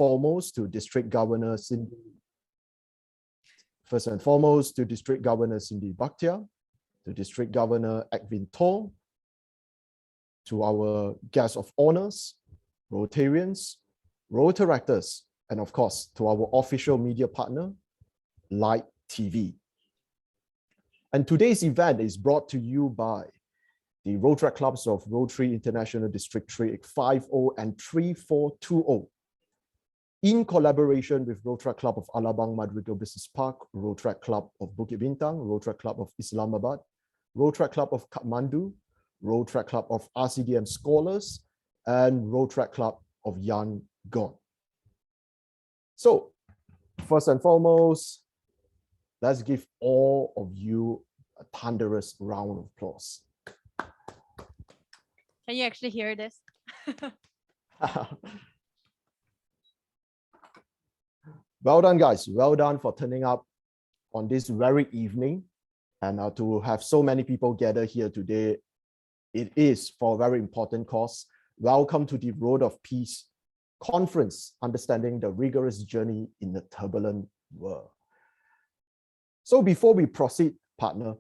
foremost to District Governor Cindy Bhatia, to District Governor Edwin Tong, to our guests of honors, Rotarians, Rotaractors, and of course, to our official media partner, RID TV. And today's event is brought to you by the Rotaract Clubs of Rotary International District 3850 and 3420, in collaboration with Rotaract Club of Alabang Madrigal Business Park, Rotaract Club of Bukit Bintang, Rotaract Club of Islmabad, Rotaract Club of Kathmandu, Rotaract Club of RCDM Scholars, and Rotaract Club of Yangon. So, first and foremost, let's give all of you a thunderous round of applause. Can you actually hear this? Well done, guys. Well done for turning up on this very evening. And to have so many people gather here today, it is for a very important cause. Welcome to the Road of Peace Conference, Understanding the Rigorous Journey in the Turbulent World. So before we proceed, partner,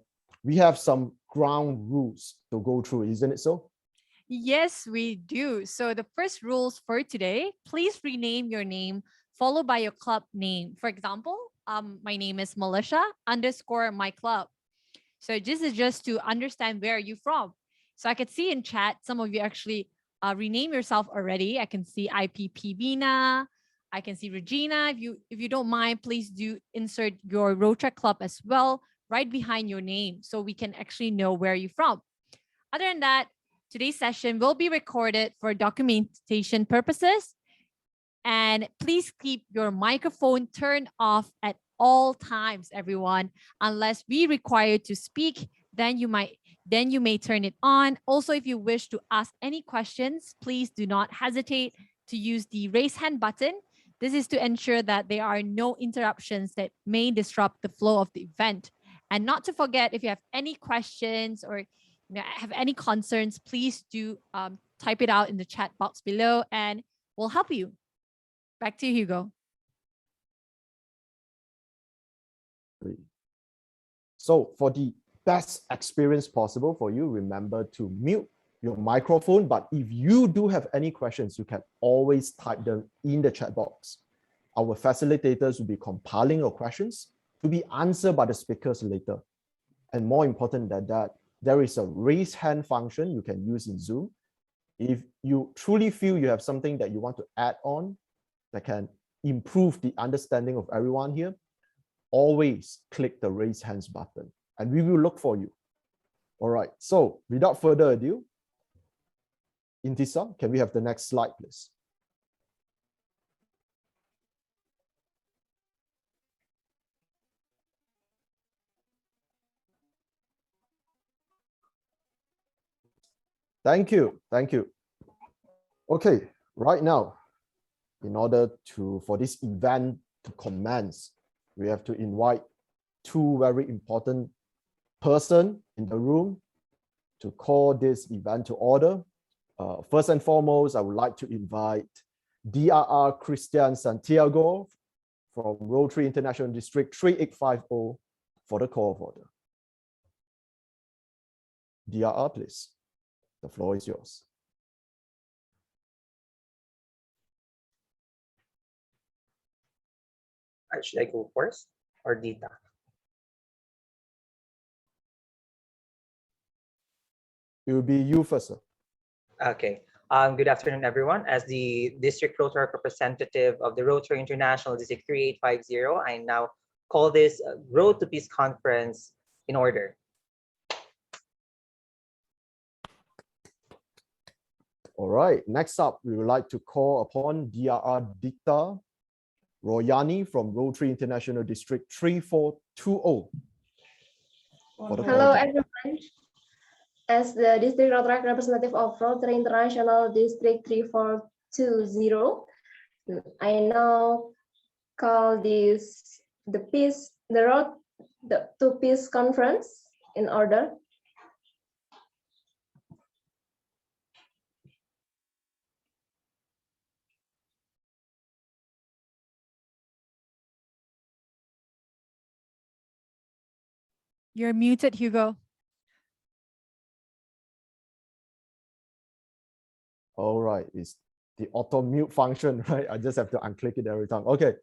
we have some ground rules to go through, isn't it so? Yes, we do. So the first rules for today, please rename your name followed by your club name. For example, my name is Melissa _ my club. So this is just to understand where you're from. So I could see in chat, some of you actually rename yourself already. I can see IPP Vina. I can see Regina. If you don't mind, please do insert your Rotaract Club as well right behind your name so we can actually know where you're from. Other than that, today's session will be recorded for documentation purposes. And please keep your microphone turned off at all times, everyone. Unless we require you to speak, then you may turn it on. Also, if you wish to ask any questions, please do not hesitate to use the raise hand button. This is to ensure that there are no interruptions that may disrupt the flow of the event. And not to forget, if you have any questions or have any concerns, please do type it out in the chat box below and we'll help you. Back to you, Hugo. So for the best experience possible for you, remember to mute your microphone. But if you do have any questions, you can always type them in the chat box. Our facilitators will be compiling your questions to be answered by the speakers later. And more important than that, there is a raise hand function you can use in Zoom. If you truly feel you have something that you want to add on that can improve the understanding of everyone here, always click the raise hands button and we will look for you. All right, so without further ado, Intisa, can we have the next slide, please? Thank you. Thank you. Okay, right now, in order for this event to commence, we have to invite two very important persons in the room to call this event to order. First and foremost, I would like to invite DRR Christian Santiago from Rotary International District 3850 for the call of order. DRR, please. The floor is yours. Should I go first or Dita? It will be you first, sir. Okay. Good afternoon, everyone. As the District Rotaract representative of the Rotary International District 3850, I now call this Road to Peace Conference in order. All right, next up, we would like to call upon DRR Dita Royani from Rotary International District 3420. Hello, everyone. As the District Rotaract representative of Rotary International District 3420, I now call this the Road to Peace Conference in order. You're muted, Hugo. All right, it's the auto mute function, right? I just have to unclick it every time. Okay.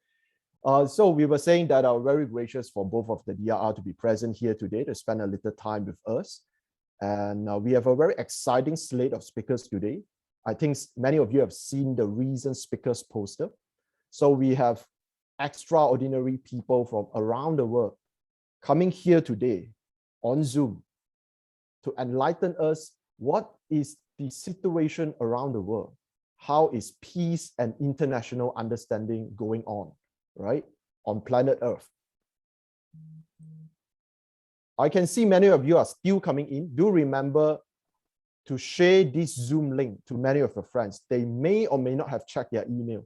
So we were saying that I'm very gracious for both of the DRR to be present here today to spend a little time with us. And we have a very exciting slate of speakers today. I think many of you have seen the recent speakers poster. So we have extraordinary people from around the world coming here today on Zoom to enlighten us what is the situation around the world. How is peace and international understanding going on, right, on planet Earth? I can see many of you are still coming in. Do remember to share this Zoom link to many of your friends. They may or may not have checked their email,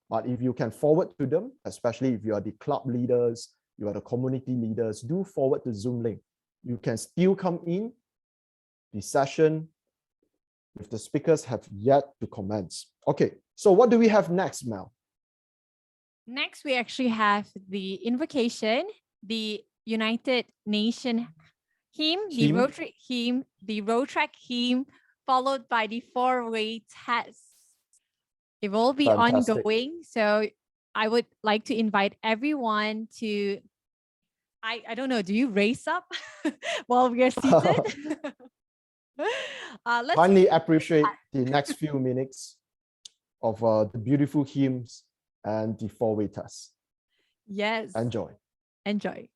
but if you can forward to them, especially if you are the club leaders, you are the community leaders, do forward the Zoom link. You can still come in. The session with the speakers have yet to commence. Okay, so what do we have next, Mel? Next, we actually have the invocation, the United Nation hymn, the Hymn? Rotary hymn, the Rotaract hymn, followed by the four-way test. It will be Fantastic. ongoing, so I would like to invite everyone to, I don't know, do you raise up while we are seated? Let's Kindly appreciate the next few minutes of the beautiful hymns and the four-way test. yes, Enjoy. enjoy.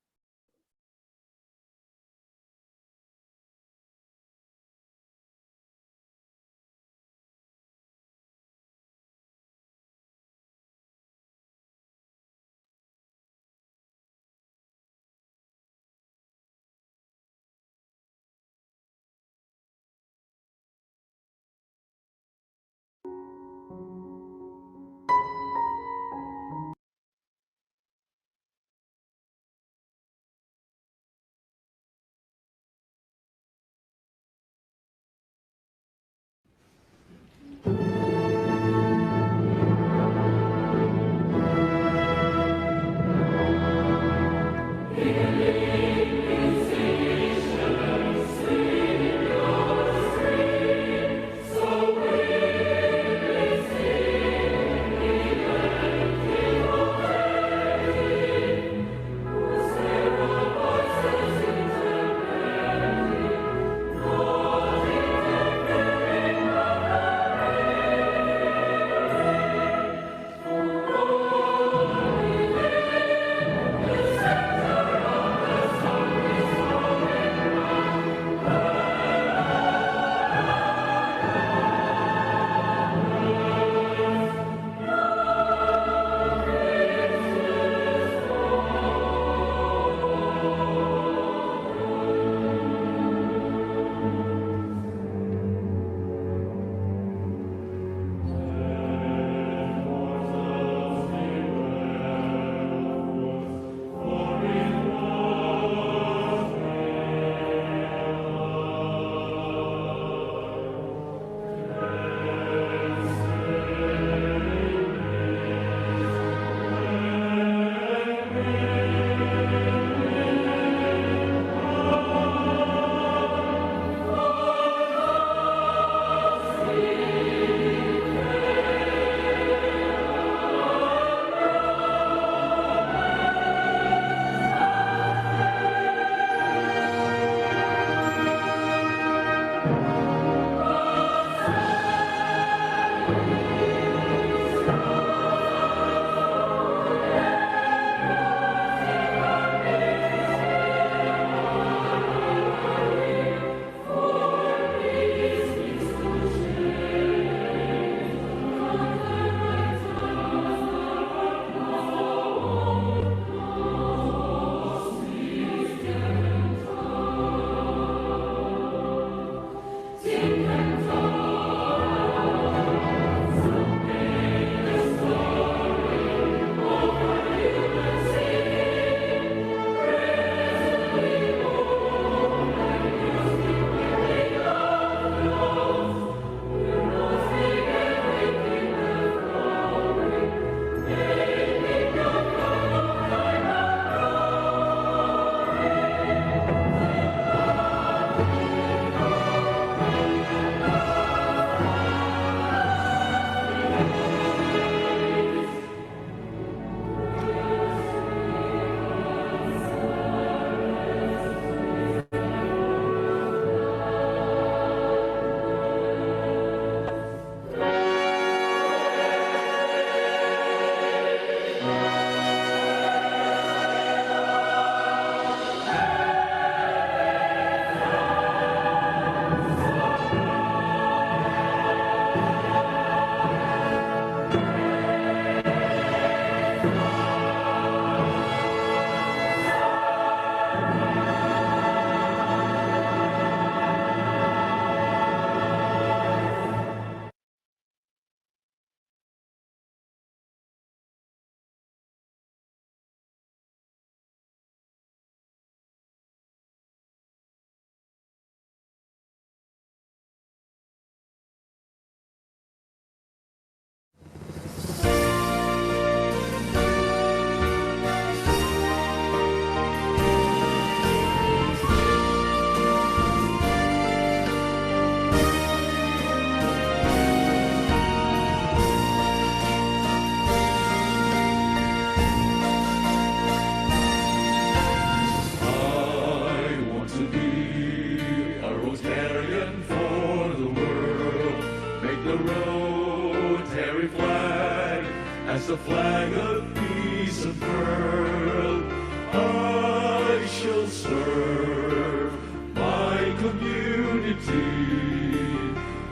The flag of peace unfurled, I shall serve my community,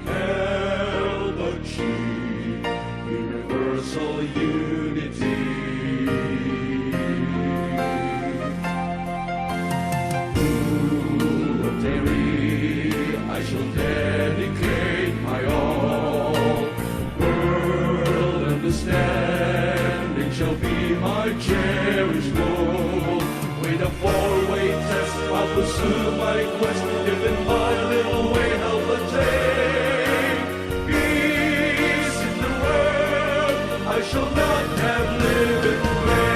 help achieve universal unity. To Rotary, I shall dedicate my all. World understanding shall be my cherished goal. With a four-way test, I'll pursue my quest. If in my little way help attain peace in the world, I shall not have lived in vain.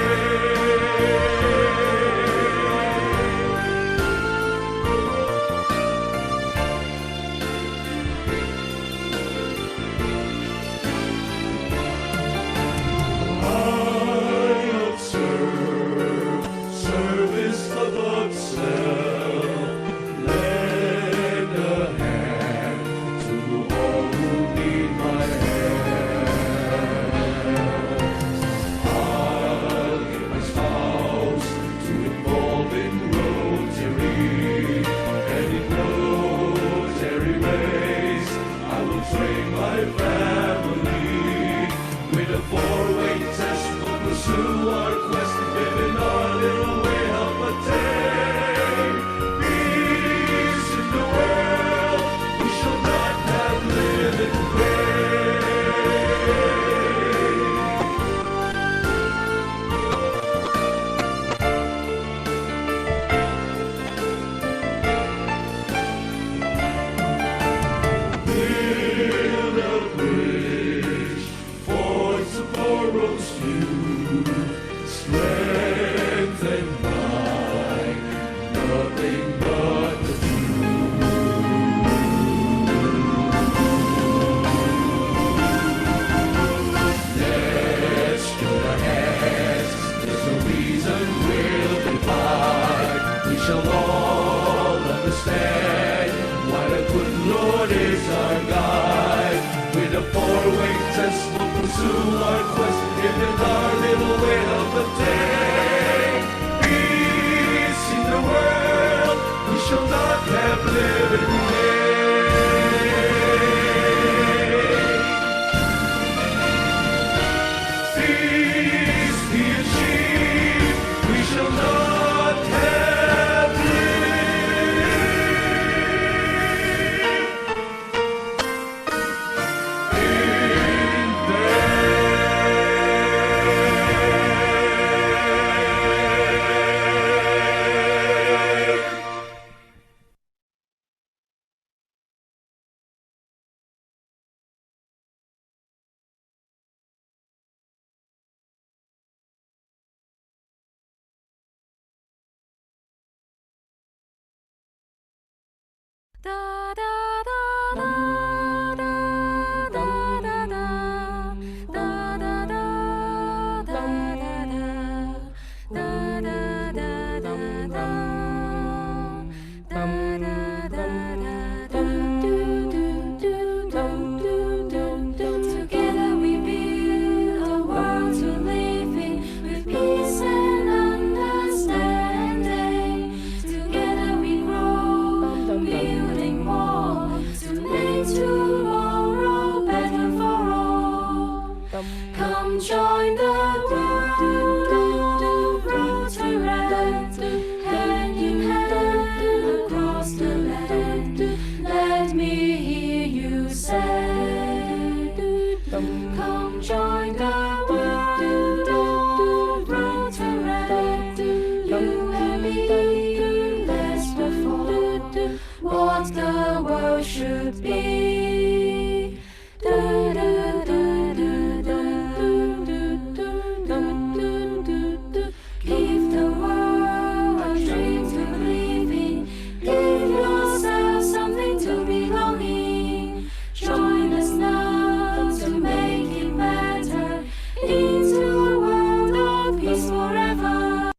should be. Give the world a dream to believe in. Give yourself something to belong in. Join us now to make it better. Into a world of peace forever.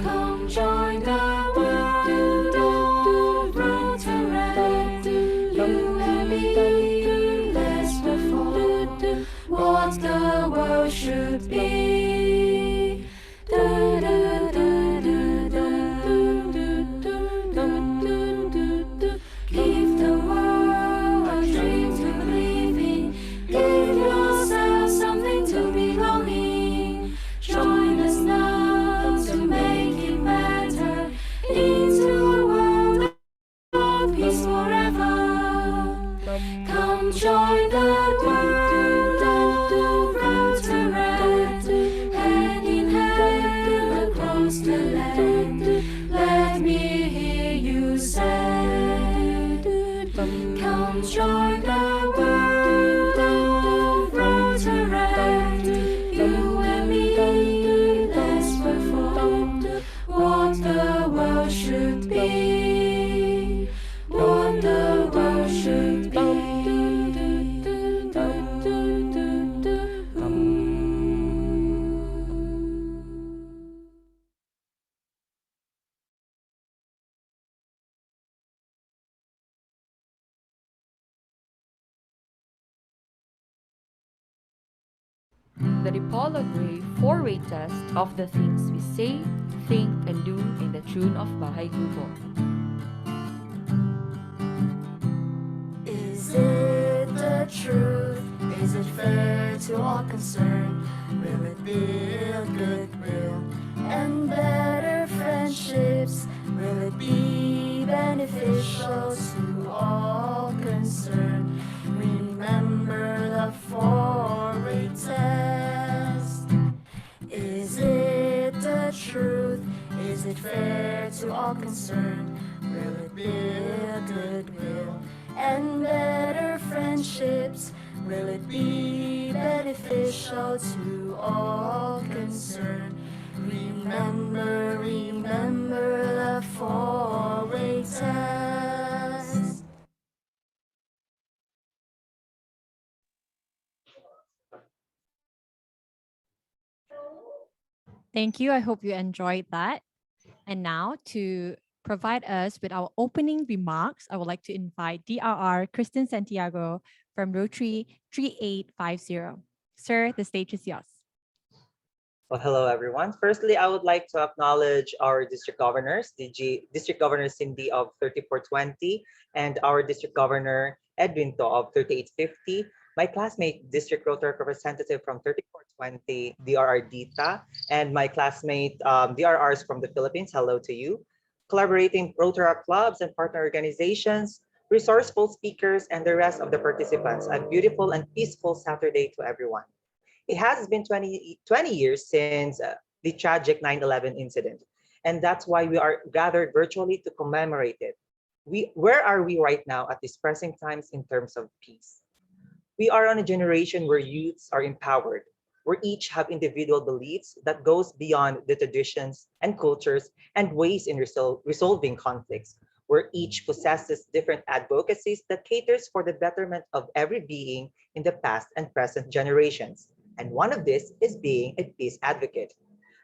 Come join the world of Rotaract. You and me, let's perform what the world should be. Give the world a dream to believe in. Give yourself something to belong in. Join us now to make it better. Into a world of peace forever. Come join the world of Rotaract. Hand in hand across the land. Let me hear you say. Come join the world of Rotaract. You and me, let's perform what the world should be. What the world should be. The Dipologray four-way test of the things we say, think, and do in the tune of Bahay Grupo. Is it the truth? Is it fair to all concerned? Will it build goodwill and better friendships? Will it be beneficial to all concerned? Remember the four-way test. Is it the truth? Is it fair to all concerned? Will it build goodwill and better friendships? Will it be beneficial to all concerned? Remember, remember the four-way test. Thank you. I hope you enjoyed that. And now to provide us with our opening remarks, I would like to invite DRR Kristen Santiago from Rotary 3850. Sir, the stage is yours. Well, hello, everyone. Firstly, I would like to acknowledge our district governors, District Governor Cindy of 3420, and our District Governor Edwin To of 3850, my classmate, District Rotaract Representative from 3420, DRR Dita, and my classmate, DRRs from the Philippines, hello to you. Collaborating Rotaract clubs and partner organizations, resourceful speakers, and the rest of the participants. A beautiful and peaceful Saturday to everyone. It has been 20 years since the tragic 9/11 incident, and that's why we are gathered virtually to commemorate it. Where are we right now at these pressing times in terms of peace? We are on a generation where youths are empowered, where each have individual beliefs that goes beyond the traditions and cultures and ways in resolving conflicts, where each possesses different advocacies that caters for the betterment of every being in the past and present generations. And one of this is being a peace advocate.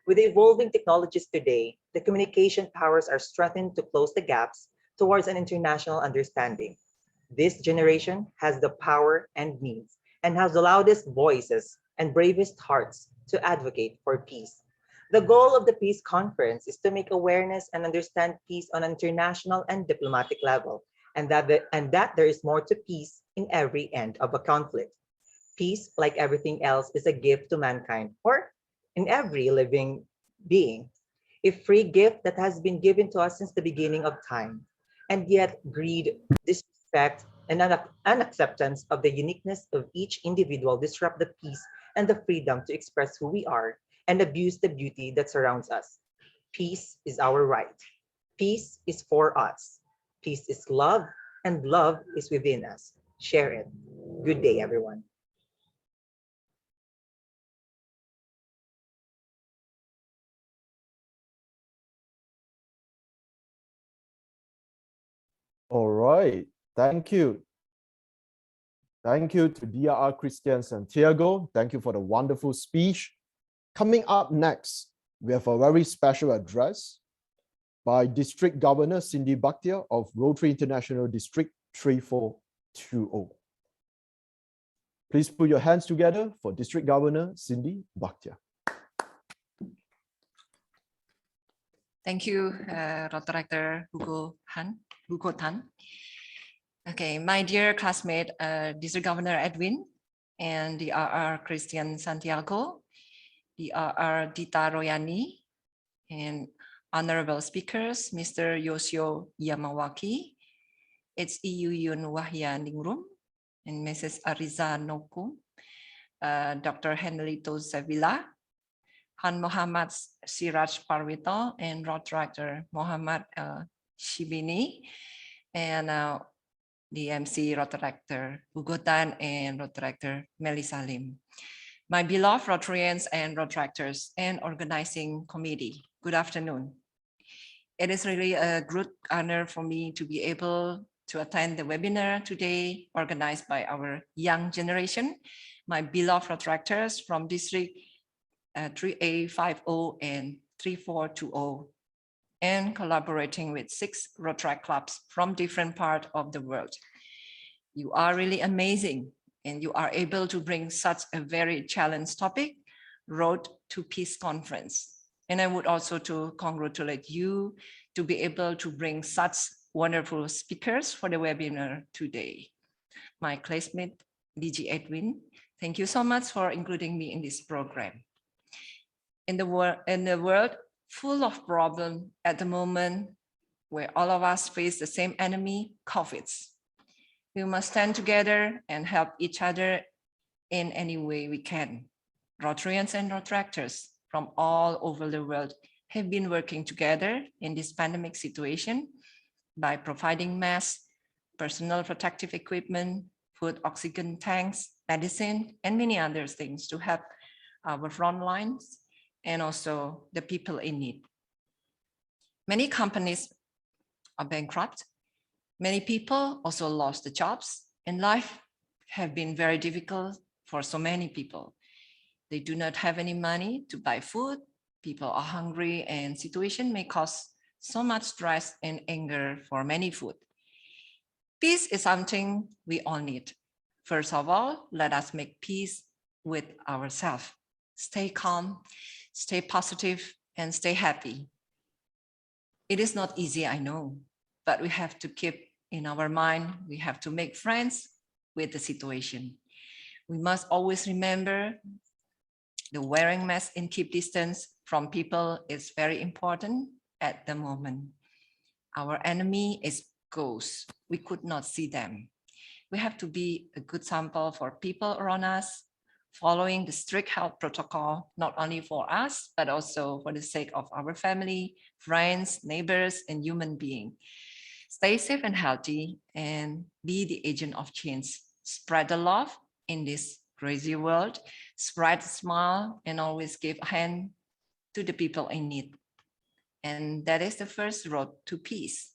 With the evolving technologies today, the communication powers are strengthened to close the gaps towards an international understanding. This generation has the power and means and has the loudest voices and bravest hearts to advocate for peace. The goal of the Peace Conference is to make awareness and understand peace on an international and diplomatic level, and that there is more to peace in every end of a conflict. Peace, like everything else, is a gift to mankind or in every living being. a free gift that has been given to us since the beginning of time. And yet greed, disrespect, and unacceptance of the uniqueness of each individual disrupt the peace and the freedom to express who we are and abuse the beauty that surrounds us. Peace is our right. Peace is for us. Peace is love, and love is within us. Share it. Good day, everyone. All right. Thank you. Thank you to DRR Christian Santiago. Thank you for the wonderful speech. Coming up next, we have a very special address by District Governor Cindy Bhatia of Rotary International District 3420. Please put your hands together for District Governor Cindy Bhatia. Thank you, Rotaract Hugo Tan. Okay, my dear classmate, District Governor Edwin, and DRR Christian Santiago, DRR Dita Royani, and honorable speakers, Mr. Yoshio Yamawaki, HEU Yun Wahya Ningrum, and Mrs. Ariza Noku, Dr. Henlito Sevilla, Han Muhammad Siraj Parwito, and Rotaract Muhammad Shibini, and the MC Rotaract Ugotan and Rotaract Melissa Lim. My beloved Rotarians and Rotaractors and organizing committee, good afternoon. It is really a great honor for me to be able to attend the webinar today organized by our young generation, my beloved Rotaractors from District 3850 and 3420, and collaborating with 6 Rotaract clubs from different parts of the world. You are really amazing, and you are able to bring such a very challenged topic, Road to Peace Conference. And I would also to congratulate you to be able to bring such wonderful speakers for the webinar today. My classmate, DG Edwin, thank you so much for including me in this program. In the world full of problems at the moment, where all of us face the same enemy, COVID. We must stand together and help each other in any way we can. Rotarians and Rotaractors from all over the world have been working together in this pandemic situation by providing masks, personal protective equipment, food, oxygen tanks, medicine, and many other things to help our front lines and also the people in need. Many companies are bankrupt. Many people also lost their jobs, and life have been very difficult for so many people. They do not have any money to buy food. People are hungry, and situation may cause so much stress and anger for many food. Peace is something we all need. First of all, let us make peace with ourselves. Stay calm, stay positive, and stay happy. It is not easy, I know, but we have to keep in our mind, we have to make friends with the situation. We must always remember the wearing mask and keep distance from people is very important at the moment. Our enemy is ghosts. We could not see them. We have to be a good sample for people around us, following the strict health protocol, not only for us, but also for the sake of our family, friends, neighbors, and human beings. Stay safe and healthy and be the agent of change. Spread the love in this crazy world, spread a smile, and always give a hand to the people in need. And that is the first road to peace.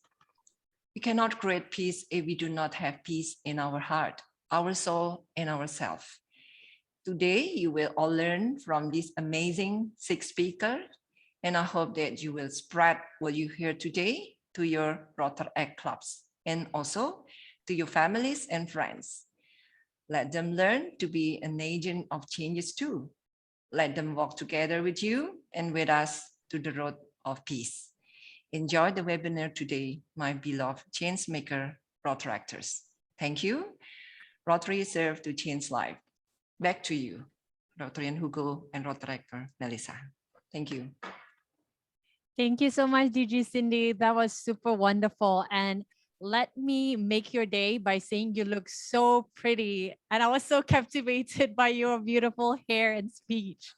We cannot create peace if we do not have peace in our heart, our soul, and ourselves. Today, you will all learn from this amazing 6 speakers, and I hope that you will spread what you hear today to your Rotaract clubs and also to your families and friends. Let them learn to be an agent of changes too. Let them walk together with you and with us to the road of peace. Enjoy the webinar today, my beloved change maker Rotaractors. Thank you. Rotary serve to change life. Back to you, Rotarian Hugo and Rotaractor Melissa. Thank you. Thank you so much, DG Cindy. That was super wonderful. And let me make your day by saying you look so pretty. And I was so captivated by your beautiful hair and speech.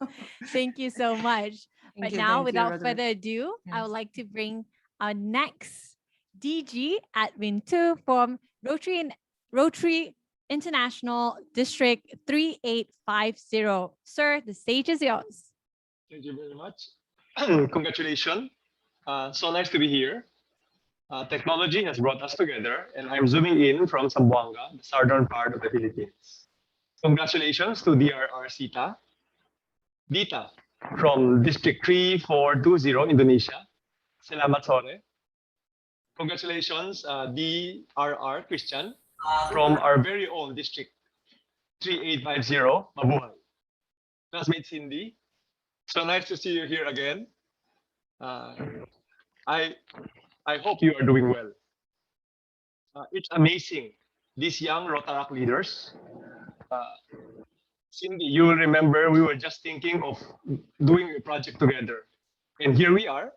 Thank you so much. But now, thank you, without Rotaract. further ado, I would Yes. like to bring our next DG Admin 2 from Rotary International District 3850. Sir, the stage is yours. Thank you very much. Congratulations. So nice to be here. Technology has brought us together, and I'm zooming in from Zamboanga, the southern part of the Philippines. Congratulations to DRR Sita, Dita from District 3420, Indonesia. Selamat sore. Congratulations, DRR Christian from our very own District 3850, Mabuhay. Classmate Cindy, so nice to see you here again. I hope you are doing well. It's amazing, these young Rotaract leaders. Cindy, you will remember we were just thinking of doing a project together. And here we are.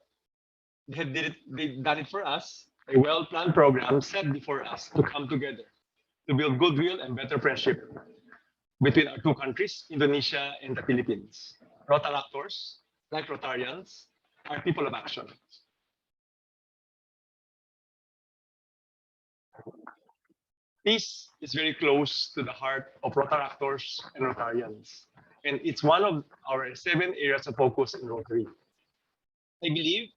They've done it for us, a well-planned program set before us to come together, to build goodwill and better friendship between our two countries, Indonesia and the Philippines. Rotaractors, like Rotarians, are people of action. Peace is very close to the heart of Rotaractors and Rotarians, and it's one of our 7 areas of focus in Rotary. I believe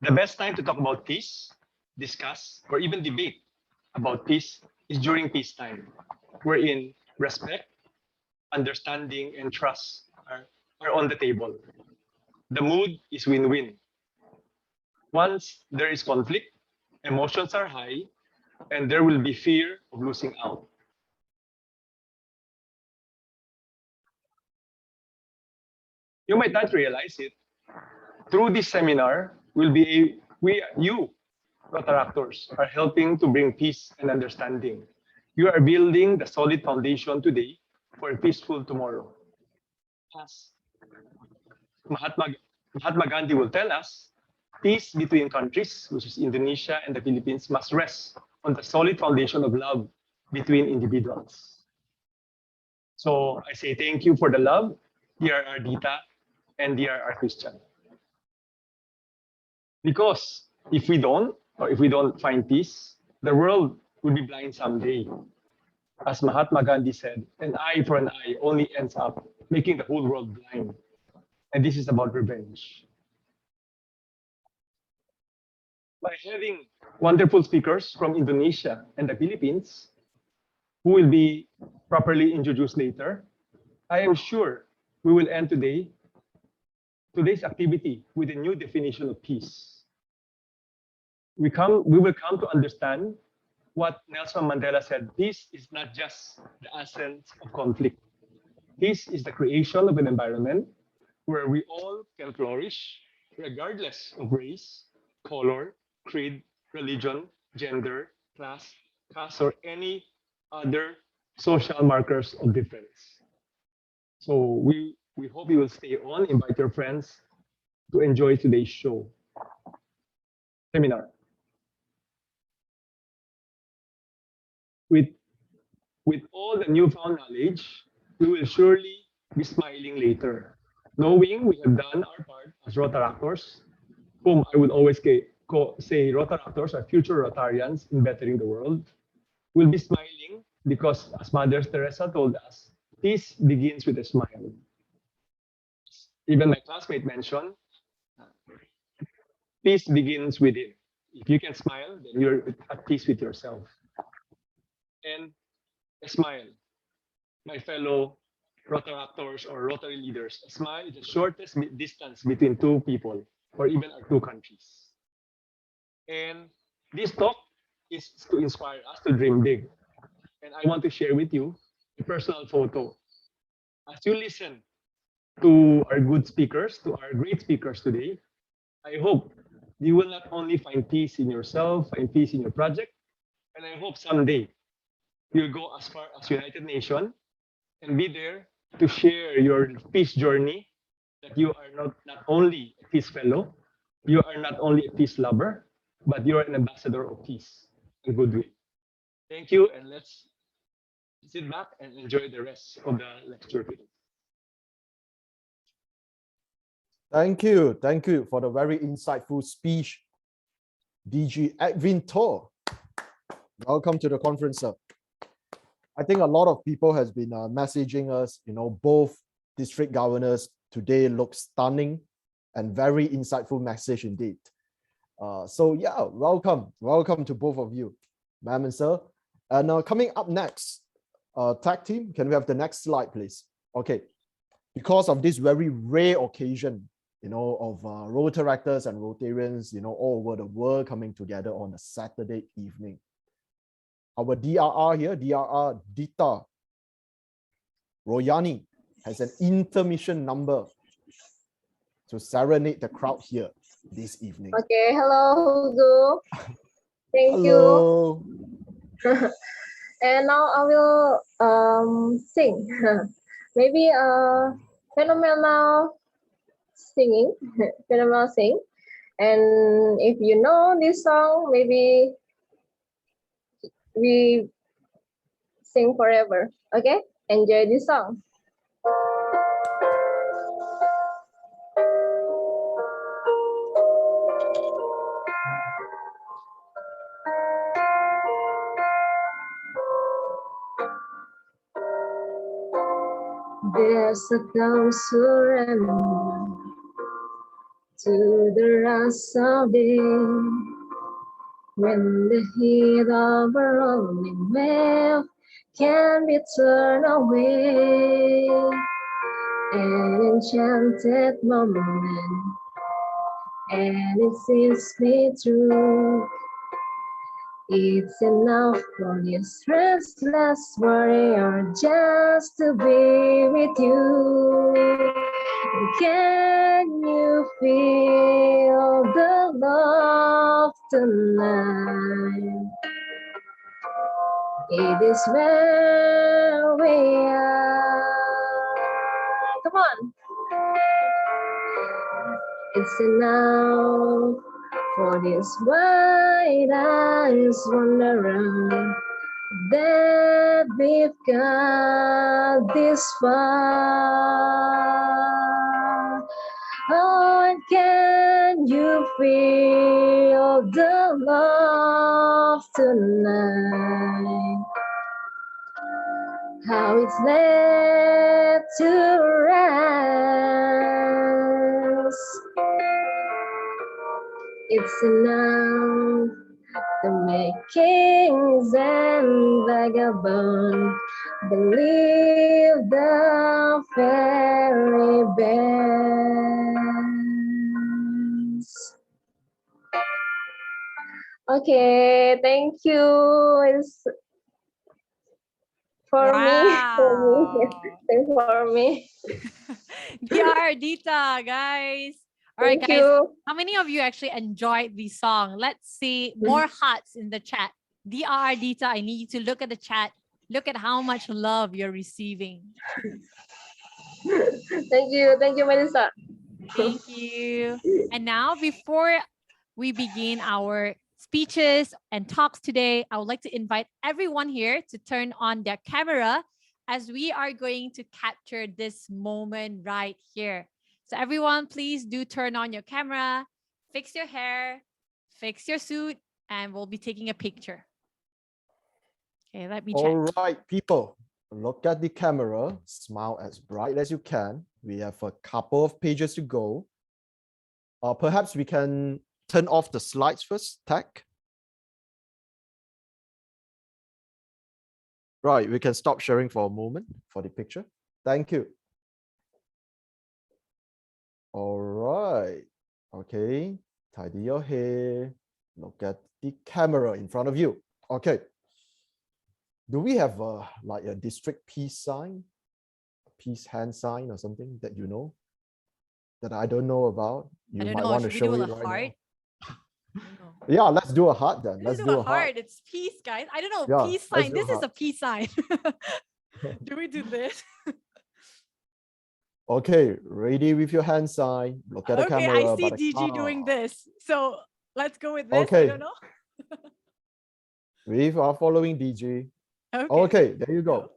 the best time to talk about peace, discuss, or even debate about peace is during peacetime, wherein respect, understanding, and trust are on the table. The mood is win-win. Once there is conflict, emotions are high, and there will be fear of losing out. You might not realize it. Through this seminar, you, Rotaractors, are helping to bring peace and understanding. You are building the solid foundation today for a peaceful tomorrow. As Mahatma Gandhi will tell us, peace between countries, which is Indonesia and the Philippines, must rest on the solid foundation of love between individuals. So I say thank you for the love, dear Ardita and dear Christian. Because if we don't find peace, the world will be blind someday. As Mahatma Gandhi said, an eye for an eye only ends up making the whole world blind. And this is about revenge. By having wonderful speakers from Indonesia and the Philippines, who will be properly introduced later, I am sure we will end today's activity with a new definition of peace. We will come to understand what Nelson Mandela said: peace is not just the absence of conflict. Peace is the creation of an environment where we all can flourish, regardless of race, color, creed, religion, gender, class, caste, or any other social markers of difference. So we hope you will stay on, invite your friends to enjoy today's seminar. With all the newfound knowledge, we will surely be smiling later, knowing we have done our part as Rotaractors, whom I would always say Rotaractors are future Rotarians in bettering the world. We'll be smiling because, as Mother Teresa told us, peace begins with a smile. Even my classmate mentioned, peace begins within. If you can smile, then you're at peace with yourself. And a smile, my fellow Rotaractors or Rotary leaders, a smile is the shortest distance between two people or even our two countries. And this talk is to inspire us to dream big. And I want to share with you a personal photo. As you listen to our good speakers, to our great speakers today, I hope you will not only find peace in yourself, find peace in your project, and I hope someday you'll go as far as United Nations and be there to share your peace journey, that you are not only a peace fellow, You are not only a peace lover, but you are an ambassador of peace and goodwill. Thank you, and let's sit back and enjoy the rest of the lecture. Thank you. Thank you for the very insightful speech, DG Edwin Tor. Welcome to the conference, sir. I think a lot of people has been messaging us, both district governors today look stunning and very insightful message indeed. So yeah, welcome to both of you, ma'am and sir. And coming up next, tag team, can we have the next slide, please? Okay, because of this very rare occasion, of Rotaractors and Rotarians, all over the world coming together on a Saturday evening. Our DRR here, DRR Dita Royani, has an intermission number to serenade the crowd here this evening. Okay, hello, Hugo. Thank Hello. you. And now I will sing. Maybe phenomenal singing, phenomenal sing. And if you know this song, maybe we sing forever. Okay, enjoy this song. There's a calm surrender to the rush of day, when the heat of a rolling wave can be turned away. An enchanted moment, and it seems me true. It's enough for this restless warrior just to be with you. Can you feel the love tonight? It is where we are. Come on. It's enough for this wide eyes wander around, that we've got this far. Oh, and can you feel the love tonight? How it's laid to rest. It's enough to make kings and vagabonds believe the fairy bells. Okay, thank you. It's for Wow. me. Thanks for me. DR Dita, guys. All right, Thank guys. you. How many of you actually enjoyed the song? Let's see more hearts in the chat. DR Dita, I need you to look at the chat. Look at how much love you're receiving. Thank you, Melissa. Thank you. And now, before we begin our speeches and talks today, I would like to invite everyone here to turn on their camera, as we are going to capture this moment right here. So everyone, please do turn on your camera, fix your hair, fix your suit, and we'll be taking a picture. Okay, let me check. All right, people, look at the camera, smile as bright as you can. We have a couple of pages to go. Perhaps we can turn off the slides first, Tech. Right, we can stop sharing for a moment for the picture. Thank you. All right, okay, tidy your hair. Look at the camera in front of you. Okay. Do we have like a district peace sign, peace hand sign or something that you know, that I don't know about? You might want to show it right now. Yeah, let's do a heart then. Let's do a heart. It's peace, guys. I don't know, Yeah, peace let's sign. do This is a hearts. peace sign. Do we do this? Okay, ready with your hand sign. Look at the Okay, camera. I see but the DG doing count. this. So let's go with this. I Okay. don't know. We are following DG. Okay. Okay, there you go.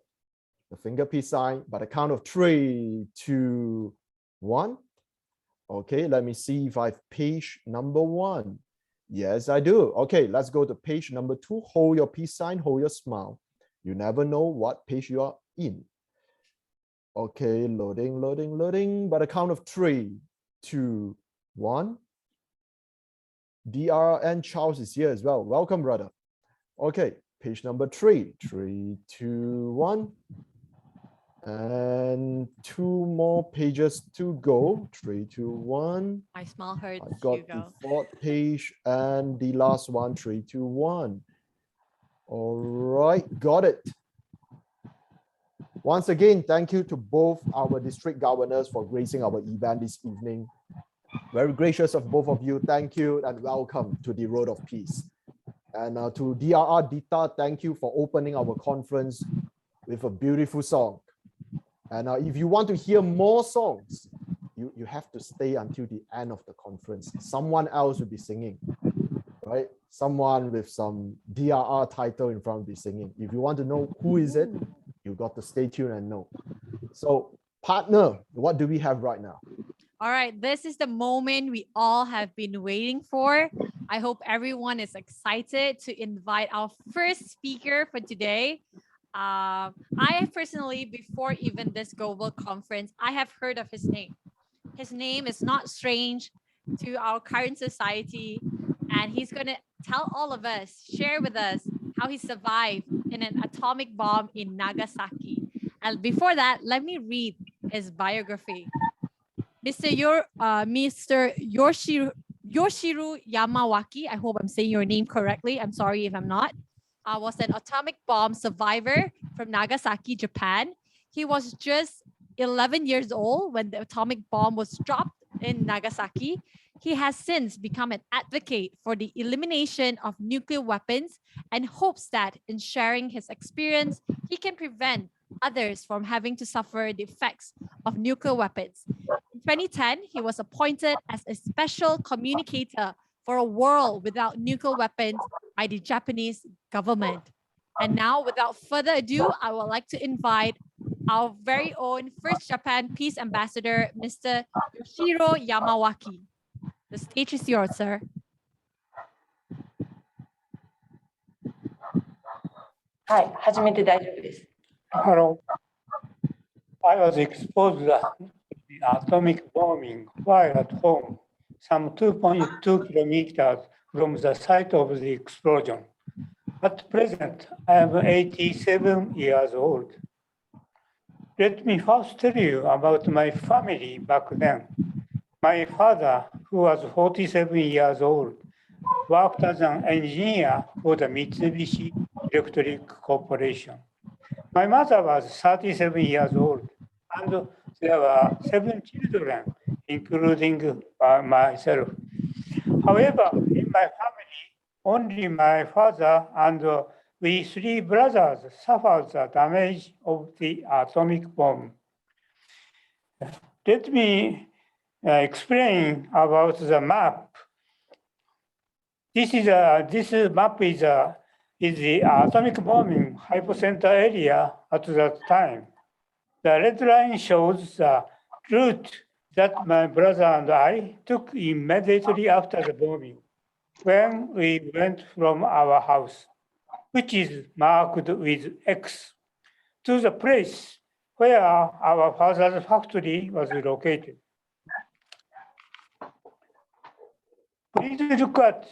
The finger peace sign by the count of 3, 2, 1. Okay, let me see if I have page number 1. Yes, I do. Okay, let's go to page number 2. Hold your peace sign, hold your smile. You never know what page you are in. Okay, loading, loading, loading. By the count of 3, 2, 1. DRN Charles is here as well. Welcome, brother. Okay, page number 3. 3, 2, 1. And 2 more pages to go. 3, 2, 1. My smile hurts. I've got the 4th page and the last one. 3, 2, 1. All right, got it. Once again, thank you to both our district governors for gracing our event this evening. Very gracious of both of you. Thank you and welcome to the Road of Peace. And to DRR Dita, thank you for opening our conference with a beautiful song. And if you want to hear more songs, you have to stay until the end of the conference. Someone else will be singing, right? Someone with some DRR title in front will be singing. If you want to know who is it, you got to stay tuned and know. So partner, what do we have right now? All right, this is the moment we all have been waiting for. I hope everyone is excited to invite our first speaker for today. I personally, before even this global conference, I have heard of his name. His name is not strange to our current society, and he's going to tell all of us, share with us how he survived in an atomic bomb in Nagasaki. And before that, let me read his biography. Mr. Yoshiro Yamawaki, I hope I'm saying your name correctly. I'm sorry if I'm not. Was an atomic bomb survivor from Nagasaki, Japan. He was just 11 years old when the atomic bomb was dropped in Nagasaki. He has since become an advocate for the elimination of nuclear weapons and hopes that in sharing his experience, he can prevent others from having to suffer the effects of nuclear weapons. In 2010, he was appointed as a special communicator for a world without nuclear weapons by the Japanese government. And now, without further ado, I would like to invite our very own First Japan Peace Ambassador, Mr. Yoshiro Yamawaki. The stage is yours, sir. Hi, 始めて大丈夫です。 Hello. I was exposed to the atomic bombing while at home, some 2.2 kilometers from the site of the explosion. At present, I am 87 years old. Let me first tell you about my family back then. My father, who was 47 years old, worked as an engineer for the Mitsubishi Electric Corporation. My mother was 37 years old, and there were 7 children, including myself. However, in my family, only my father and we 3 brothers suffered the damage of the atomic bomb. Let me explain about the map. This map is the atomic bombing hypocenter area at that time. The red line shows the route that my brother and I took immediately after the bombing when we went from our house, which is marked with X, to the place where our father's factory was located. Please look at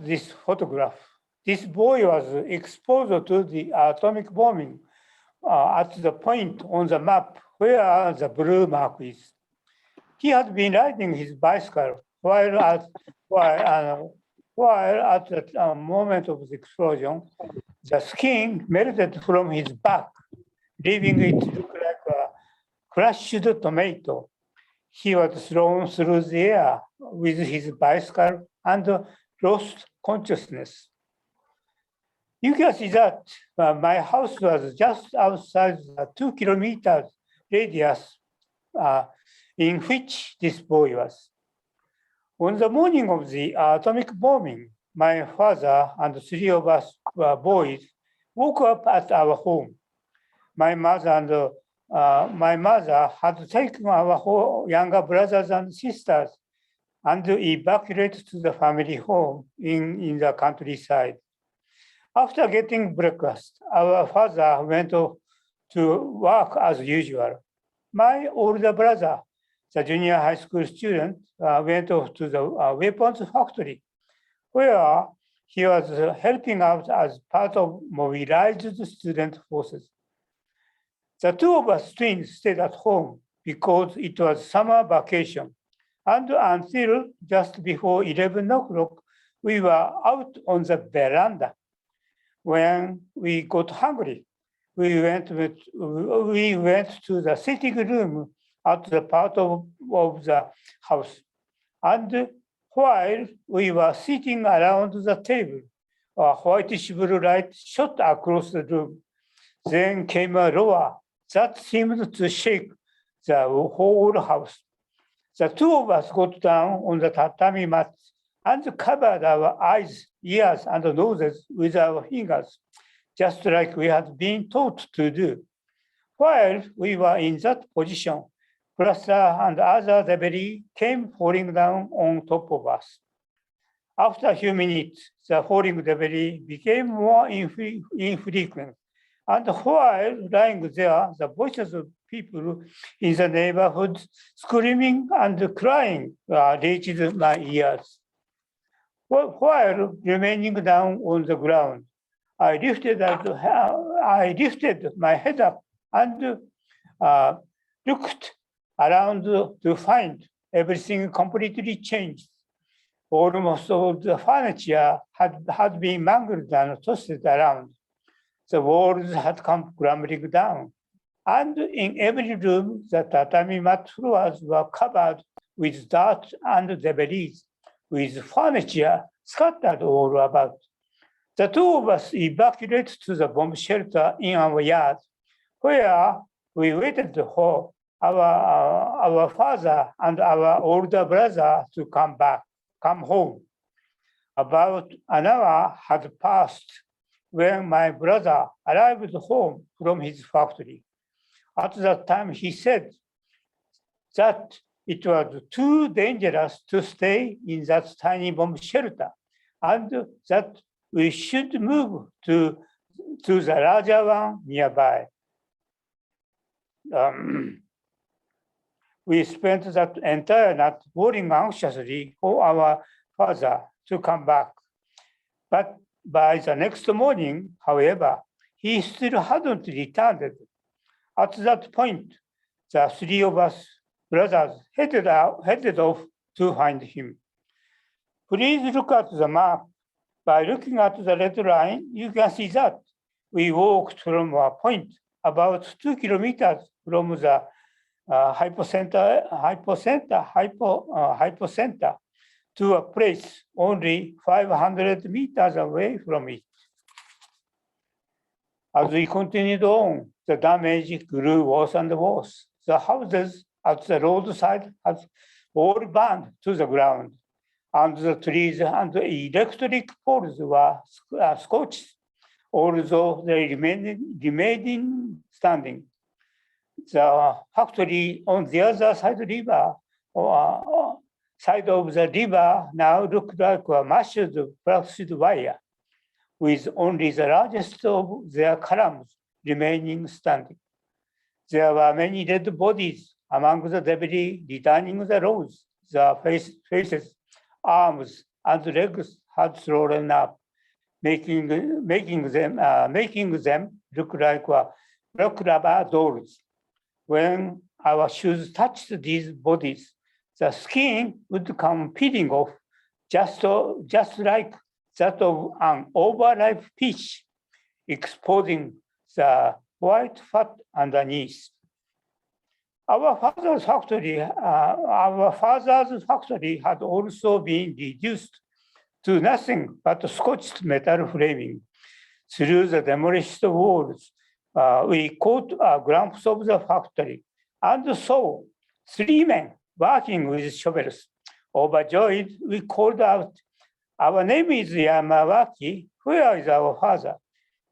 this photograph. This boy was exposed to the atomic bombing at the point on the map where the blue mark is. He had been riding his bicycle while at the moment of the explosion, the skin melted from his back, leaving it look like a crushed tomato. He was thrown through the air with his bicycle and lost consciousness. You can see that my house was just outside the 2 kilometers radius in which this boy was. On the morning of the atomic bombing, my father and 3 of us boys woke up at our home. My mother had taken our younger brothers and sisters and evacuated to the family home in the countryside. After getting breakfast, our father went off to work as usual. My older brother, the junior high school student, went off to the weapons factory, where he was helping out as part of mobilized student forces. The 2 of us twins stayed at home because it was summer vacation. And until just before 11 o'clock, we were out on the veranda. When we got hungry, we went to the sitting room at the part of the house. And while we were sitting around the table, a whitish blue light shot across the room. Then came a roar that seemed to shake the whole house. The 2 of us got down on the tatami mat and covered our eyes, ears, and noses with our fingers, just like we had been taught to do. While we were in that position, plaster and other debris came falling down on top of us. After a few minutes, the falling debris became more infrequent. And while lying there, the voices of people in the neighborhood screaming and crying reached my ears. While remaining down on the ground, I lifted my head up and looked around to find everything completely changed. Almost all the furniture had been mangled and tossed around. The walls had come crumbling down. And in every room, the tatami mat floors were covered with dirt and debris, with furniture scattered all about. The 2 of us evacuated to the bomb shelter in our yard, where we waited for our father and our older brother to come home. About an hour had passed when my brother arrived home from his factory. At that time, he said that it was too dangerous to stay in that tiny bomb shelter and that we should move to the larger one nearby. We spent that entire night worrying anxiously for our father to come back. But by the next morning, however, he still hadn't returned. At that point, the 3 of us brothers headed off to find him. Please look at the map. By looking at the red line, you can see that we walked from a point about 2 kilometers from the hypocenter to a place only 500 meters away from it. As we continued on, the damage grew worse and worse. The houses at the roadside had all burned to the ground, and the trees and the electric poles were scorched, although they remained standing. The factory on the other side of the river now looked like a mashed plastic wire, with only the largest of their columns remaining standing. There were many dead bodies among the debris littering the roads. Their faces, arms, and legs had swollen up, making them look like black rubber dolls. When our shoes touched these bodies, the skin would come peeling off, just like that of an overripe peach, exposing the white fat underneath. Our father's factory had also been reduced to nothing but scorched metal framing. Through the demolished walls, we caught a glimpse of the factory, And so 3 men working with shovels. Overjoyed, we called out, "Our name is Yamawaki. Where is our father?"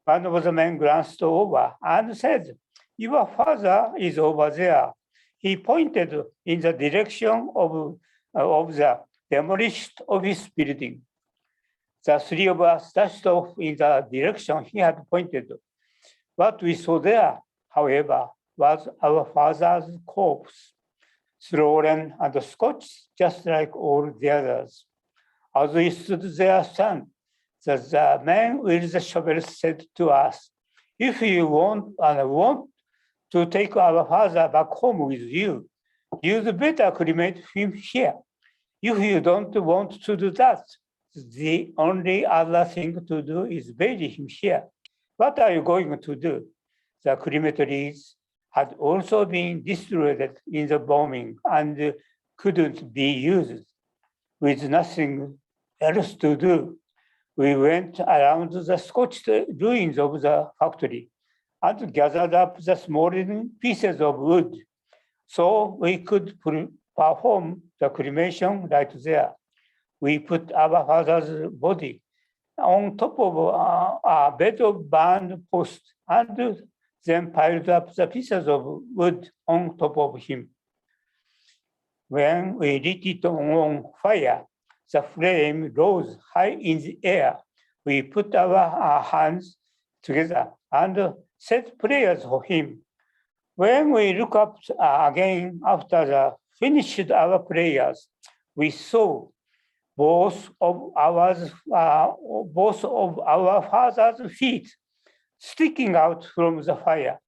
One of the men glanced over and said, "Your father is over there." He pointed in the direction of the demolished office building. The 3 of us dashed off in the direction he had pointed. What we saw there, however, was our father's corpse, swollen and scorched just like all the others. As we stood there stunned, the man with the shovel said to us, "If you want to take our father back home with you, you'd better cremate him here. If you don't want to do that, the only other thing to do is bury him here. What are you going to do?" The crematories had also been destroyed in the bombing and couldn't be used. With nothing else to do, we went around the scorched ruins of the factory and gathered up the smoldering pieces of wood so we could perform the cremation right there. We put our father's body on top of a bed of burned posts and then piled up the pieces of wood on top of him. When we lit it on fire, the flame rose high in the air. We put our hands together and said prayers for him. When we looked up again after finished our prayers, we saw both of our father's feet sticking out from the fire.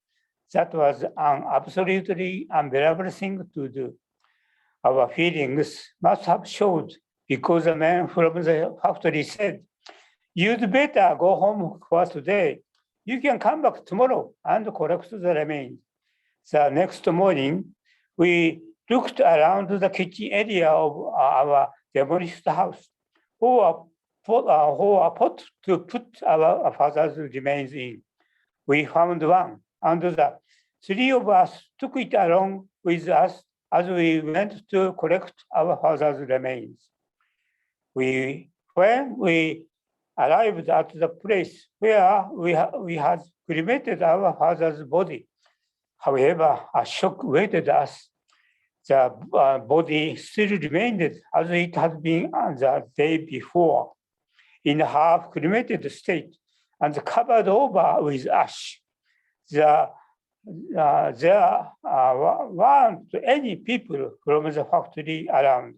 That was an absolutely unbearable thing to do. Our feelings must have showed because the man from the factory said, "You'd better go home for today. You can come back tomorrow and collect the remains." The next morning, we looked around the kitchen area of our demolished house, who put to put our father's remains in. We found one, and the 3 of us took it along with us as we went to collect our father's remains. When we arrived at the place where we had cremated our father's body, however, a shock awaited us. The body still remained as it had been the day before, in a half cremated state and covered over with ash. There weren't any people from the factory around.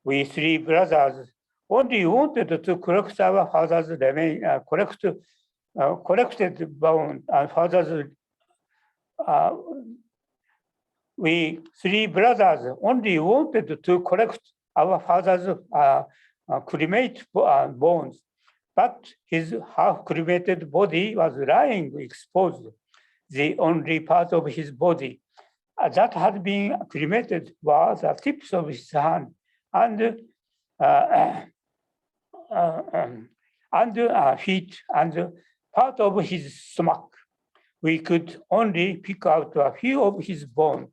We 3 brothers only wanted to collect our father's remains, collected bone and father's. We 3 brothers only wanted to collect our father's cremate bones, but his half-cremated body was lying exposed. The only part of his body that had been cremated was the tips of his hand and feet and part of his stomach. We could only pick out a few of his bones.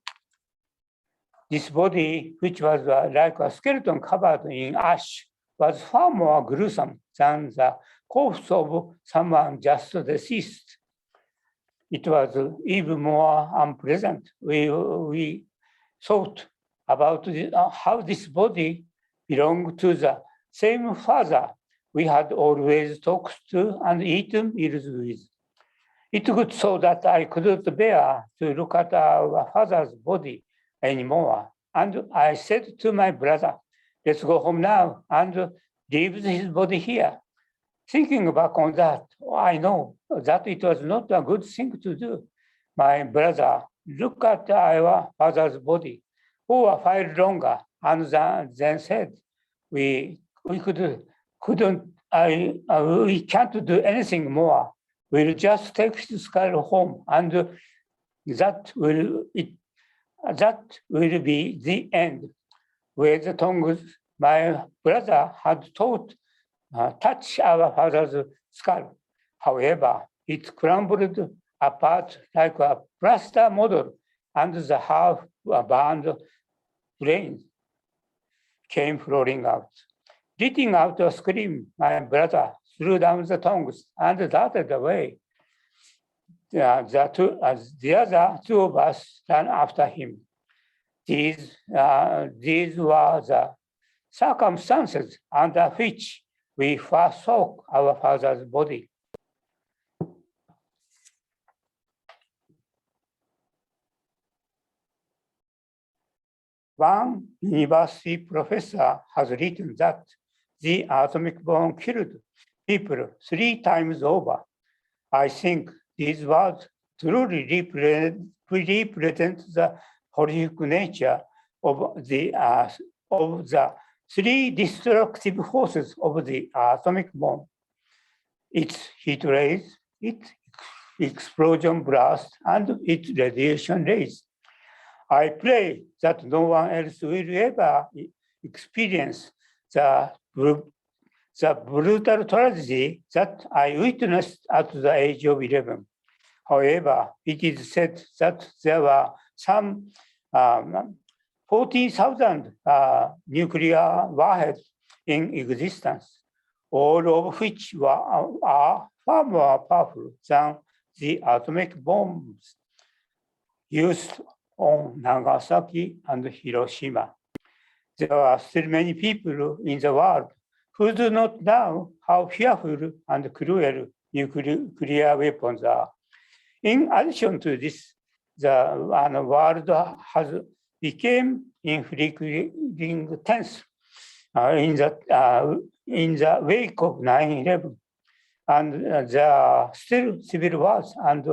This body, which was like a skeleton covered in ash, was far more gruesome than the corpse of someone just deceased. It was even more unpleasant. We thought about how this body belonged to the same father we had always talked to and eaten meals with. It got so that I couldn't bear to look at our father's body anymore. And I said to my brother, "Let's go home now and leave his body here." Thinking back on that, I know that it was not a good thing to do. My brother looked at our father's body for a while longer and then said, we can't do anything more. We'll just take his skull home and that will be the end. With the tongues my brother had taught touch our father's skull. However, it crumbled apart like a plaster model and the half-burned brains came flowing out. Letting out a scream, my brother threw down the tongs and darted away. The other two of us ran after him. These were the circumstances under which we first saw our father's body. One university professor has written that the atomic bomb killed people 3 times over. I think these words truly represent the horrific nature of the 3 destructive forces of the atomic bomb: its heat rays, its explosion blast, and its radiation rays. I pray that no one else will ever experience the brutal tragedy that I witnessed at the age of 11. However, it is said that there were some 40,000 nuclear warheads in existence, all of which are far more powerful than the atomic bombs used on Nagasaki and Hiroshima. There are still many people in the world who do not know how fearful and cruel nuclear weapons are. In addition to this, the world has become increasingly tense in the wake of 9/11, and there are still civil wars and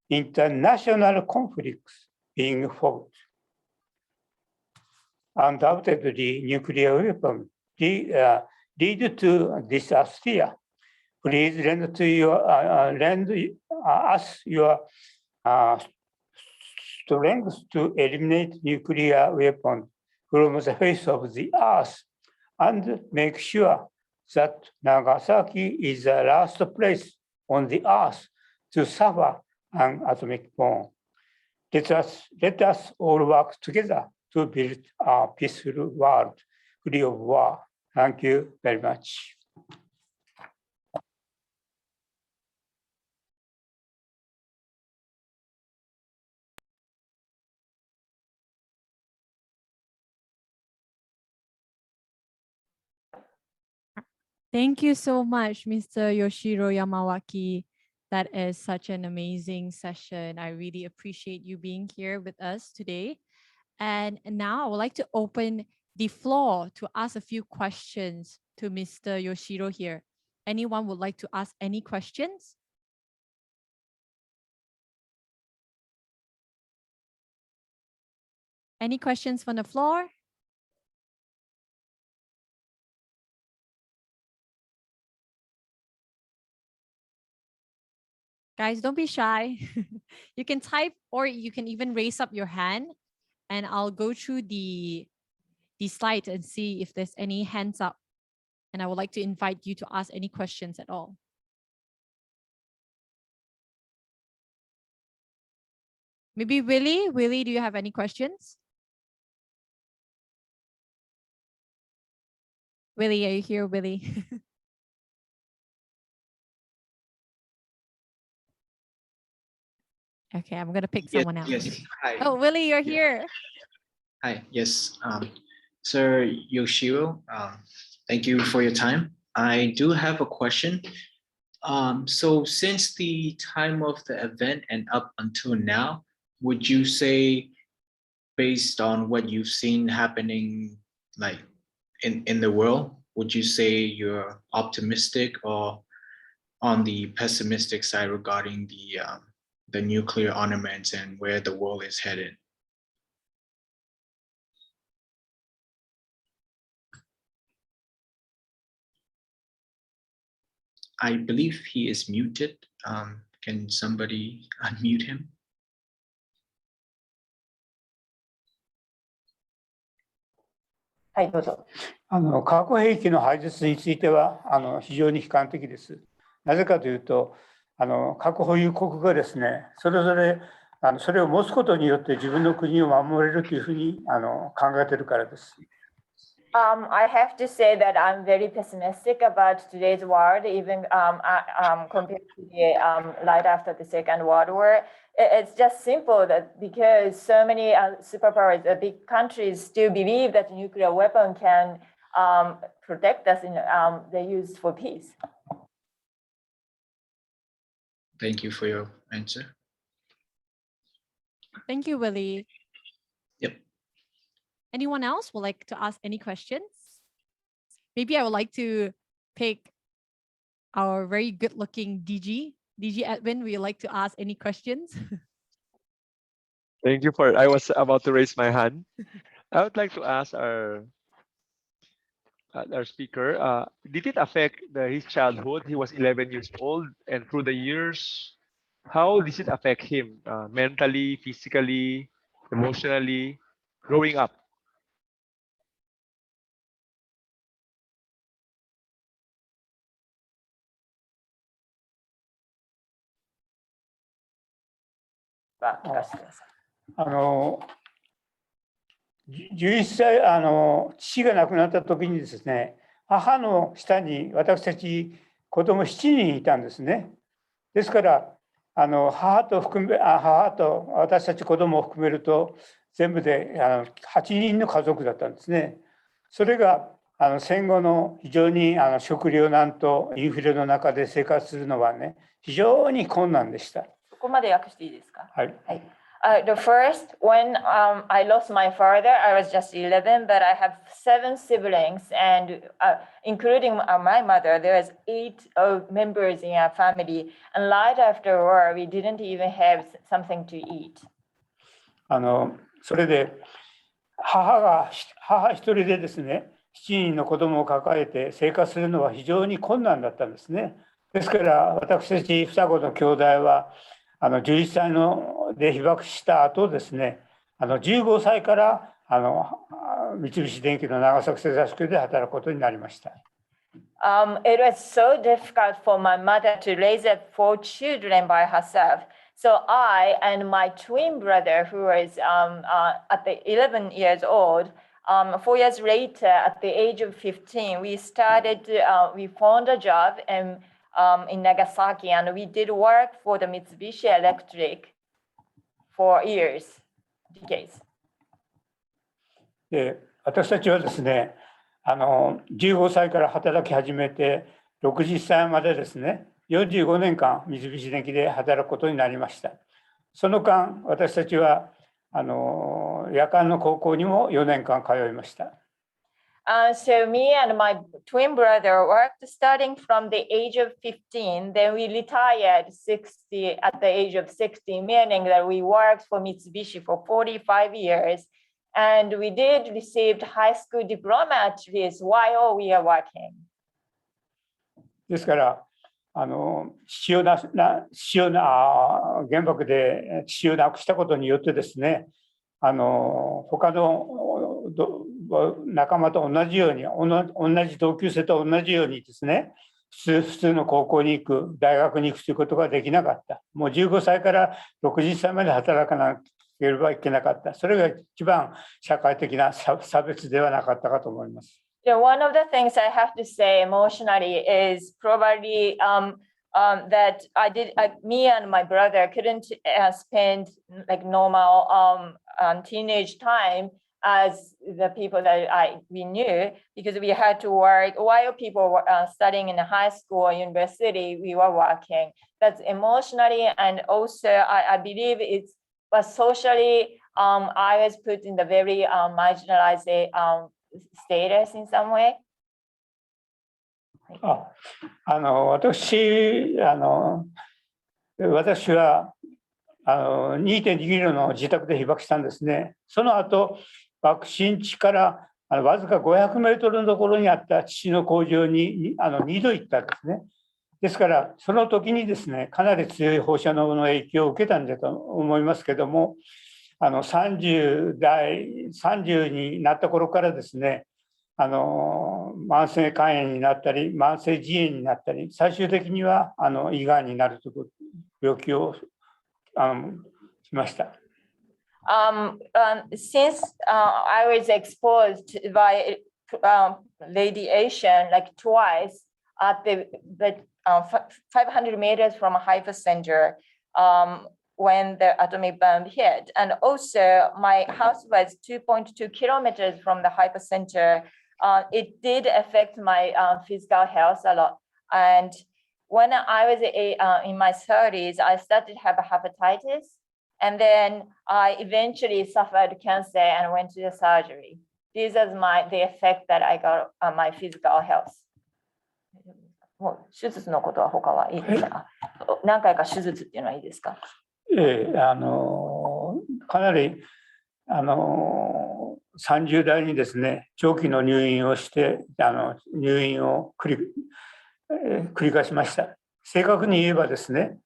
international conflicts being fought. Undoubtedly, nuclear weapons lead to disaster. Please lend us your strength to eliminate nuclear weapons from the face of the earth and make sure that Nagasaki is the last place on the earth to suffer an atomic bomb. Let us all work together to build a peaceful world free of war. Thank you very much. Thank you so much, Mr. Yoshiro Yamawaki. That is such an amazing session. I really appreciate you being here with us today. And now I would like to open the floor to ask a few questions to Mr. Yoshiro here. Anyone would like to ask any questions? Any questions from the floor? Guys, don't be shy. You can type or you can even raise up your hand and I'll go through the slides and see if there's any hands up. And I would like to invite you to ask any questions at all. Maybe Willie? Willie, do you have any questions? Willie, are you here, Willie? Okay, I'm gonna pick someone else. Yes. Hi. Oh, Willie, you're here. Hi. Yes. Sir Yoshiro, thank you for your time. I do have a question. So since the time of the event and up until now, would you say, based on what you've seen happening like in the world, would you say you're optimistic or on the pessimistic side regarding the nuclear armaments and where the world is headed? I believe he is muted. Can somebody unmute him? はい、どうぞ。核兵器の廃絶については非常に悲観的です。なぜかというと、核保有国がですね、それぞれそれを持つことによって自分の国を守れるというふうに考えているからです。I have to say that I'm very pessimistic about today's world, even compared to the right after the Second World War. It's just simple that because so many superpowers, big countries still believe that nuclear weapon can protect us in the use for peace. Thank you for your answer. Thank you, Willie. Yep. Anyone else would like to ask any questions? Maybe I would like to pick our very good-looking DG Edwin. Would you like to ask any questions? Thank you for, I was about to raise my hand. I would like to ask our speaker, did it affect his childhood? He was 11 years old, and through the years, how did it affect him mentally, physically, emotionally, growing up?あの11歳父が亡くなった時にですね、母の下に私たち子供7人いたんですね。ですから母と私たち子供を含めると全部で8人の家族だったんですね。それが戦後の非常に食糧難とインフレの中で生活するのはね、非常に困難でした。ここまで訳していいですか？はい。はい。The first, when I lost my father, I was just 11, but I have 7 siblings, and including my mother, there was 8 members in our family. And right after war, we didn't even have something to eat. それで母一人でですね、7人の子供を抱えて生活するのは非常に困難だったんですね。ですから私たち双子の兄弟は11歳で被爆した後ですね、15歳から三菱電機の長崎製作所で働くことになりました。It was so difficult for my mother to raise up 4 children by herself. So I and my twin brother, who was at the 11 years old, 4 years later, at the age of 15, we found a job in Nagasaki, and we did work for the Mitsubishi Electric for years, decades. で、私たちはですね、15歳から働き始めて60歳までですね、45年間三菱電機で働くことになりました。その間、私たちは夜間の高校にも4年間通いました。So me and my twin brother worked starting from the age of 15. Then we retired at the age of 60, meaning that we worked for Mitsubishi for 45 years. And we did receive high school diploma at least while we are working. ですから、原爆で父を亡くしたことによってですね、他の仲間と同じように、同じ同級生と同じようにですね、普通の高校に行く、大学に行くということができなかった。もう15歳から60歳まで働かなければいけなかった。それが一番社会的な差別ではなかったかと思います。One of the things I have to say emotionally is probably that me and my brother couldn't spend like normal teenage time as the people that we knew, because we had to work while people were studying in high school or university. We were working. That's emotionally, and also I believe it was socially. I was put in the very marginalized status in some way. 私は2.2 キロの自宅で被爆したんですね。その後、爆心地からわずか500メートルのところにあった父の工場に2度行ったんですね。ですから、その時にですね、かなり強い放射能の影響を受けたんだと思いますけども、30になった頃からですね、慢性肝炎になったり、慢性腎炎になったり、最終的には胃がんになるという病気をしました。Since I was exposed by radiation like twice at the 500 meters from a hypercenter when the atomic bomb hit, and also my house was 2.2 kilometers from the hypercenter. It did affect my physical health a lot. And when I was in my 30s, I started to have hepatitis. And then I eventually suffered cancer and went to the surgery. This is the effect that I got on my physical health. もう手術のことは他はいいですか？何回か手術っていうのはいいですか？かなり30代にですね、長期の入院をして入院を繰り返しました。正確に言えばですね、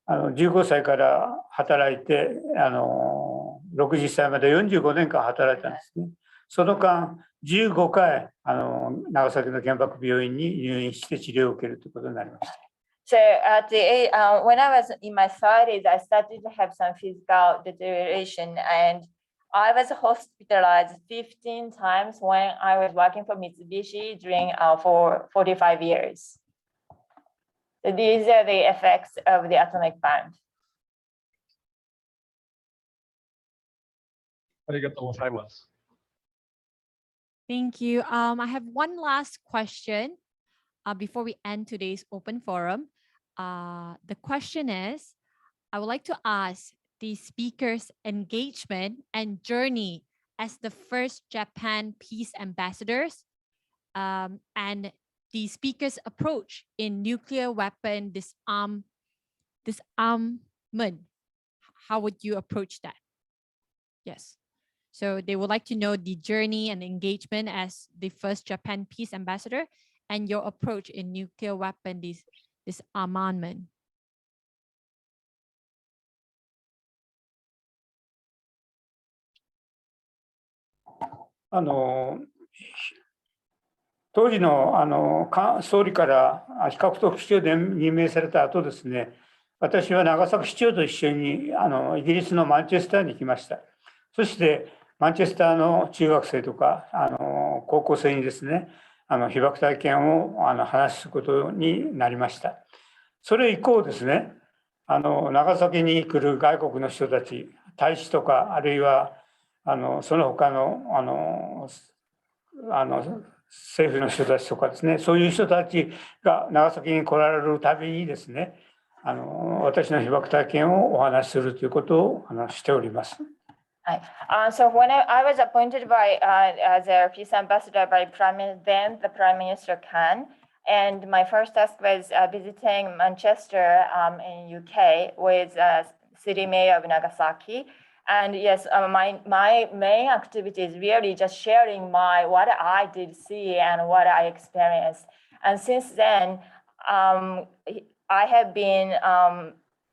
15歳から働いて60歳まで45年間働いたんですね。その間15回長崎の原爆病院に入院して治療を受けるということになりました。So when I was in my 30s, I started to have some physical deterioration, and I was hospitalized 15 times when I was working for Mitsubishi during for 45 years. So these are the effects of the atomic bomb. ありがとうございます。Thank you. I have one last question before we end today's open forum. The question is, I would like to ask the speaker's engagement and journey as the first Japan Peace Ambassadors and the speaker's approach in nuclear weapon disarmament. How would you approach that? Yes. So they would like to know the journey and engagement as the first Japan Peace Ambassador and your approach in nuclear weapon disarmament. 当時の総理から非核特区長で任命された後ですね、私は長崎市長と一緒にイギリスのマンチェスターに行きました。そしてマンチェスターの中学生とか高校生にですね、被爆体験を話すことになりました。それ以降ですね、長崎に来る外国の人たち、大使とかあるいはその他の政府の人たちとかですね、そういう人たちが長崎に来られるたびにですね、私の被爆体験をお話しするということをしております。So when I was appointed as a peace ambassador by the Prime Minister Khan, and my first task was visiting Manchester in UK with City Mayor of Nagasaki. And yes, my main activity is really just sharing what I did see and what I experienced. And since then, I have been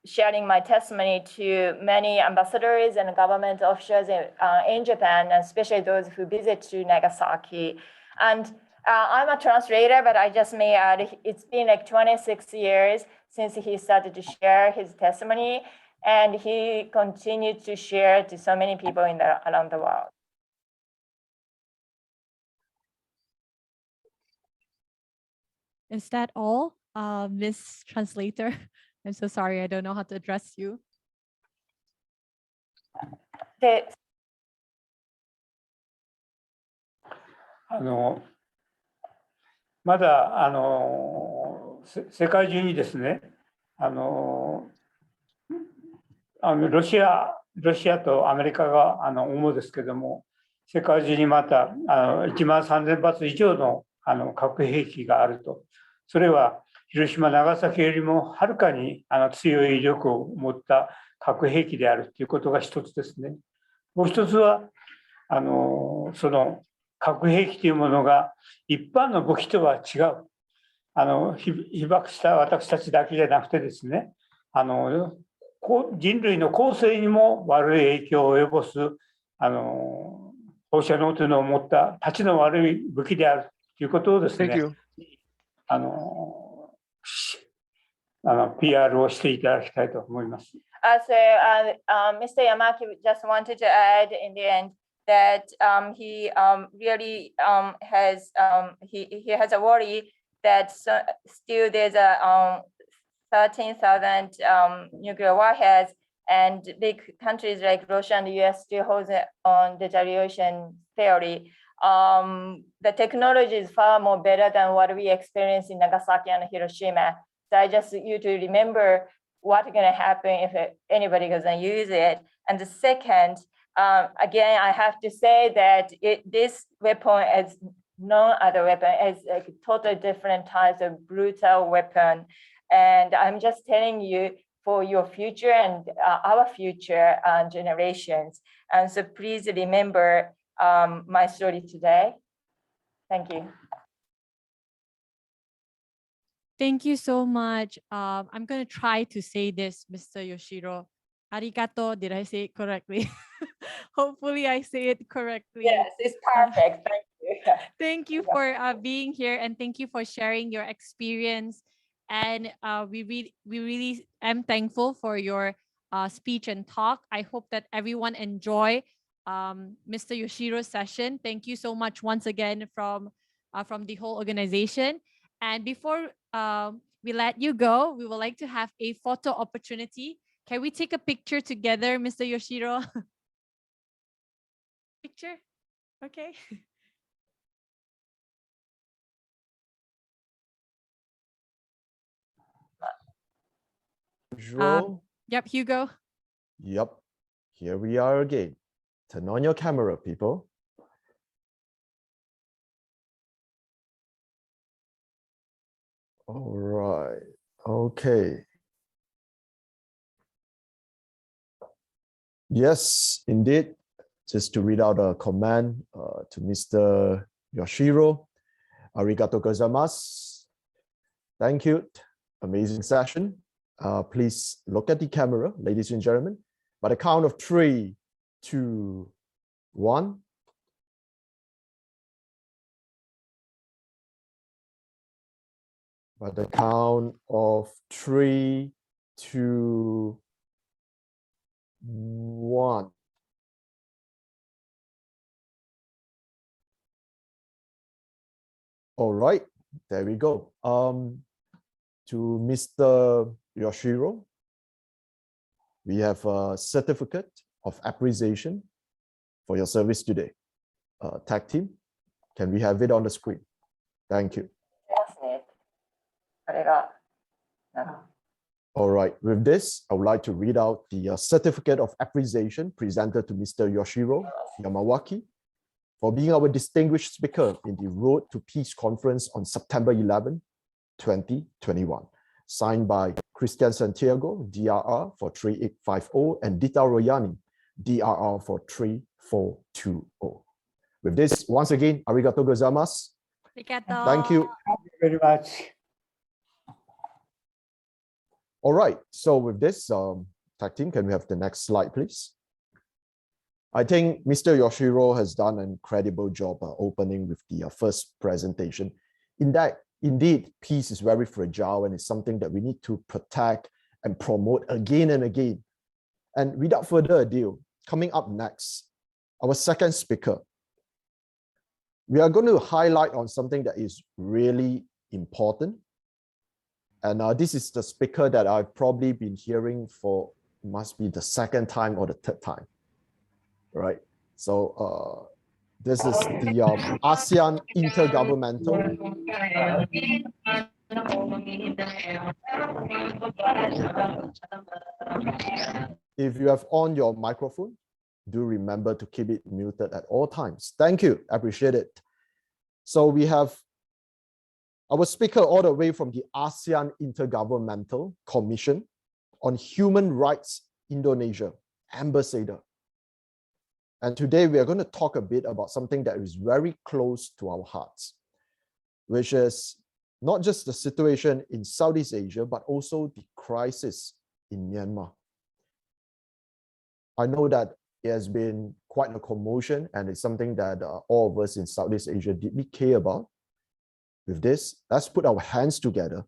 sharing my testimony to many ambassadors and government officials in Japan, especially those who visit to Nagasaki. And I'm a translator, but I just may add, it's been like 26 years since he started to share his testimony, and he continued to share to so many people around the world. Is that all, Miss Translator? I'm so sorry, I don't know how to address you. まだ世界中にですね、ロシアとアメリカが主ですけども、世界中にまた1万3000発以上の核兵器があると。それは広島、長崎よりもはるかに強い威力を持った核兵器であるということが一つですね。もう一つはその核兵器というものが一般の武器とは違う。被爆した私たちだけじゃなくてですね、人類の後世にも悪い影響を及ぼす放射能というのを持ったたちの悪い武器であるということをですね、PR をしていただきたいと思います。Mr. Yamaki just wanted to add in the end that he really has he has a worry that still there's a 13,000 nuclear warheads, and big countries like Russia and the US still hold on the retaliation theory. The technology is far more better than what we experienced in Nagasaki and Hiroshima. So I just you to remember what's going to happen if anybody goes and use it. And the second, again, I have to say that this weapon is no other weapon. It's like totally different types of brutal weapon. And I'm just telling you for your future and our future generations. And so please remember my story today. Thank you. Thank you so much. I'm going to try to say this, Mr. Yoshiro. Arigato, did I say it correctly? Hopefully I say it correctly. Yes, it's perfect. Thank you. Thank you for being here, and thank you for sharing your experience. And we really am thankful for your speech and talk. I hope that everyone enjoy Mr. Yoshiro's session. Thank you so much once again from the whole organization. And before we let you go, we would like to have a photo opportunity. Can we take a picture together, Mr. Yoshiro? Picture? Okay. Visual. Yep, Hugo. Yep. Here we are again. Turn on your camera, people. All right. Okay. Yes, indeed. Just to read out a comment to Mr. Yoshiro. Arigato gozaimasu. Thank you. Amazing session. Please look at the camera, ladies and gentlemen. By the count of 3, 2, 1. By the count of 3, 2, 1. All right, there we go. To Mr. Yoshiro, we have a certificate of appreciation for your service today. Tag team, can we have it on the screen? Thank you. All right, with this, I would like to read out the certificate of appreciation presented to Mr. Yoshiro Yamawaki for being our distinguished speaker in the Road to Peace Conference on September 11, 2021. Signed by Christian Santiago, DRR for 3850, and Dita Royani, DRR for 3420. With this, once again, arigato gozaimasu. Arigato. Thank you. Thank you very much. All right, so with this, tag team, can we have the next slide, please? I think Mr. Yoshiro has done an incredible job opening with the first presentation. Indeed, peace is very fragile and it's something that we need to protect and promote again and again. And without further ado, coming up next, our second speaker. We are going to highlight on something that is really important. And this is the speaker that I've probably been hearing for, must be the second time or the third time, right? So this is the ASEAN Intergovernmental. If you have on your microphone, do remember to keep it muted at all times. Thank you, appreciate it. So we have our speaker all the way from the ASEAN Intergovernmental Commission on Human Rights Indonesia, Ambassador. And today we are going to talk a bit about something that is very close to our hearts, which is not just the situation in Southeast Asia, but also the crisis in Myanmar. I know that it has been quite a commotion and it's something that all of us in Southeast Asia deeply care about. With this, let's put our hands together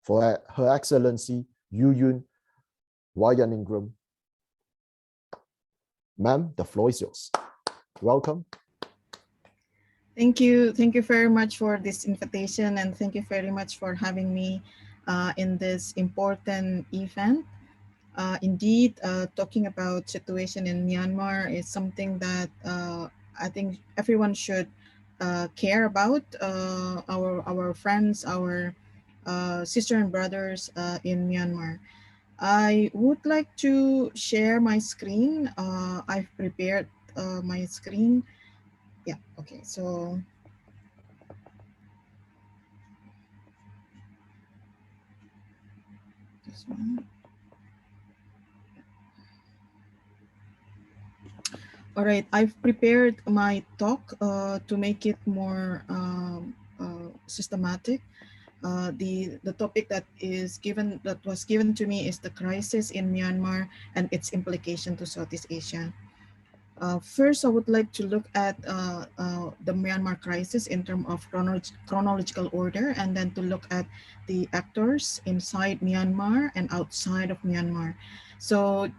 for Her Excellency Yu Yun Wayaningram. Ma'am, the floor is yours. Welcome. Thank you. Thank you very much for this invitation, and thank you very much for having me in this important event. Indeed, talking about situation in Myanmar is something that I think everyone should care about. Our friends, our sister and brothers in Myanmar. I would like to share my screen. I've prepared my screen. Yeah, okay, so this one. All right, I've prepared my talk to make it more systematic. The topic that was given to me is the crisis in Myanmar and its implication to Southeast Asia. First, I would like to look at the Myanmar crisis in terms of chronological order, and then to look at the actors inside Myanmar and outside of Myanmar. So,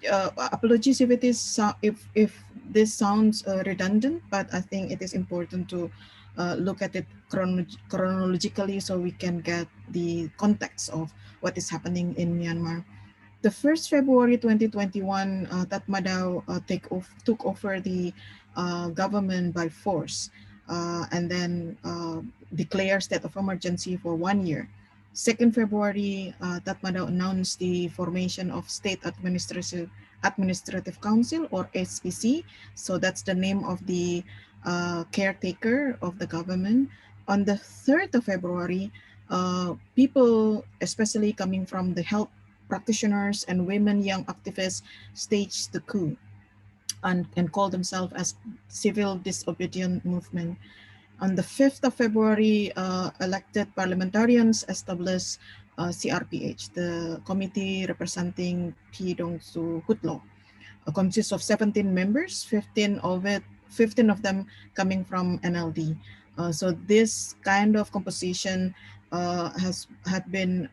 apologies if it is if this sounds redundant, but I think it is important to look at it chronologically so we can get the context of what is happening in Myanmar. The 1st February 2021, Tatmadaw took over the government by force and then declared state of emergency for 1 year. 2nd February, Tatmadaw announced the formation of State Administrative Council, or SPC. So that's the name of the caretaker of the government. On the 3rd of February, people, especially coming from the health practitioners and women young activists, staged the coup and called themselves as civil disobedient movement. On the 5th of February, elected parliamentarians established CRPH, the committee representing Pidongsu Hutlo. Consists of 17 members, 15 of them coming from NLD. So this kind of composition had been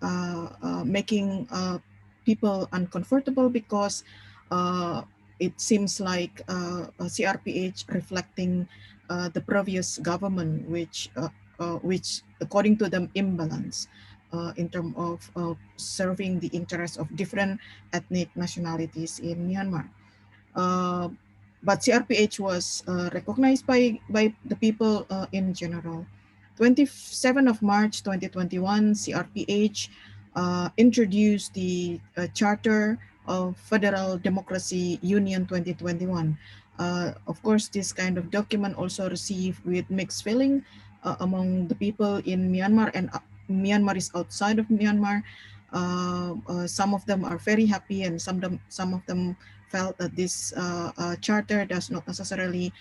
making people uncomfortable because it seems like CRPH reflecting the previous government, which according to them imbalance in terms of serving the interests of different ethnic nationalities in Myanmar. But CRPH was recognized by the people in general. 27th of March 2021, CRPH introduced the Charter of Federal Democracy Union 2021. Of course, this kind of document also received with mixed feeling among the people in Myanmar and Myanmaris outside of Myanmar. Some of them are very happy, and some of them felt that this charter does not necessarily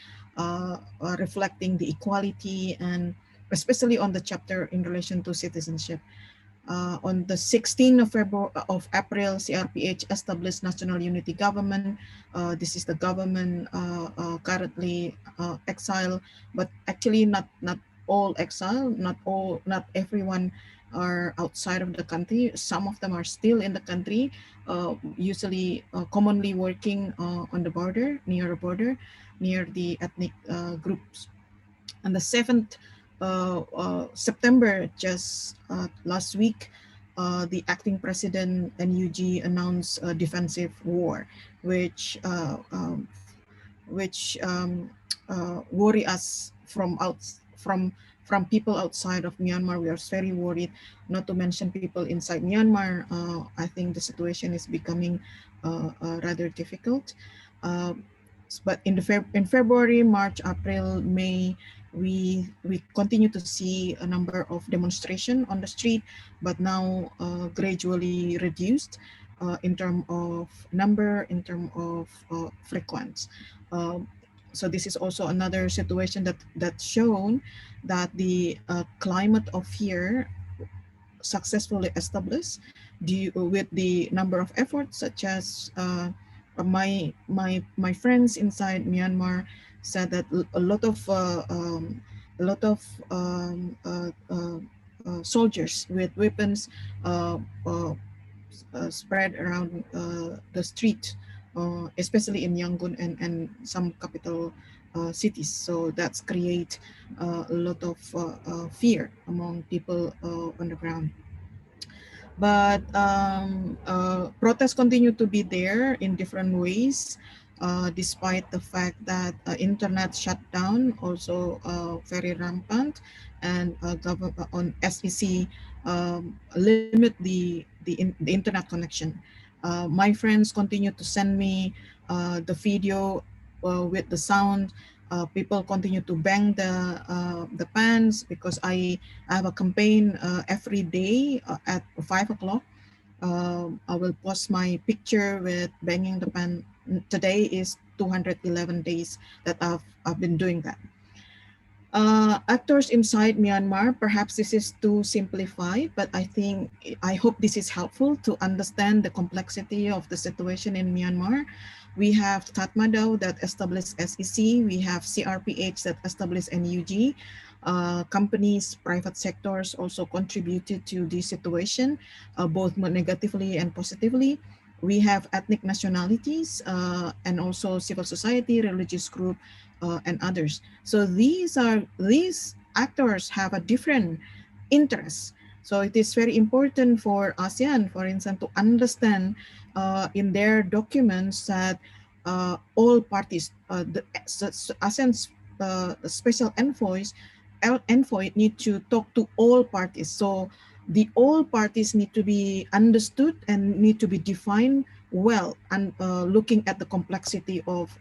reflecting the equality, and especially on the chapter in relation to citizenship. On the 16th of April, CRPH established National Unity Government. This is the government currently exile, but actually not all exile, not everyone are outside of the country. Some of them are still in the country, usually commonly working on the border, near the ethnic groups. On the 7th September, just last week, the acting president NUG announced a defensive war, which worry us from people outside of Myanmar. We are very worried, not to mention people inside Myanmar. I think the situation is becoming rather difficult. But in February, March, April, May, we continue to see a number of demonstrations on the street, but now gradually reduced in terms of number, in terms of frequency. So this is also another situation that shown that the climate of fear successfully established with the number of efforts, such as my friends inside Myanmar said that a lot of soldiers with weapons spread around the street, especially in Yangon and some capital cities. So that's create a lot of fear among people on the ground. But protests continue to be there in different ways, despite the fact that internet shutdown also very rampant, and on SEC limit the internet connection. My friends continue to send me the video with the sound. People continue to bang the pans because I have a campaign every day at 5 o'clock. I will post my picture with banging the pan. Today is 211 days that I've been doing that. Actors inside Myanmar, perhaps this is too simplified, but I hope this is helpful to understand the complexity of the situation in Myanmar. We have Kathmandu that established SEC, we have CRPH that established NUG. Companies, private sectors also contributed to this situation, both negatively and positively. We have ethnic nationalities and also civil society, religious group, and others. So these actors have a different interest. So it is very important for ASEAN, for instance, to understand in their documents that all parties, the ASEAN's special envoy need to talk to all parties. So the all parties need to be understood and need to be defined well, and looking at the complexity of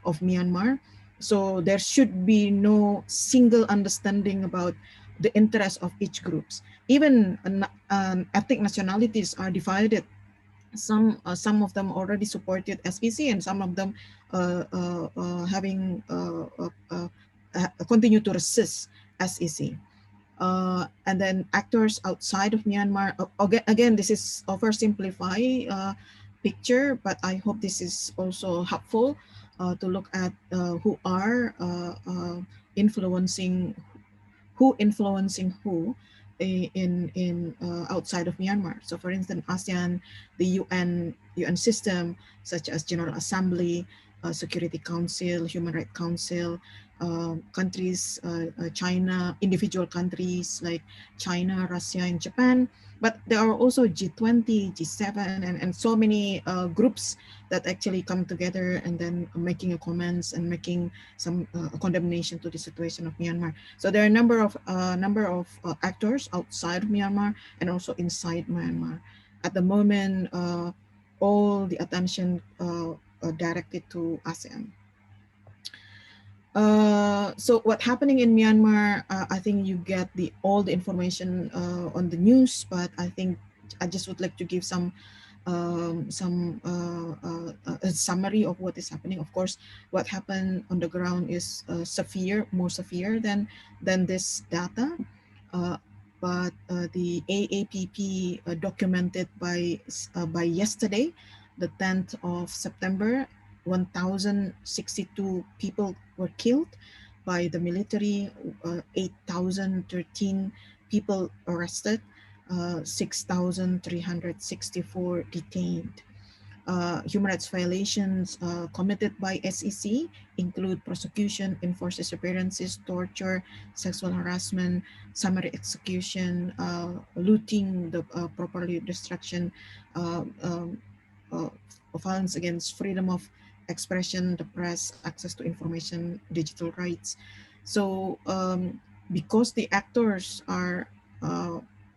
Myanmar. So there should be no single understanding about the interests of each groups. Even ethnic nationalities are divided. Some of them already supported SPC, and some of them continue to resist SEC. And then actors outside of Myanmar. Again, this is oversimplify picture, but I hope this is also helpful to look at who are influencing who in outside of Myanmar. So for instance, ASEAN, the UN system, such as General Assembly, Security Council, Human Rights Council, countries, China, individual countries like China, Russia, and Japan. But there are also G20, G7, and so many groups that actually come together and then making a comments and making some condemnation to the situation of Myanmar. So there are a number of actors outside of Myanmar and also inside Myanmar. At the moment, all the attention directed to ASEAN. So what happening in Myanmar, I think you get all the information on the news, but I think I just would like to give some a summary of what is happening. Of course, what happened on the ground is more severe than this data. But the AAPP documented by yesterday, the 10th of September, 1,062 people were killed by the military, 8,013 people arrested, 6,364 detained. Human rights violations committed by SEC include prosecution, enforced disappearances, torture, sexual harassment, summary execution, looting, the property destruction, violence against freedom of expression, the press, access to information, digital rights. So because the actors are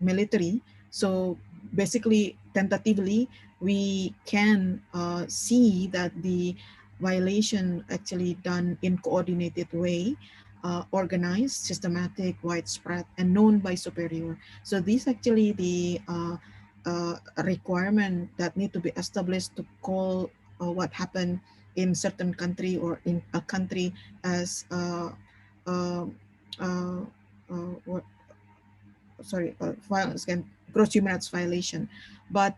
military, so basically tentatively we can see that the violation actually done in coordinated way, organized, systematic, widespread, and known by superior. So these actually the requirement that need to be established to call what happened in certain country or in a country as violence against gross human rights violation. But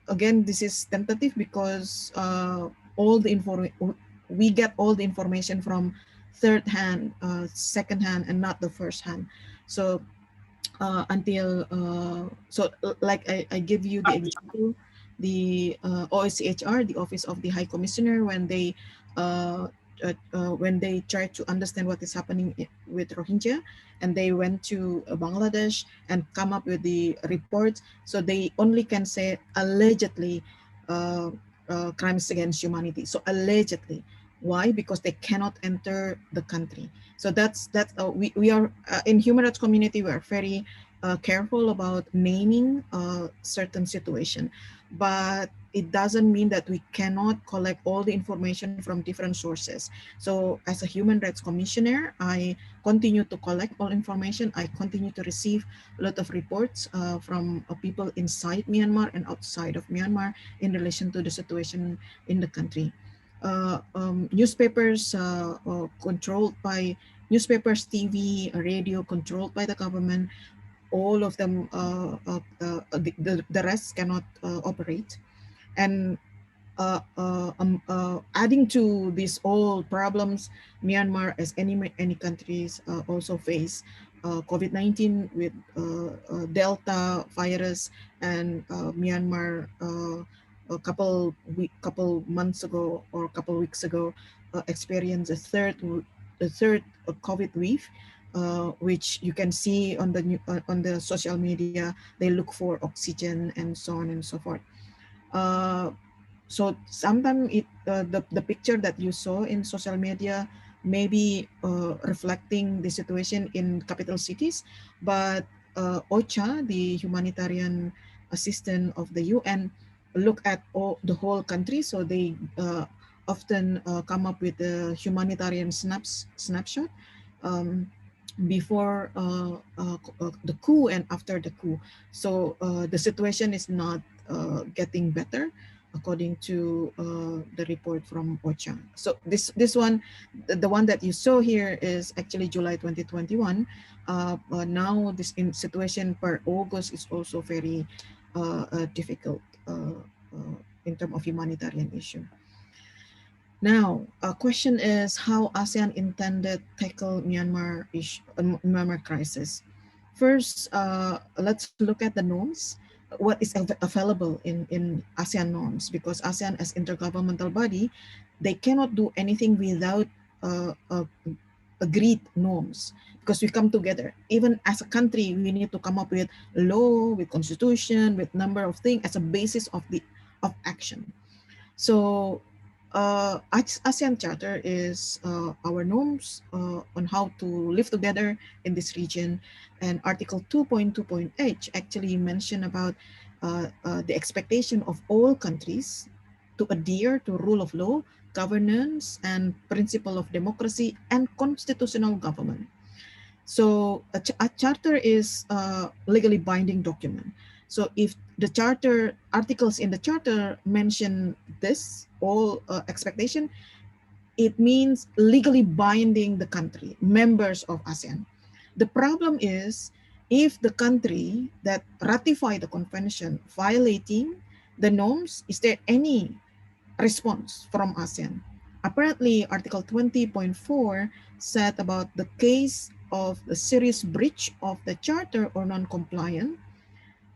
again, this is tentative because we get all the information from third hand, second hand, and not the first hand. So until like I give you the example, the OSCHR, the Office of the High Commissioner, when they try to understand what is happening with Rohingya, and they went to Bangladesh and come up with the reports. So they only can say allegedly crimes against humanity. So allegedly, why? Because they cannot enter the country. So that's we are in human rights community. We are very careful about naming certain situation, but it doesn't mean that we cannot collect all the information from different sources. So as a human rights commissioner, I continue to collect all information. I continue to receive a lot of reports from people inside Myanmar and outside of Myanmar in relation to the situation in the country. Newspapers controlled by newspapers, TV, radio controlled by the government, all of them, the rest cannot operate. And adding to these all problems, Myanmar, as any countries, also face COVID-19 with Delta virus, and Myanmar couple months ago or a couple weeks ago experienced the third COVID wave, which you can see on the social media. They look for oxygen and so on and so forth. So sometimes the picture that you saw in social media may be reflecting the situation in capital cities, but OCHA, the humanitarian assistant of the UN, look at the whole country. So they often come up with a humanitarian snapshot before the coup and after the coup. So the situation is not getting better, according to the report from OCHA. So this one, the one that you saw here is actually July 2021. Now this situation per August is also very difficult in terms of humanitarian issue. Now, a question is how ASEAN intended tackle Myanmar crisis. First, let's look at the norms. What is available in ASEAN norms, because ASEAN as intergovernmental body, they cannot do anything without agreed norms, because we come together. Even as a country, we need to come up with law, with constitution, with number of things as a basis of action. So ASEAN Charter is our norms on how to live together in this region, and Article 2.2.h actually mention about the expectation of all countries to adhere to rule of law, governance, and principle of democracy and constitutional government. So a charter is a legally binding document. So if the charter articles in the charter mention this, all expectation, it means legally binding the country, members of ASEAN. The problem is if the country that ratified the convention violating the norms, is there any response from ASEAN? Apparently, Article 20.4 said about the case of the serious breach of the charter or non-compliant,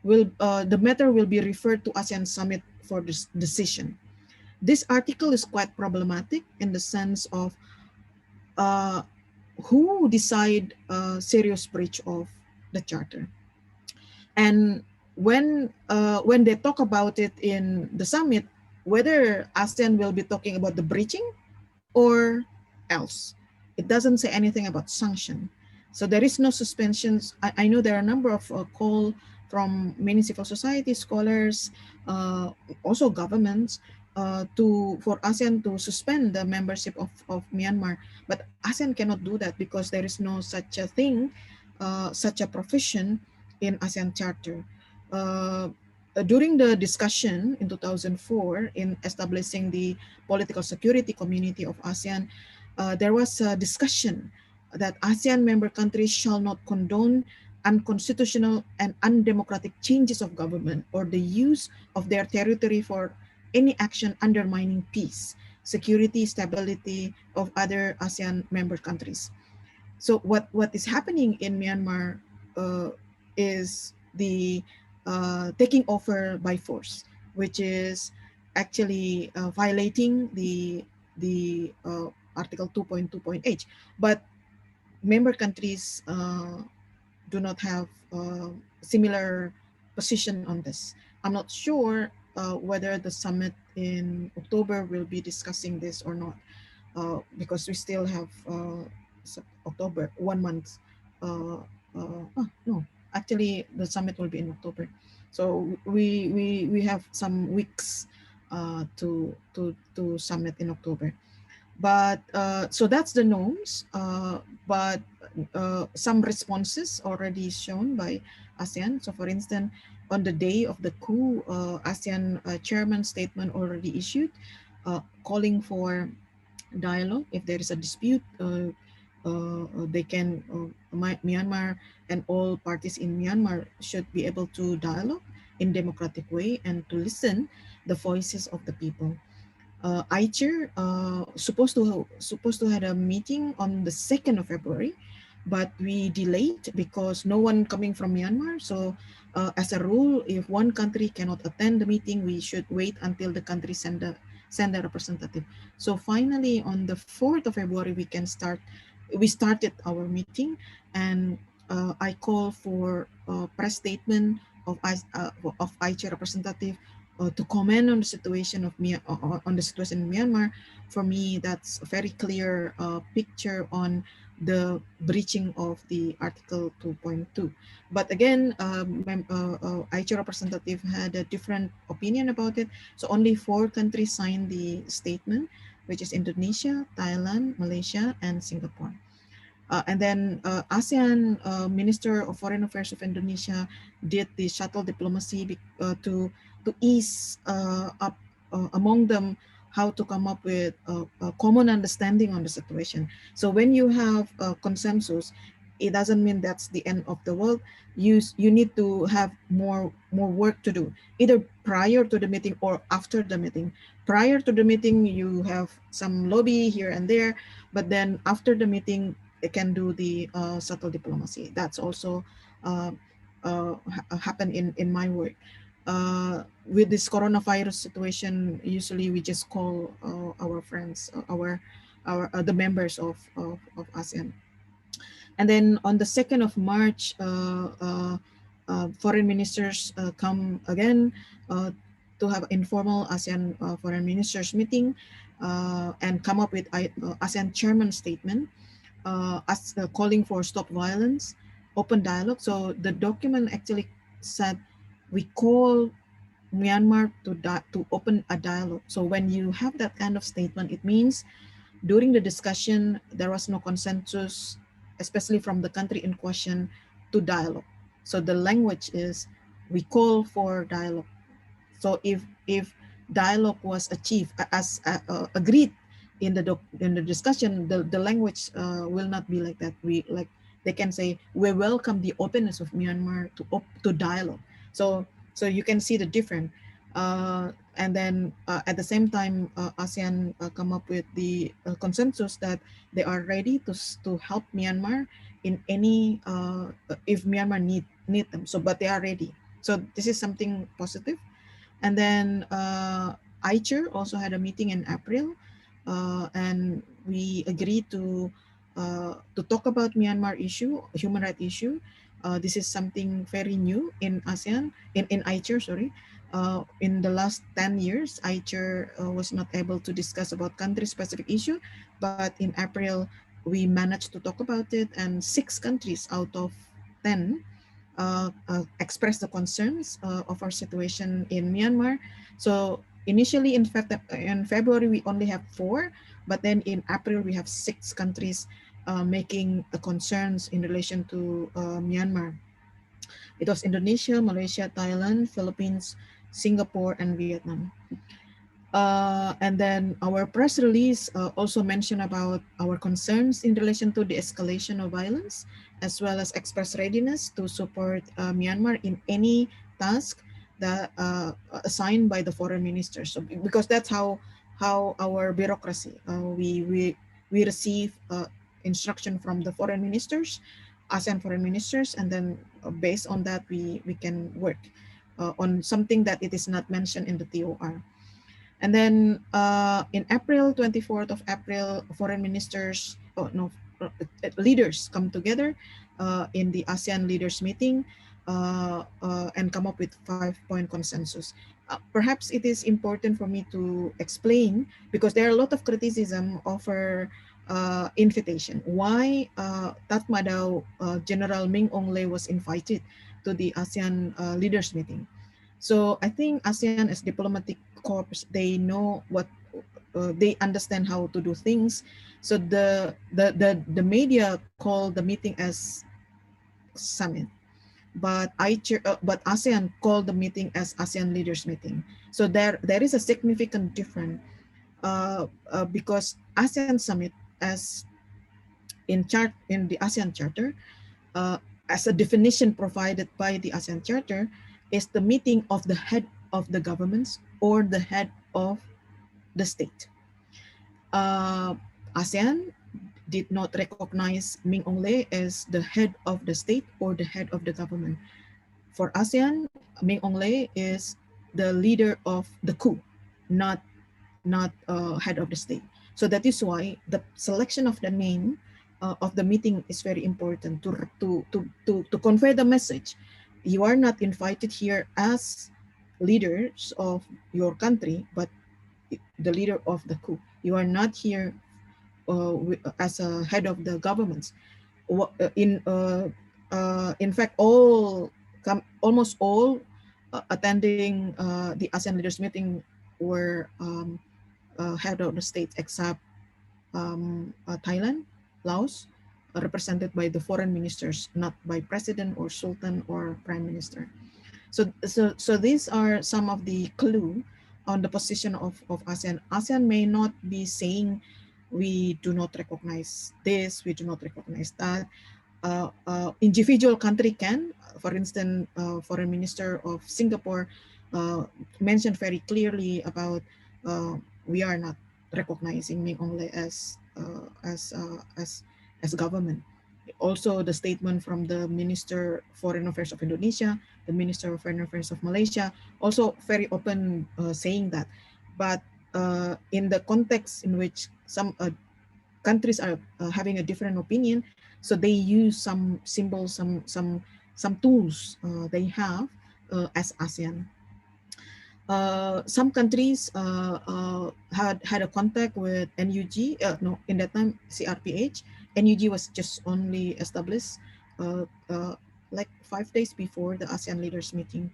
the matter will be referred to ASEAN Summit for this decision. This article is quite problematic in the sense of who decide serious breach of the charter. And when they talk about it in the summit, whether ASEAN will be talking about the breaching or else. It doesn't say anything about sanction. So there is no suspensions. I know there are a number of call from many civil society scholars, also governments, for ASEAN to suspend the membership of Myanmar. But ASEAN cannot do that because there is no such a thing, such a provision in ASEAN Charter. During the discussion in 2004 in establishing the political security community of ASEAN, there was a discussion that ASEAN member countries shall not condone unconstitutional and undemocratic changes of government or the use of their territory for any action undermining peace, security, stability of other ASEAN member countries. So what is happening in Myanmar is the taking over by force, which is actually violating the Article 2.2.h. But member countries do not have similar position on this. I'm not sure whether the summit in October will be discussing this or not, because we still have October, 1 month. No, actually the summit will be in October. So we have some weeks to summit in October. But so that's the norms, but some responses already shown by ASEAN. So for instance, on the day of the coup, ASEAN chairman statement already issued, calling for dialogue. If there is a dispute, they can, Myanmar and all parties in Myanmar should be able to dialogue in democratic way and to listen the voices of the people. ICHR supposed to had a meeting on the 2nd of February, but we delayed because no one coming from Myanmar. So as a rule, if one country cannot attend the meeting, we should wait until the country send a representative. So finally, on the 4th of February, we started our meeting, and I call for a press statement of ICHR representative to comment on the situation of on the situation in Myanmar. For me, that's a very clear picture on the breaching of the Article 2.2. But again, ICHR representative had a different opinion about it. So only 4 countries signed the statement, which is Indonesia, Thailand, Malaysia, and Singapore. And then ASEAN Minister of Foreign Affairs of Indonesia did the shuttle diplomacy to ease up among them how to come up with a common understanding on the situation. So when you have a consensus, it doesn't mean that's the end of the world. You need to have more work to do, either prior to the meeting or after the meeting. Prior to the meeting, you have some lobby here and there, but then after the meeting, it can do the subtle diplomacy. That's also happened in my work. With this coronavirus situation, usually we just call our friends, the members of ASEAN. And then on the 2nd of March, foreign ministers come again to have informal ASEAN foreign ministers meeting and come up with ASEAN chairman statement calling for stop violence, open dialogue. So the document actually said we call Myanmar to open a dialogue. So when you have that kind of statement, it means during the discussion, there was no consensus, especially from the country in question, to dialogue. So the language is, we call for dialogue. So if dialogue was achieved as agreed in the discussion, the language will not be like that. They can say we welcome the openness of Myanmar to dialogue. So you can see the difference. And then at the same time, ASEAN come up with the consensus that they are ready to help Myanmar in any if Myanmar need them. So but they are ready. So this is something positive. And then ICHR also had a meeting in April, and we agreed to talk about Myanmar issue, human rights issue. This is something very new in ASEAN, in ICHR, sorry. In the last 10 years, ICHR was not able to discuss about country-specific issue, but in April, we managed to talk about it, and 6 countries out of 10 express the concerns of our situation in Myanmar. So initially in February, we only have 4, but then in April, we have 6 countries making the concerns in relation to Myanmar. It was Indonesia, Malaysia, Thailand, Philippines, Singapore, and Vietnam. And then our press release also mentioned about our concerns in relation to the escalation of violence, as well as express readiness to support Myanmar in any task that assigned by the foreign minister. So because that's how our bureaucracy, we receive instruction from the foreign ministers. ASEAN foreign ministers, and then based on that, we can work on something that it is not mentioned in the TOR. And then in April, 24th of April, foreign ministers, leaders come together in the ASEAN leaders meeting and come up with 5-point consensus. Perhaps it is important for me to explain, because there are a lot of criticism of our invitation. Why Tatmadaw General Ming Onglei was invited to the ASEAN leaders meeting. So I think ASEAN as diplomatic corps, they know what, they understand how to do things. So the media call the meeting as summit, but ASEAN called the meeting as ASEAN leaders meeting. So there is a significant difference because ASEAN summit, as in the ASEAN charter, as a definition provided by the ASEAN charter, is the meeting of the head of the governments or the head of the state. ASEAN did not recognize Ming Onglei as the head of the state or the head of the government. For ASEAN, Ming Onglei is the leader of the coup, not head of the state. So that is why the selection of the name of the meeting is very important to convey the message. You are not invited here as leaders of your country, but the leader of the coup. You are not here as a head of the governments. In fact, almost all attending the ASEAN leaders meeting were head of the state, except Thailand, Laos, represented by the foreign ministers, not by president or sultan or prime minister. So these are some of the clue on the position of ASEAN. ASEAN may not be saying we do not recognize this, we do not recognize that. Individual country can, for instance, foreign minister of Singapore mentioned very clearly about we are not recognizing Ming Onglei as government. Also, the statement from the Minister Foreign Affairs of Indonesia, the Minister of Foreign Affairs of Malaysia, also very open saying that. But in the context in which some countries are having a different opinion, so they use some symbols, some tools they have as ASEAN. Some countries had a contact with NUG. No, in that time CRPH. NUG was just only established like 5 days before the ASEAN leaders meeting,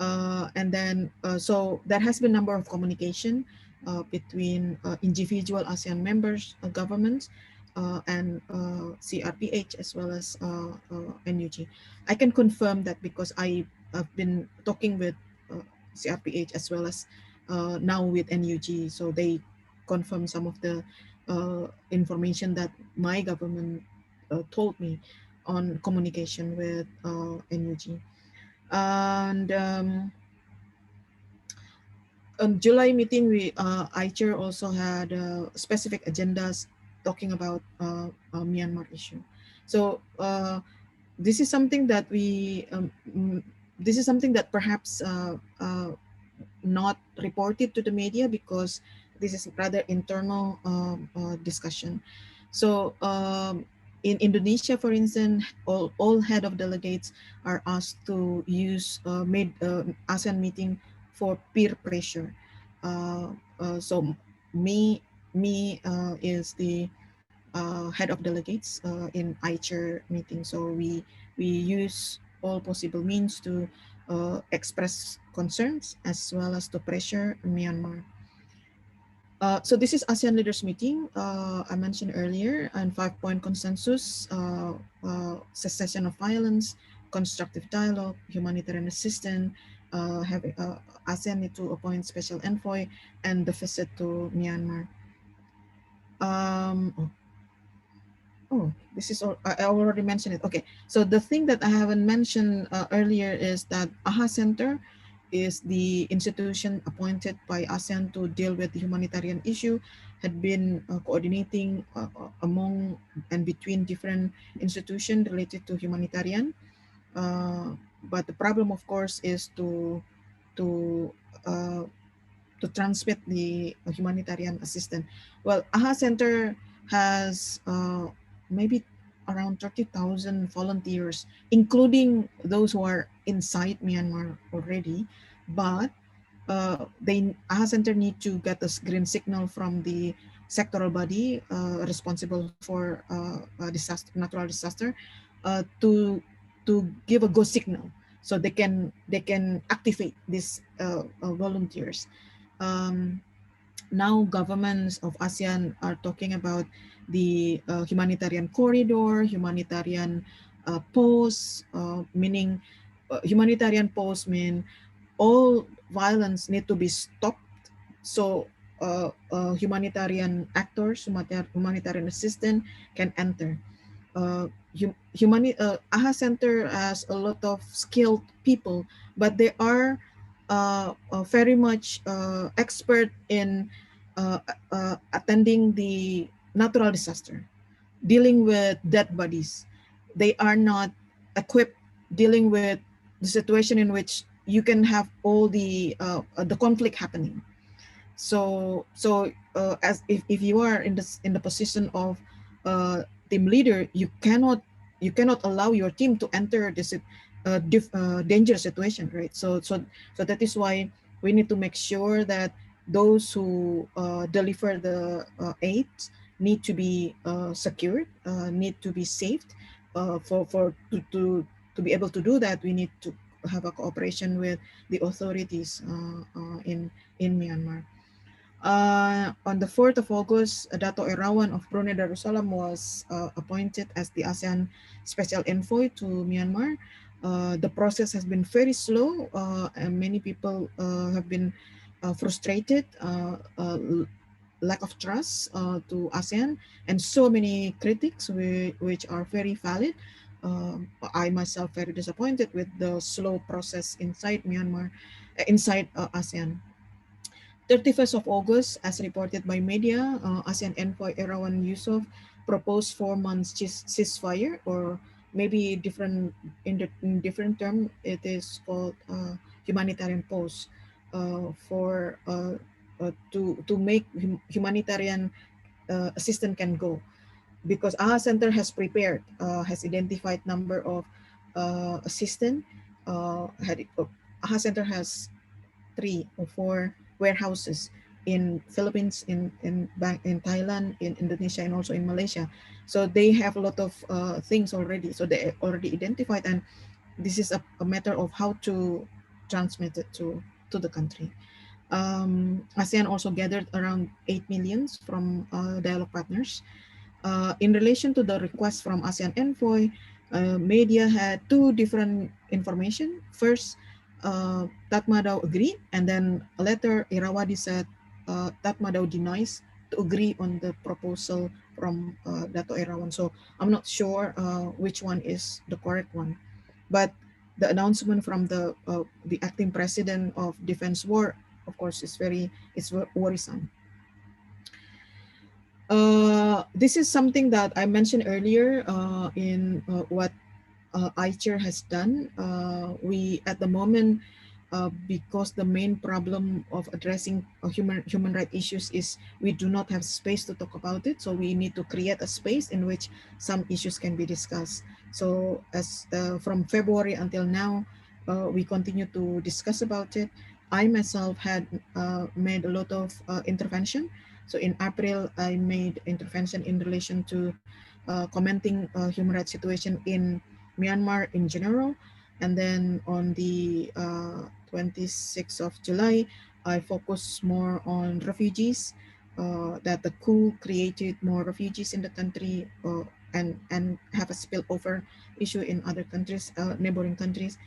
and then so there has been a number of communication between individual ASEAN members, governments, and CRPH as well as NUG. I can confirm that because I have been talking with CRPH as well as now with NUG, so they confirm some of the information that my government told me on communication with NUG. And on July meeting, we ICHR also had specific agendas talking about Myanmar issue. So this is something that we this is something that perhaps not reported to the media because this is rather internal discussion. So in Indonesia, for instance, all head of delegates are asked to use ASEAN meeting for peer pressure. So me is the head of delegates in ICHR meeting. So we use all possible means to express concerns as well as to pressure Myanmar. So this is ASEAN leaders meeting I mentioned earlier, and 5-point consensus: cessation of violence, constructive dialogue, humanitarian assistance, having ASEAN need to appoint special envoy, and the visit to Myanmar. This is all, I already mentioned it. Okay, so the thing that I haven't mentioned earlier is that AHA Center is the institution appointed by ASEAN to deal with the humanitarian issue had been coordinating among and between different institutions related to humanitarian. But the problem, of course, is to transmit the humanitarian assistance. Well, AHA Center has maybe around 30,000 volunteers, including those who are inside Myanmar already. But AHA Center need to get this green signal from the sectoral body responsible for natural disaster to give a go signal, so they can activate these volunteers. Now governments of ASEAN are talking about the humanitarian corridor, humanitarian posts, meaning humanitarian posts mean all violence need to be stopped. So humanitarian actors, humanitarian assistant can enter. AHA Center has a lot of skilled people, but they are very much expert in attending the natural disaster, dealing with dead bodies. They are not equipped dealing with the situation in which you can have all the conflict happening. So as if you are in the position of team leader, you cannot allow your team to enter this dangerous situation, right? So that is why we need to make sure that those who deliver the aid need to be secured, need to be saved. To be able to do that, we need to have a cooperation with the authorities in Myanmar. On the 4th of August, Dato Erawan of Brunei Darussalam was appointed as the ASEAN Special Envoy to Myanmar. The process has been very slow, and many people have been frustrated, lack of trust to ASEAN, and so many critics which are very valid. I myself very disappointed with the slow process inside Myanmar, inside ASEAN. 31st of August, as reported by media, ASEAN Envoy Erawan Yusof proposed 4 months ceasefire, or maybe different in different term, it is called humanitarian pause, for to make humanitarian assistance can go, because AHA Center has prepared, has identified number of assistant. AHA Center has 3 or 4 warehouses in Philippines, in Thailand, in Indonesia, and also in Malaysia. So they have a lot of things already. So they already identified, and this is a matter of how to transmit it to the country. ASEAN also gathered around 8 millions from dialogue partners. In relation to the request from ASEAN Envoy, media had 2 different information. First, Tatmadaw agreed, and then later Irawadi said Tatmadaw denies to agree on the proposal from Dato Erawan. So I'm not sure which one is the correct one, but the announcement from the acting president of Defense War, of course, is worrisome. This is something that I mentioned earlier in what ICHR has done. We at the moment, because the main problem of addressing human rights issues is we do not have space to talk about it. So we need to create a space in which some issues can be discussed. So as from February until now, we continue to discuss about it. I myself had made a lot of intervention. So in April, I made intervention in relation to commenting human rights situation in Myanmar in general. And then on the 26th of July, I focused more on refugees, that the coup created more refugees in the country, and have a spillover issue in other countries, neighboring countries.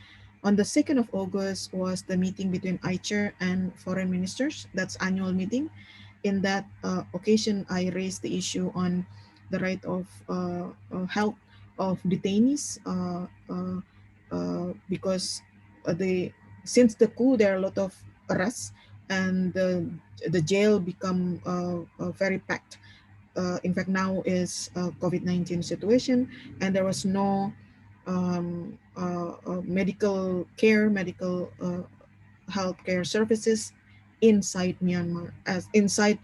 On the 2nd of August was the meeting between ICHR and foreign ministers. That's annual meeting. In that occasion, I raised the issue on the right of health of detainees, because since the coup, there are a lot of arrests, and the jail become very packed. In fact, now is COVID-19 situation, and there was no medical care, medical healthcare services inside Myanmar, as inside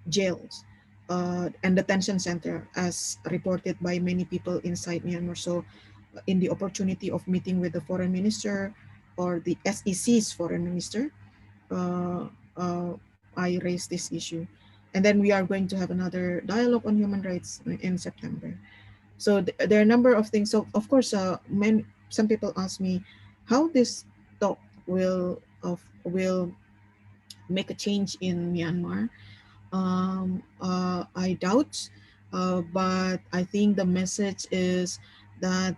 jails and detention center, as reported by many people inside Myanmar. So in the opportunity of meeting with the foreign minister or the SEC's foreign minister, I raised this issue. And then we are going to have another dialogue on human rights in September. So there are a number of things. So of course, some people ask me how this talk will make a change in Myanmar. I doubt, but I think the message is that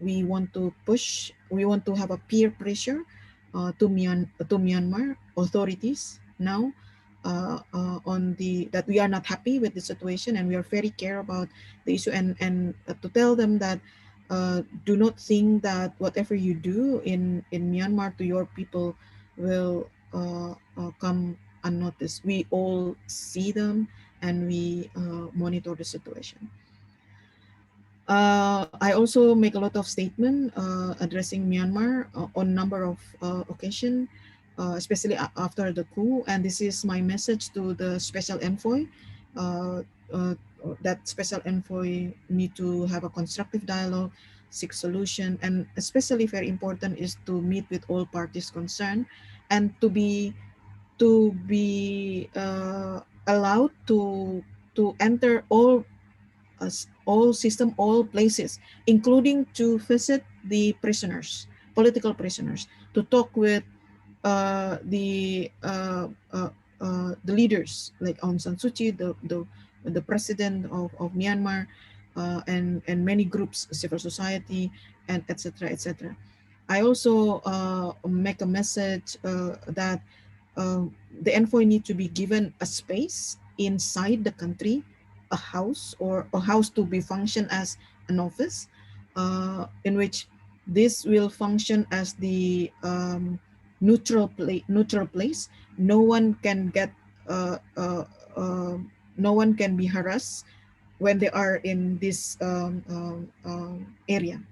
we want to push, we want to have a peer pressure to Myanmar authorities now on that we are not happy with the situation, and we are very care about the issue, and to tell them that do not think that whatever you do in Myanmar to your people will come unnoticed. We all see them, and we monitor the situation. I also make a lot of statement addressing Myanmar on number of occasion, especially after the coup. And this is my message to the special envoy, that special envoy need to have a constructive dialogue, seek solution, and especially very important is to meet with all parties concerned, and to be allowed to enter all system, all places, including to visit the prisoners, political prisoners, to talk with the leaders like Aung San Suu Kyi, the president of Myanmar, and many groups, civil society, and etc. etc. I also make a message that the envoy need to be given a space inside the country, a house, or a house to be function as an office, in which this will function as the neutral place. No one can get no one can be harassed when they are in this area.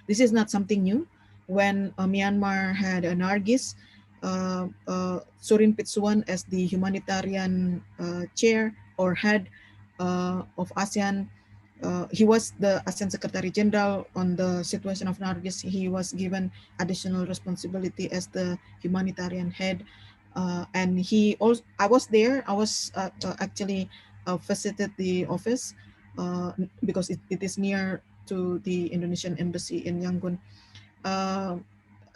This is not something new. When Myanmar had a Nargis, Surin Pitsuwan as the humanitarian chair or head of ASEAN, he was the ASEAN Secretary General on the situation of Nargis. He was given additional responsibility as the humanitarian head. And he also, I was there, I was actually visited the office because it is near to the Indonesian embassy in Yangon.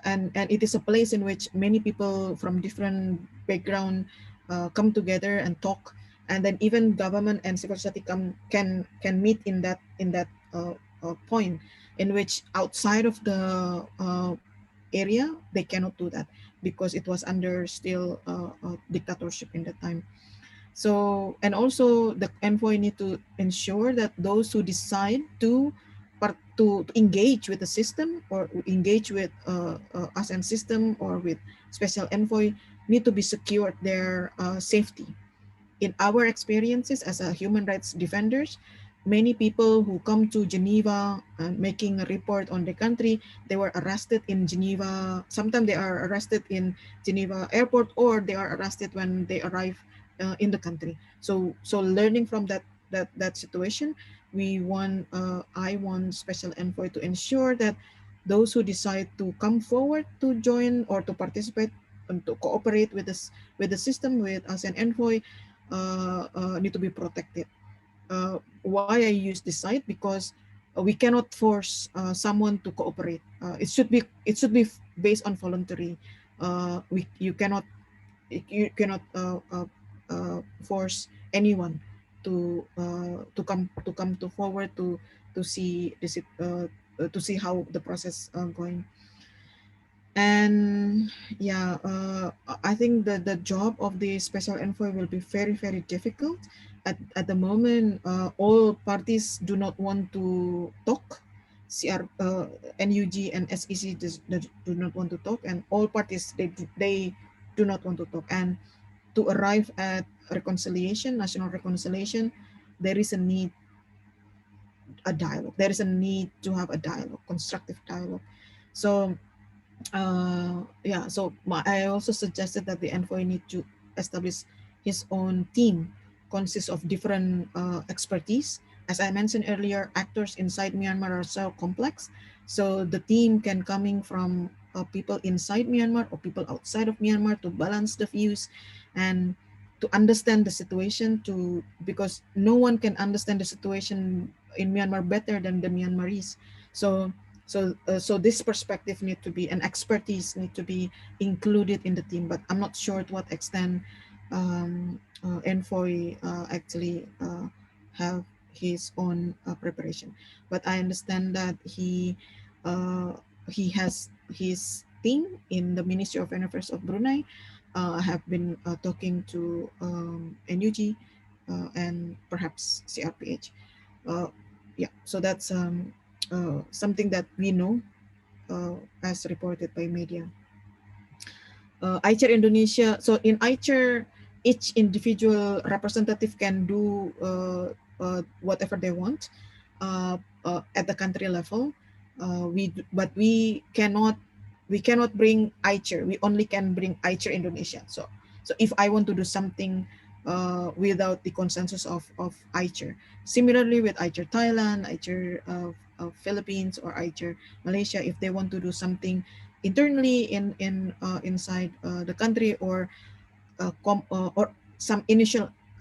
And it is a place in which many people from different background come together and talk, and then even government and civil society can meet in that point, in which outside of the area they cannot do that because it was under still dictatorship in that time. So, and also the envoy need to ensure that those who decide to engage with the system or engage with ASEAN system or with special envoy need to be secured their safety. In our experiences as a human rights defenders, many people who come to Geneva and making a report on the country, they were arrested in Geneva. Sometimes they are arrested in Geneva airport, or they are arrested when they arrive in the country. So learning from that situation, I want special envoy to ensure that those who decide to come forward to join or to participate and to cooperate with the system, with ASEAN envoy, need to be protected. Why I use this site? Because we cannot force someone to cooperate. It should be based on voluntary. You cannot force anyone to come to forward to see this to see how the process going. And yeah, I think that the job of the special envoy will be very, very difficult. At the moment, all parties do not want to talk NUG and SEC do not want to talk, and all parties they do not want to talk. And to arrive at reconciliation, national reconciliation, there is a need a dialogue. There is a need to have a dialogue, constructive dialogue. So yeah, so I also suggested that the envoy need to establish his own team, consists of different expertise. As I mentioned earlier, actors inside Myanmar are so complex. So the team can coming from people inside Myanmar or people outside of Myanmar to balance the views and to understand the situation, because no one can understand the situation in Myanmar better than the Myanmarese. So this perspective need to be, and expertise need to be included in the team, but I'm not sure to what extent envoy actually have his own preparation. But I understand that he has his team in the Ministry of Foreign Affairs of Brunei. I have been talking to NUG and perhaps CRPH. Yeah, so that's something that we know as reported by media. ICHR Indonesia, so in ICHR, each individual representative can do whatever they want at the country level. But we cannot bring ICHR. We only can bring ICHR Indonesia. So if I want to do something without the consensus of ICHR, similarly with ICHR Thailand, ICHR Philippines, or ICHR Malaysia, if they want to do something internally inside the country, or some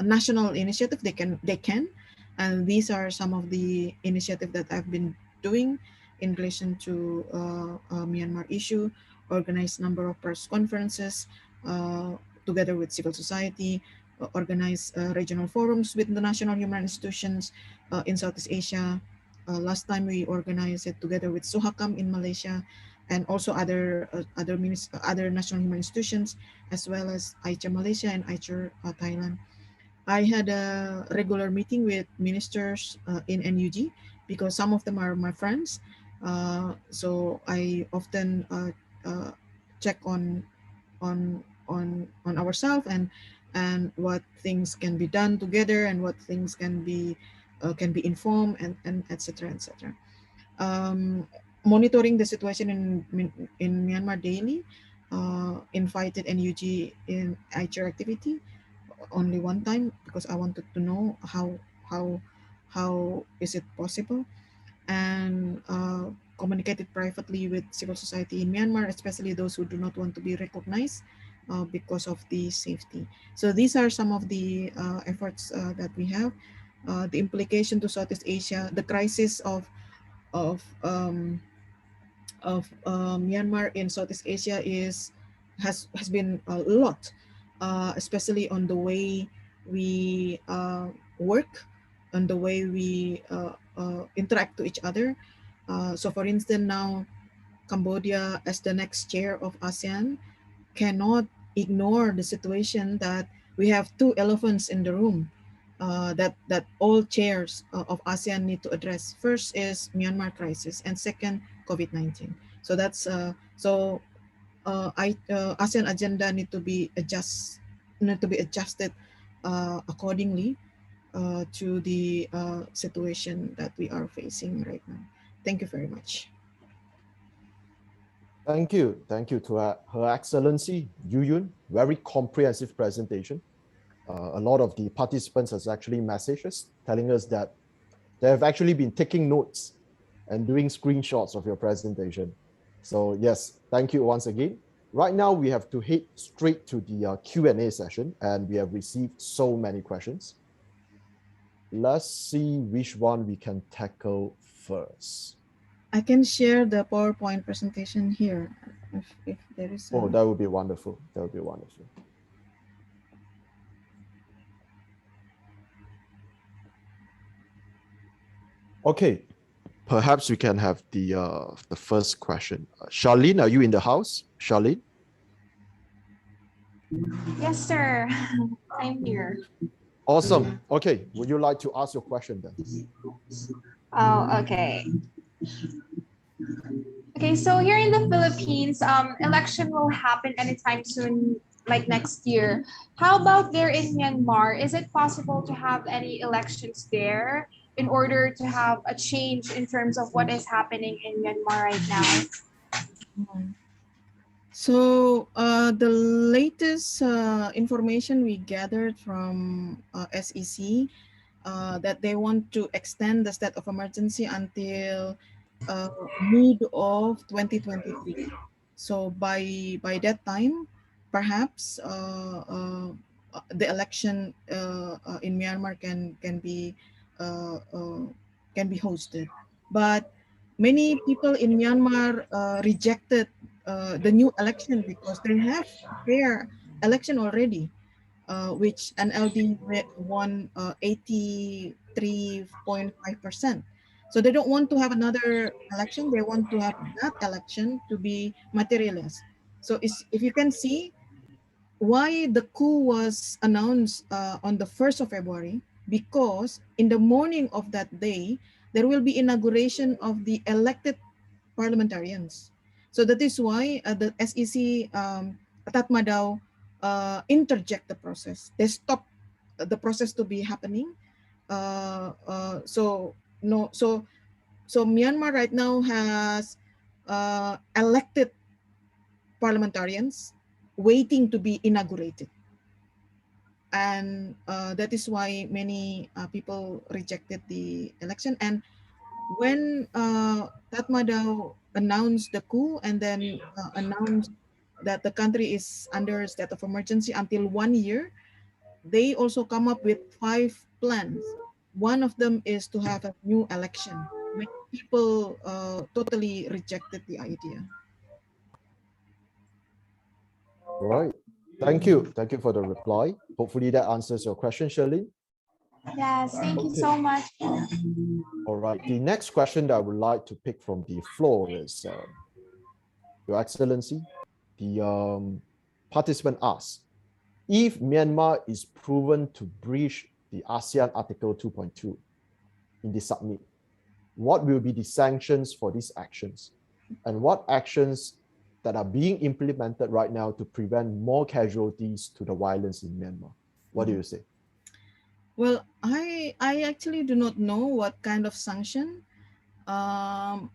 national initiative, they can, and these are some of the initiatives that I've been doing in relation to Myanmar issue. Organize number of press conferences together with civil society, organize regional forums with the national human institutions in Southeast Asia. Last time we organized it together with Suhakam in Malaysia, and also other national human institutions, as well as ICHR Malaysia and ICHR Thailand. I had a regular meeting with ministers in NUG, because some of them are my friends. So I often check on ourselves and what things can be done together, and what things can be informed, and etc. etc. Monitoring the situation in Myanmar daily. Invited NUG in ICHR activity only one time, because I wanted to know how is it possible, and communicated privately with civil society in Myanmar, especially those who do not want to be recognized because of the safety. So these are some of the efforts that we have. The implication to Southeast Asia, the crisis of Myanmar in Southeast Asia has been a lot, especially on the way we work, on the way we interact to each other. So for instance, now Cambodia, as the next chair of ASEAN, cannot ignore the situation that we have two elephants in the room that all chairs of ASEAN need to address. First is Myanmar crisis, and second, COVID-19. So that's ASEAN agenda need to be adjusted accordingly to the situation that we are facing right now. Thank you very much. Thank you to Her Excellency Yu Yun. Very comprehensive presentation. A lot of the participants has actually messaged us telling us that they have actually been taking notes and doing screenshots of your presentation. So yes, thank you once again. Right now we have to head straight to the Q&A session, and we have received so many questions. Let's see which one we can tackle first. I can share the PowerPoint presentation here if there is. Oh, that would be wonderful. That would be wonderful. Okay, perhaps we can have the first question. Charlene, are you in the house? Charlene? Yes, sir. I'm here. Awesome. Okay, would you like to ask your question then? Oh, okay. Okay, so here in the Philippines, election will happen anytime soon, like next year. How about there in Myanmar? Is it possible to have any elections there in order to have a change in terms of what is happening in Myanmar right now? So the latest information we gathered from SEC that they want to extend the state of emergency until mid of 2023. So by that time, perhaps the election in Myanmar uh, uh, can be hosted. But many people in Myanmar rejected the new election because they have fair election already, which NLD won 83.5%. So they don't want to have another election. They want to have that election to be materialized. So if you can see why the coup was announced on the 1st of February, because in the morning of that day, there will be inauguration of the elected parliamentarians. So that is why the SEC Tatmadaw interject the process. They stop the process to be happening. So no, so Myanmar right now has elected parliamentarians waiting to be inaugurated, and that is why many people rejected the election. And when Tatmadaw announced the coup and then announced that the country is under state of emergency until 1 year, they also come up with 5 plans. One of them is to have a new election. Many people totally rejected the idea. Right. Thank you. Thank you for the reply. Hopefully that answers your question, Shirley. Yes, thank you so much. All right. The next question that I would like to pick from the floor is, Your Excellency, the participant asks, if Myanmar is proven to breach the ASEAN Article 2.2 in the summit, what will be the sanctions for these actions? And what actions that are being implemented right now to prevent more casualties to the violence in Myanmar? What do you say? Well, I actually do not know what kind of sanction. Since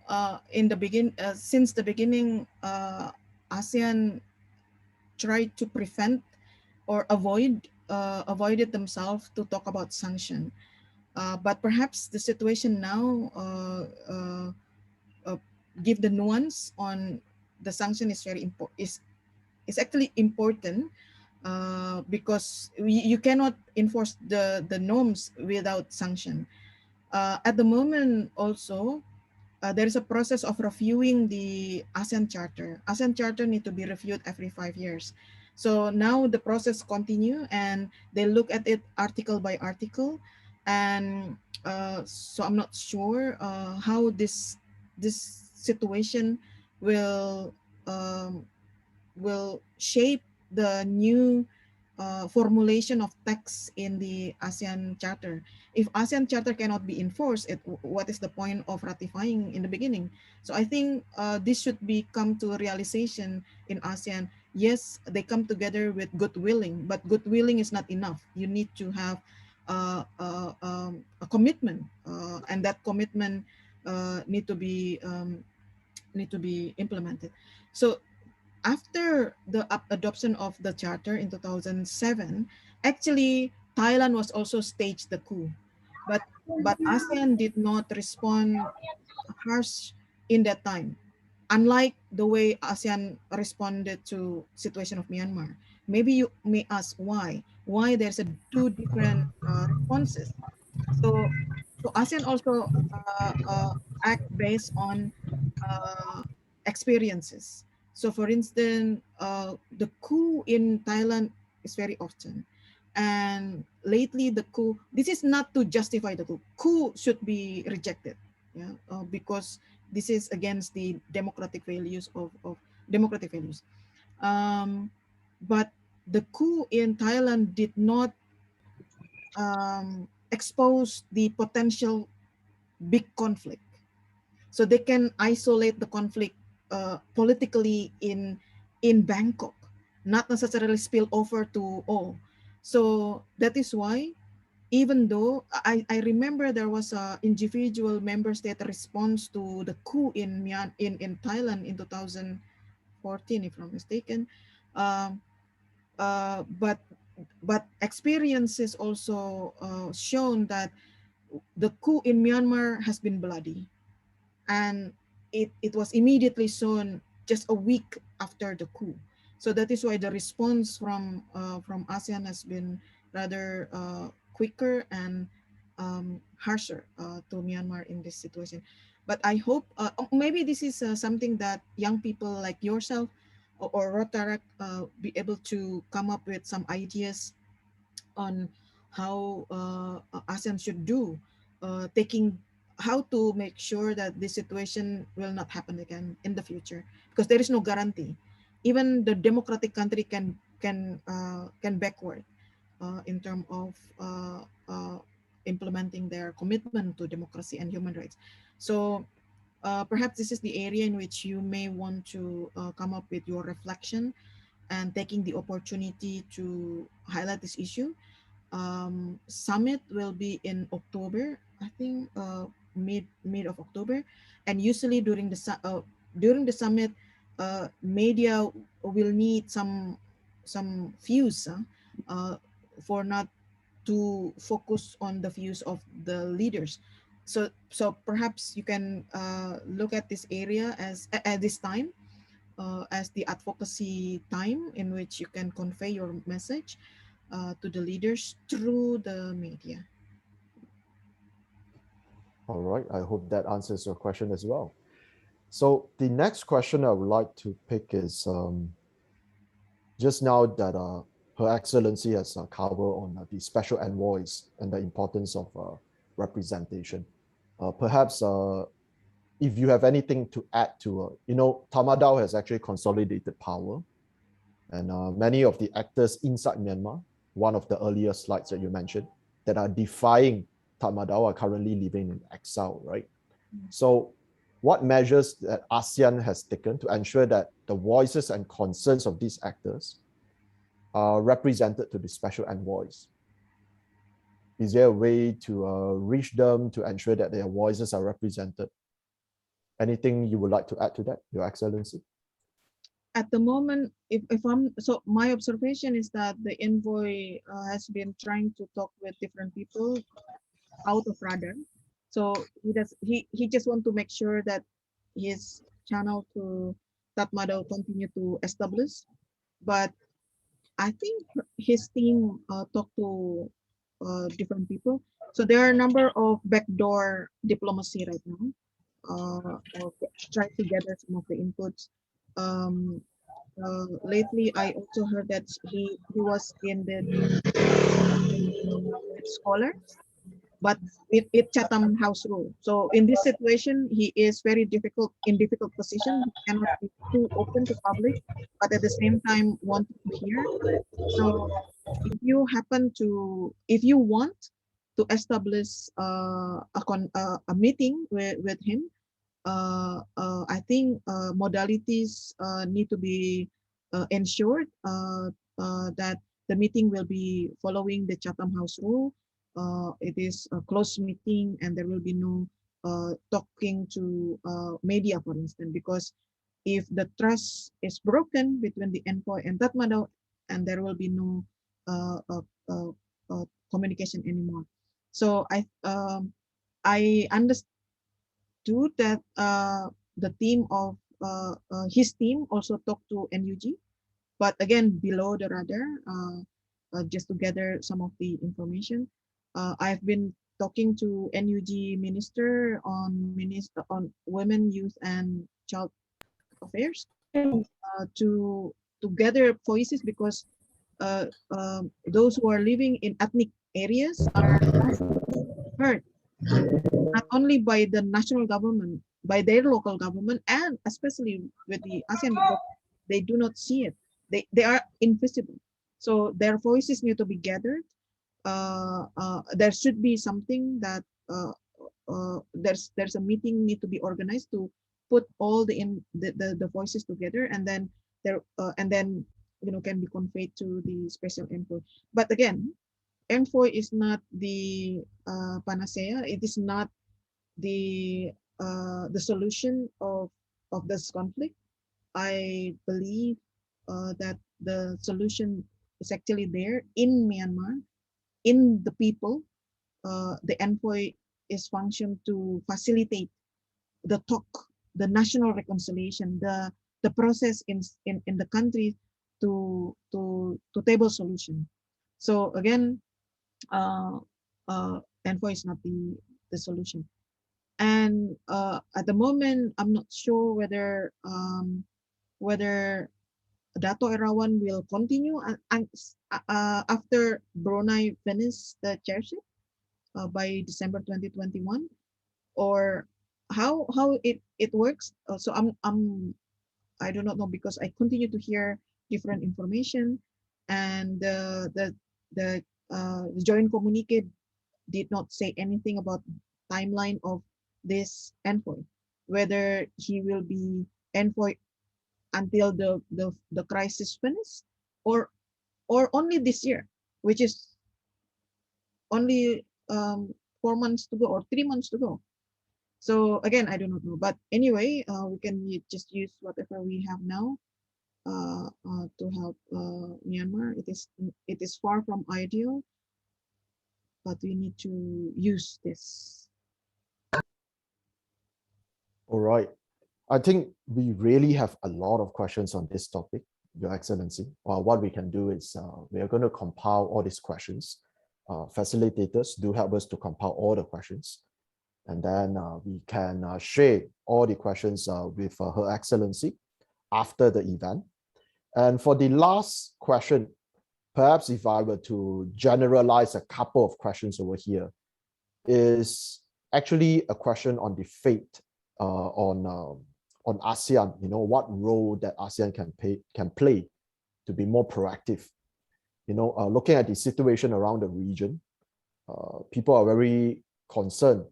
the beginning, ASEAN tried to prevent or avoided themselves to talk about sanction. But perhaps the situation now give the nuance on the sanction is very important. Is actually important because you cannot enforce the norms without sanction. At the moment, also, there is a process of reviewing the ASEAN Charter. ASEAN Charter need to be reviewed every 5 years. So now the process continue and they look at it article by article, and so I'm not sure how this situation will shape the new formulation of text in the ASEAN Charter. If ASEAN Charter cannot be enforced, what is the point of ratifying in the beginning? So I think this should be come to a realization in ASEAN. Yes, they come together with good willing, but good willing is not enough. You need to have a commitment, and that commitment need to be implemented. So after the adoption of the charter in 2007, actually Thailand was also staged the coup, but ASEAN did not respond harsh in that time, unlike the way ASEAN responded to situation of Myanmar. Maybe you may ask why there's a two different responses. So ASEAN also act based on experiences. So for instance, the coup in Thailand is very often. And lately the coup, this is not to justify the coup. Coup should be rejected, yeah, because this is against the democratic values of democratic values. But the coup in Thailand did not expose the potential big conflict. so they can isolate the conflict politically in Bangkok, not necessarily spill over to all. So that is why, even though I remember there was a individual member state response to the coup in Thailand in 2014, if I'm mistaken, but experiences also shown that the coup in Myanmar has been bloody, and it was immediately shown just a week after the coup. So that is why the response from ASEAN has been rather quicker and harsher to Myanmar in this situation. But I hope maybe this is something that young people like yourself or Rotaract be able to come up with some ideas on how ASEAN should do, taking how to make sure that this situation will not happen again in the future, because there is no guarantee. Even the democratic country can backward in terms of implementing their commitment to democracy and human rights. So perhaps this is the area in which you may want to come up with your reflection and taking the opportunity to highlight this issue. Summit will be in October, I think mid of October, and usually during the summit, media will need some views for not to focus on the views of the leaders. So perhaps you can look at this area as at this time as the advocacy time in which you can convey your message to the leaders through the media. All right, I hope that answers your question as well. So the next question I would like to pick is just now that Her Excellency has covered on the special envoys and the importance of representation. Perhaps if you have anything to add to, Tatmadaw has actually consolidated power, and many of the actors inside Myanmar, one of the earlier slides that you mentioned, that are defying Tatmadaw are currently living in exile, right? So what measures that ASEAN has taken to ensure that the voices and concerns of these actors are represented to the special envoys? Is there a way to reach them to ensure that their voices are represented? Anything you would like to add to that, Your Excellency? At the moment, so my observation is that the envoy has been trying to talk with different people out of radar. So he just want to make sure that his channel to Tatmadaw continue to establish. But I think his team talked to different people. So there are a number of backdoor diplomacy right now. Try to gather some of the inputs. Lately, I also heard that he was in the scholars, but it Chatham House rule. So in this situation, he is very difficult position. He cannot be too open to public, but at the same time want to hear. So if you want to establish a meeting with him, I think modalities need to be ensured that the meeting will be following the Chatham House rule. It is a closed meeting and there will be no talking to media, for instance, because if the trust is broken between the envoy and Tatmadaw, and there will be no communication anymore. So I understood that the team of his team also talked to NUG, but again below the radar, just to gather some of the information. I've been talking to NUG minister on women, youth, and child affairs to gather voices, because those who are living in ethnic areas are heard not only by the national government, by their local government, and especially with the ASEAN, because they do not see it. They are invisible. So their voices need to be gathered. There should be something that there's a meeting need to be organized to put all the voices together, and then can be conveyed to the special envoy. But again, envoy is not the panacea. It is not the solution of this conflict. I believe that the solution is actually there in Myanmar, in the people. The envoy is functioned to facilitate the talk, the national reconciliation, the process in the country to table solution. So again, envoy is not the solution. And at the moment, I'm not sure whether Dato Erawan will continue after Brunei finished the chairship by December 2021, or how it works. So I do not know, because I continue to hear different information, and the joint communique did not say anything about timeline of this envoy, whether he will be envoy until the crisis finishes, or only this year, which is only 4 months to go or 3 months to go. So again, I do not know. But anyway, we can just use whatever we have now to help Myanmar. It is far from ideal, but we need to use this. All right. I think we really have a lot of questions on this topic, Your Excellency. What we can do is we are going to compile all these questions. Facilitators do help us to compile all the questions. And then we can share all the questions with Her Excellency after the event. And for the last question, perhaps if I were to generalize a couple of questions over here, is actually a question on the fate on ASEAN, what role that ASEAN can play to be more proactive. Looking at the situation around the region, people are very concerned.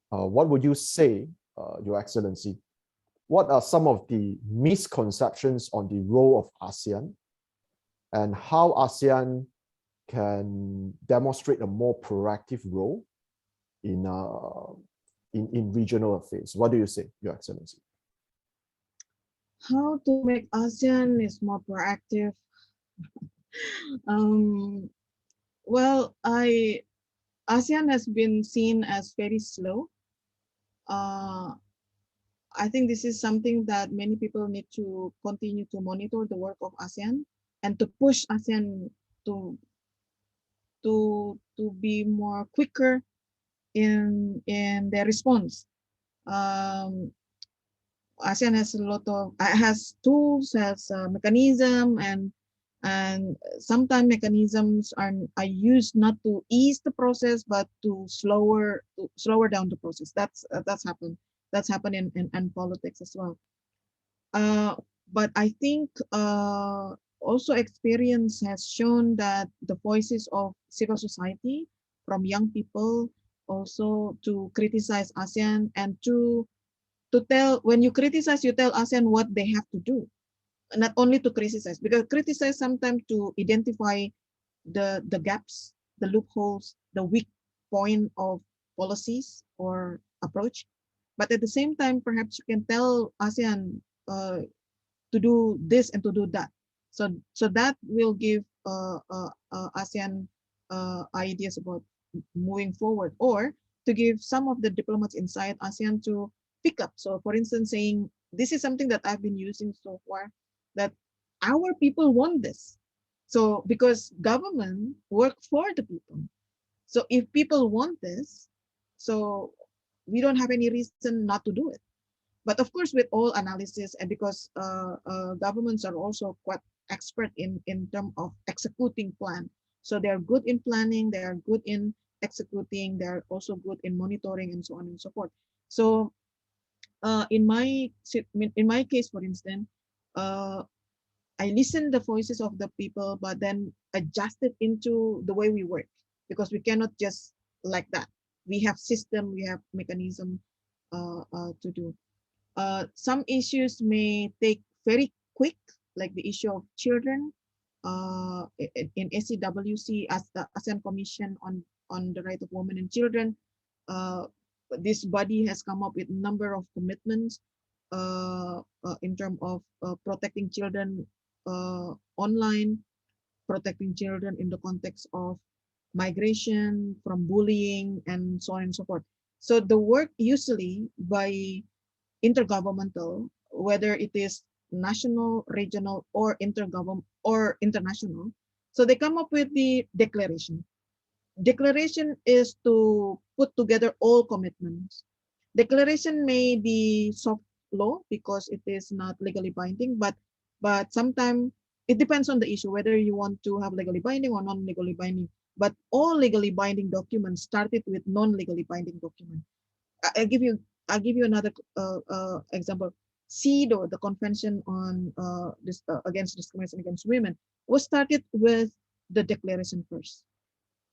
What would you say, Your Excellency? What are some of the misconceptions on the role of ASEAN, and how ASEAN can demonstrate a more proactive role in regional affairs? What do you say, Your Excellency? How to make ASEAN is more proactive? Well, ASEAN has been seen as very slow. I think this is something that many people need to continue to monitor the work of ASEAN and to push ASEAN to be more quicker in their response. ASEAN has a lot of has tools, has mechanism, and sometimes mechanisms are used not to ease the process but to slower down the process. That's happened. That's happened in politics as well. But I think also experience has shown that the voices of civil society, from young people, also to criticize ASEAN, and to tell, when you criticize, you tell ASEAN what they have to do, not only to criticize, because criticize sometimes to identify the gaps, the loopholes, the weak point of policies or approach. But at the same time, perhaps you can tell ASEAN to do this and to do that. So that will give ASEAN ideas about moving forward, or to give some of the diplomats inside ASEAN to pick up. So for instance, saying, this is something that I've been using so far, that our people want this. So because government work for the people. So if people want this, so we don't have any reason not to do it. But of course, with all analysis, and because governments are also quite expert in terms of executing plan. So they are good in planning, they are good in executing, they are also good in monitoring, and so on and so forth. So in my case, for instance, I listen the voices of the people, but then adjust it into the way we work, because we cannot just like that. we have system, we have mechanism to do. Some issues may take very quick, like the issue of children. In ACWC, as the ASEAN Commission on the Right of Women and Children, this body has come up with a number of commitments in terms of protecting children online, protecting children in the context of migration, from bullying, and so on and so forth. So the work usually by intergovernmental, whether it is national, regional, or intergovernment or international. So they come up with the declaration. Declaration is to put together all commitments. Declaration may be soft law because it is not legally binding, but sometimes it depends on the issue whether you want to have legally binding or non-legally binding. But all legally binding documents started with non-legally binding document. I'll give you another example. CEDAW, the Convention on Against Discrimination Against Women, was started with the declaration first.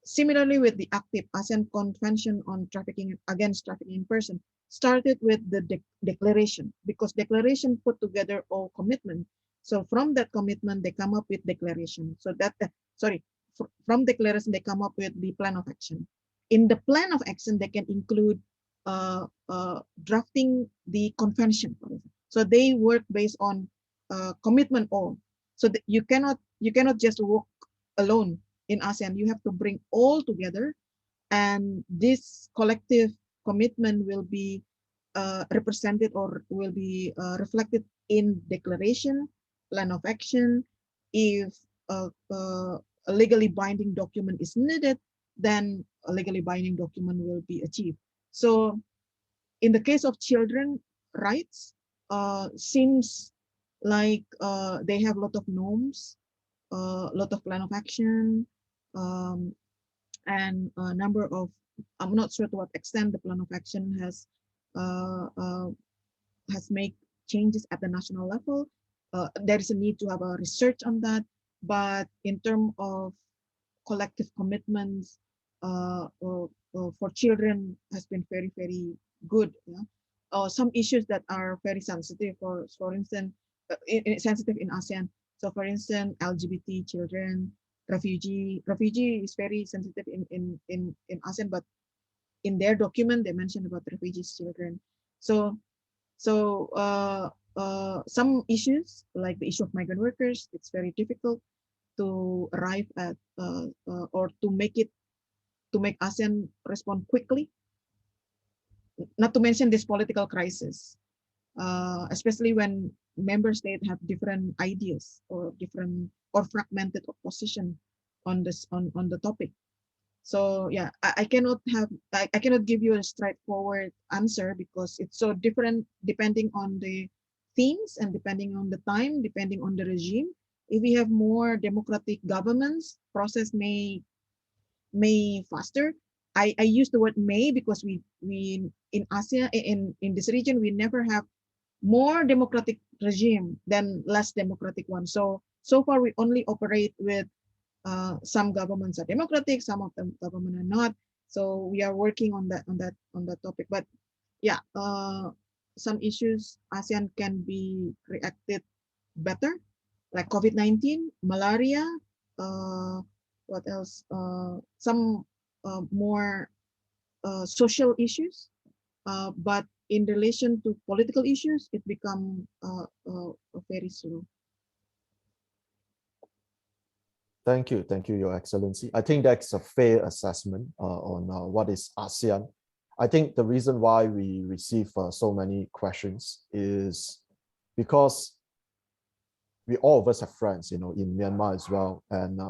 Similarly, with the active ASEAN Convention on Trafficking Against Trafficking in Person, started with the declaration, because declaration put together all commitment. So from that commitment, they come up with declaration. So that, from declaration, they come up with the plan of action. In the plan of action, they can include drafting the convention, for example. So they work based on commitment all. So that you cannot just work alone in ASEAN. You have to bring all together, and this collective commitment will be represented or will be reflected in declaration, plan of action. If a legally binding document is needed, then a legally binding document will be achieved. So in the case of children rights, seems like they have a lot of norms, a lot of plan of action, and a number of, I'm not sure to what extent the plan of action has made changes at the national level. There is a need to have a research on that, but in terms of collective commitments for children has been very, very good. Yeah? Some issues that are very sensitive, for instance, sensitive in ASEAN. So for instance, LGBT children, refugee is very sensitive in ASEAN, but in their document they mentioned about refugees children. So some issues like the issue of migrant workers, it's very difficult to arrive at or to make ASEAN respond quickly. Not to mention this political crisis, especially when member states have different ideas or different or fragmented opposition on this on the topic. So yeah, I cannot give you a straightforward answer because it's so different depending on the themes and depending on the time, depending on the regime. If we have more democratic governments, process may faster. I use the word may because we in ASEAN in this region we never have more democratic regime than less democratic one. So far we only operate with some governments are democratic, some of them government are not. So we are working on that topic. But yeah, some issues ASEAN can be reacted better, like COVID-19, malaria. What else? Some more social issues, but in relation to political issues, it become very slow. Thank you, Your Excellency. I think that's a fair assessment on what is ASEAN. I think the reason why we receive so many questions is because we all of us have friends, in Myanmar as well, and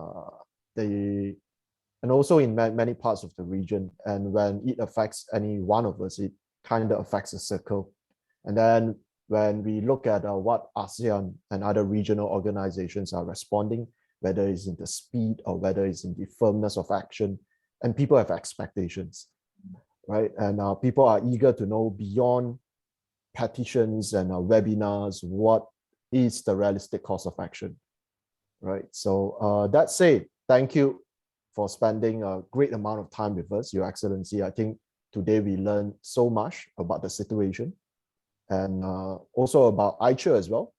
also in many parts of the region. And when it affects any one of us, it kind of affects the circle. And then when we look at what ASEAN and other regional organizations are responding, whether it's in the speed or whether it's in the firmness of action, and people have expectations, right? And people are eager to know beyond petitions and webinars, what is the realistic course of action, right? So that said, thank you for spending a great amount of time with us, Your Excellency. I think Today we learned so much about the situation and also about Aicha as well.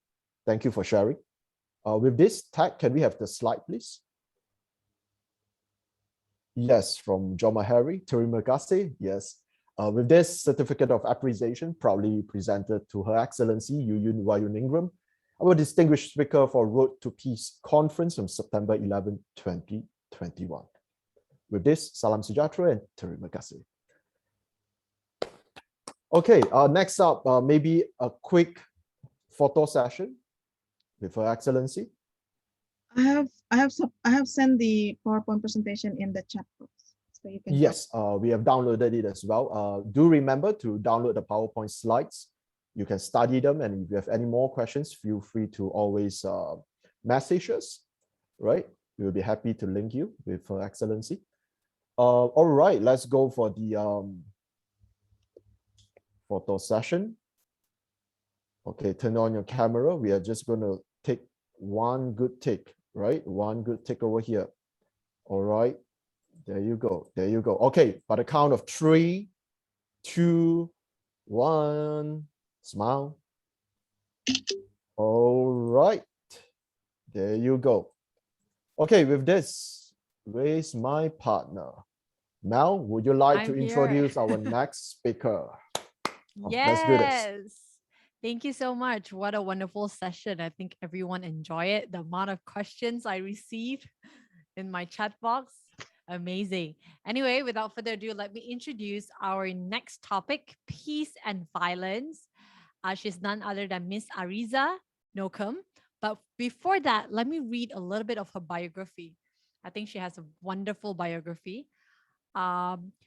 Thank you for sharing. With this tag, can we have the slide, please? Yes, from Joma Harry, Terima kasih. Yes. With this certificate of appreciation proudly presented to Her Excellency Yuyun Wayun Ingram, our distinguished speaker for Road to Peace conference on September 11, 2021. With this, salam sejahtera and terima kasih. Okay, next up, maybe a quick photo session with Her Excellency. I have sent the PowerPoint presentation in the chat box. So you can Yes, we have downloaded it as well. Do remember to download the PowerPoint slides. You can study them, and if you have any more questions, feel free to always message us, right? We will be happy to link you with Her Excellency. All right, let's go for the photo session. Okay, turn on your camera. We are just going to take one good take, right? One good take over here. All right, there you go. There you go. Okay, by the count of 3, 2, 1, smile. All right, there you go. Okay, with this, where's my partner? Mel, would you like to introduce our next speaker? Yes. Let's do this. Thank you so much. What a wonderful session. I think everyone enjoyed it. The amount of questions I received in my chat box, amazing. Anyway, without further ado, let me introduce our next topic, peace and violence. She's none other than Miss Ariza Nokum. But before that, let me read a little bit of her biography. I think she has a wonderful biography.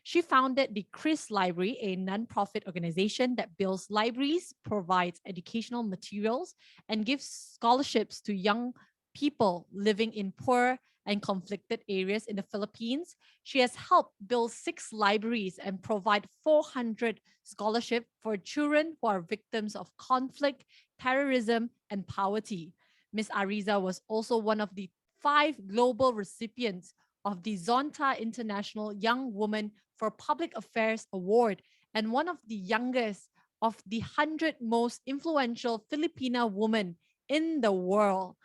She founded the Chris Library, a non-profit organization that builds libraries, provides educational materials, and gives scholarships to young people living in poor and conflicted areas in the Philippines. She has helped build 6 libraries and provide 400 scholarships for children who are victims of conflict, terrorism, and poverty. Ms. Ariza was also one of the 5 global recipients of the Zonta International Young Woman for Public Affairs Award and one of the youngest of the 100 most influential Filipina women in the world.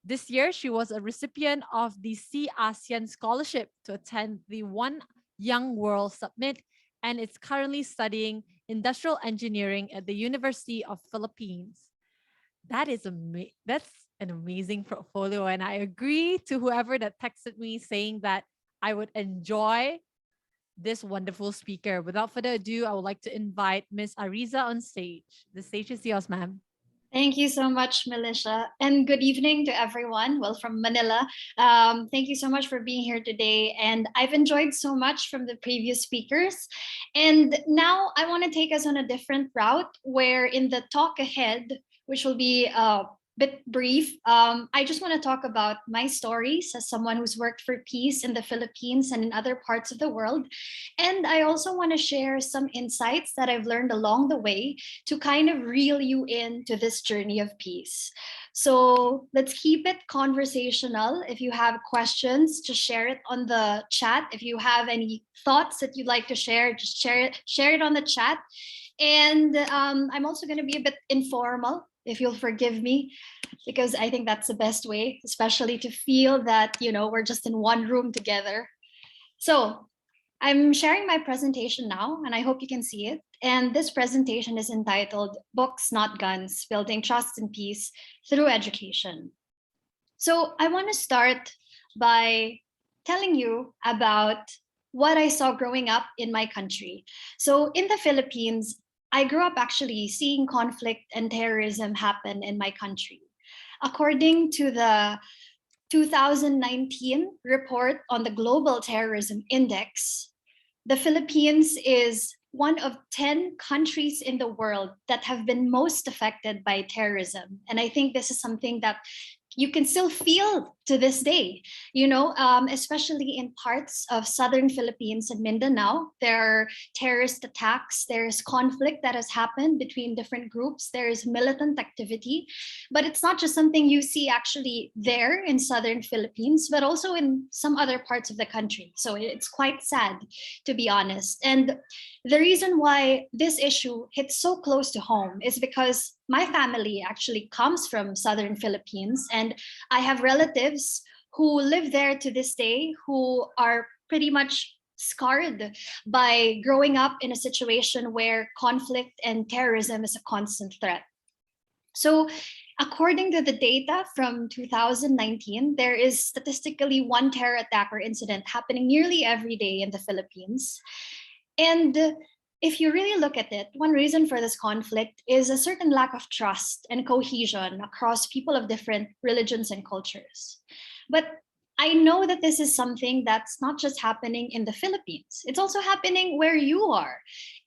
This year, she was a recipient of the C-ASEAN Scholarship to attend the One Young World Summit and is currently studying industrial engineering at the University of Philippines. That's an amazing portfolio, and I agree to whoever that texted me saying that I would enjoy this wonderful speaker. Without further ado, I would like to invite Ms. Ariza on stage. The stage is yours, ma'am. Thank you so much, Melissa, and good evening to everyone. Well, from Manila, thank you so much for being here today. And I've enjoyed so much from the previous speakers. And now I want to take us on a different route where in the talk ahead, which will be bit brief, I just want to talk about my stories as someone who's worked for peace in the Philippines and in other parts of the world. And I also want to share some insights that I've learned along the way to kind of reel you into this journey of peace. So let's keep it conversational. If you have questions, just share it on the chat. If you have any thoughts that you'd like to share, just share it on the chat. And I'm also going to be a bit informal, if you'll forgive me, because I think that's the best way, especially to feel that, we're just in one room together. So I'm sharing my presentation now, and I hope you can see it. And this presentation is entitled Books, Not Guns, Building Trust and Peace Through Education. So I want to start by telling you about what I saw growing up in my country. So in the Philippines, I grew up actually seeing conflict and terrorism happen in my country. According to the 2019 report on the Global Terrorism Index, the Philippines is one of 10 countries in the world that have been most affected by terrorism. And I think this is something that you can still feel to this day, especially in parts of southern Philippines and Mindanao. There are terrorist attacks, there's conflict that has happened between different groups, there's militant activity. But it's not just something you see actually there in southern Philippines, but also in some other parts of the country. So it's quite sad, to be honest. And the reason why this issue hits so close to home is because my family actually comes from southern Philippines, and I have relatives who live there to this day who are pretty much scarred by growing up in a situation where conflict and terrorism is a constant threat. So according to the data from 2019, there is statistically one terror attack or incident happening nearly every day in the Philippines. And if you really look at it, one reason for this conflict is a certain lack of trust and cohesion across people of different religions and cultures. But I know that this is something that's not just happening in the Philippines. It's also happening where you are,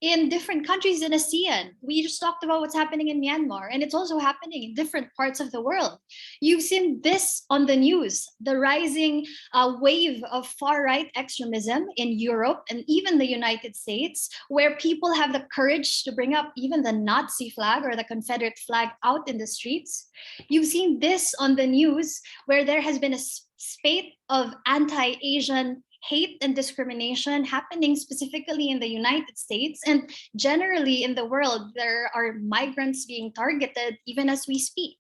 in different countries in ASEAN. We just talked about what's happening in Myanmar, and it's also happening in different parts of the world. You've seen this on the news, the rising wave of far-right extremism in Europe and even the United States, where people have the courage to bring up even the Nazi flag or the Confederate flag out in the streets. You've seen this on the news, where there has been a spate of anti-Asian hate and discrimination happening specifically in the United States, and generally in the world. There are migrants being targeted even as we speak.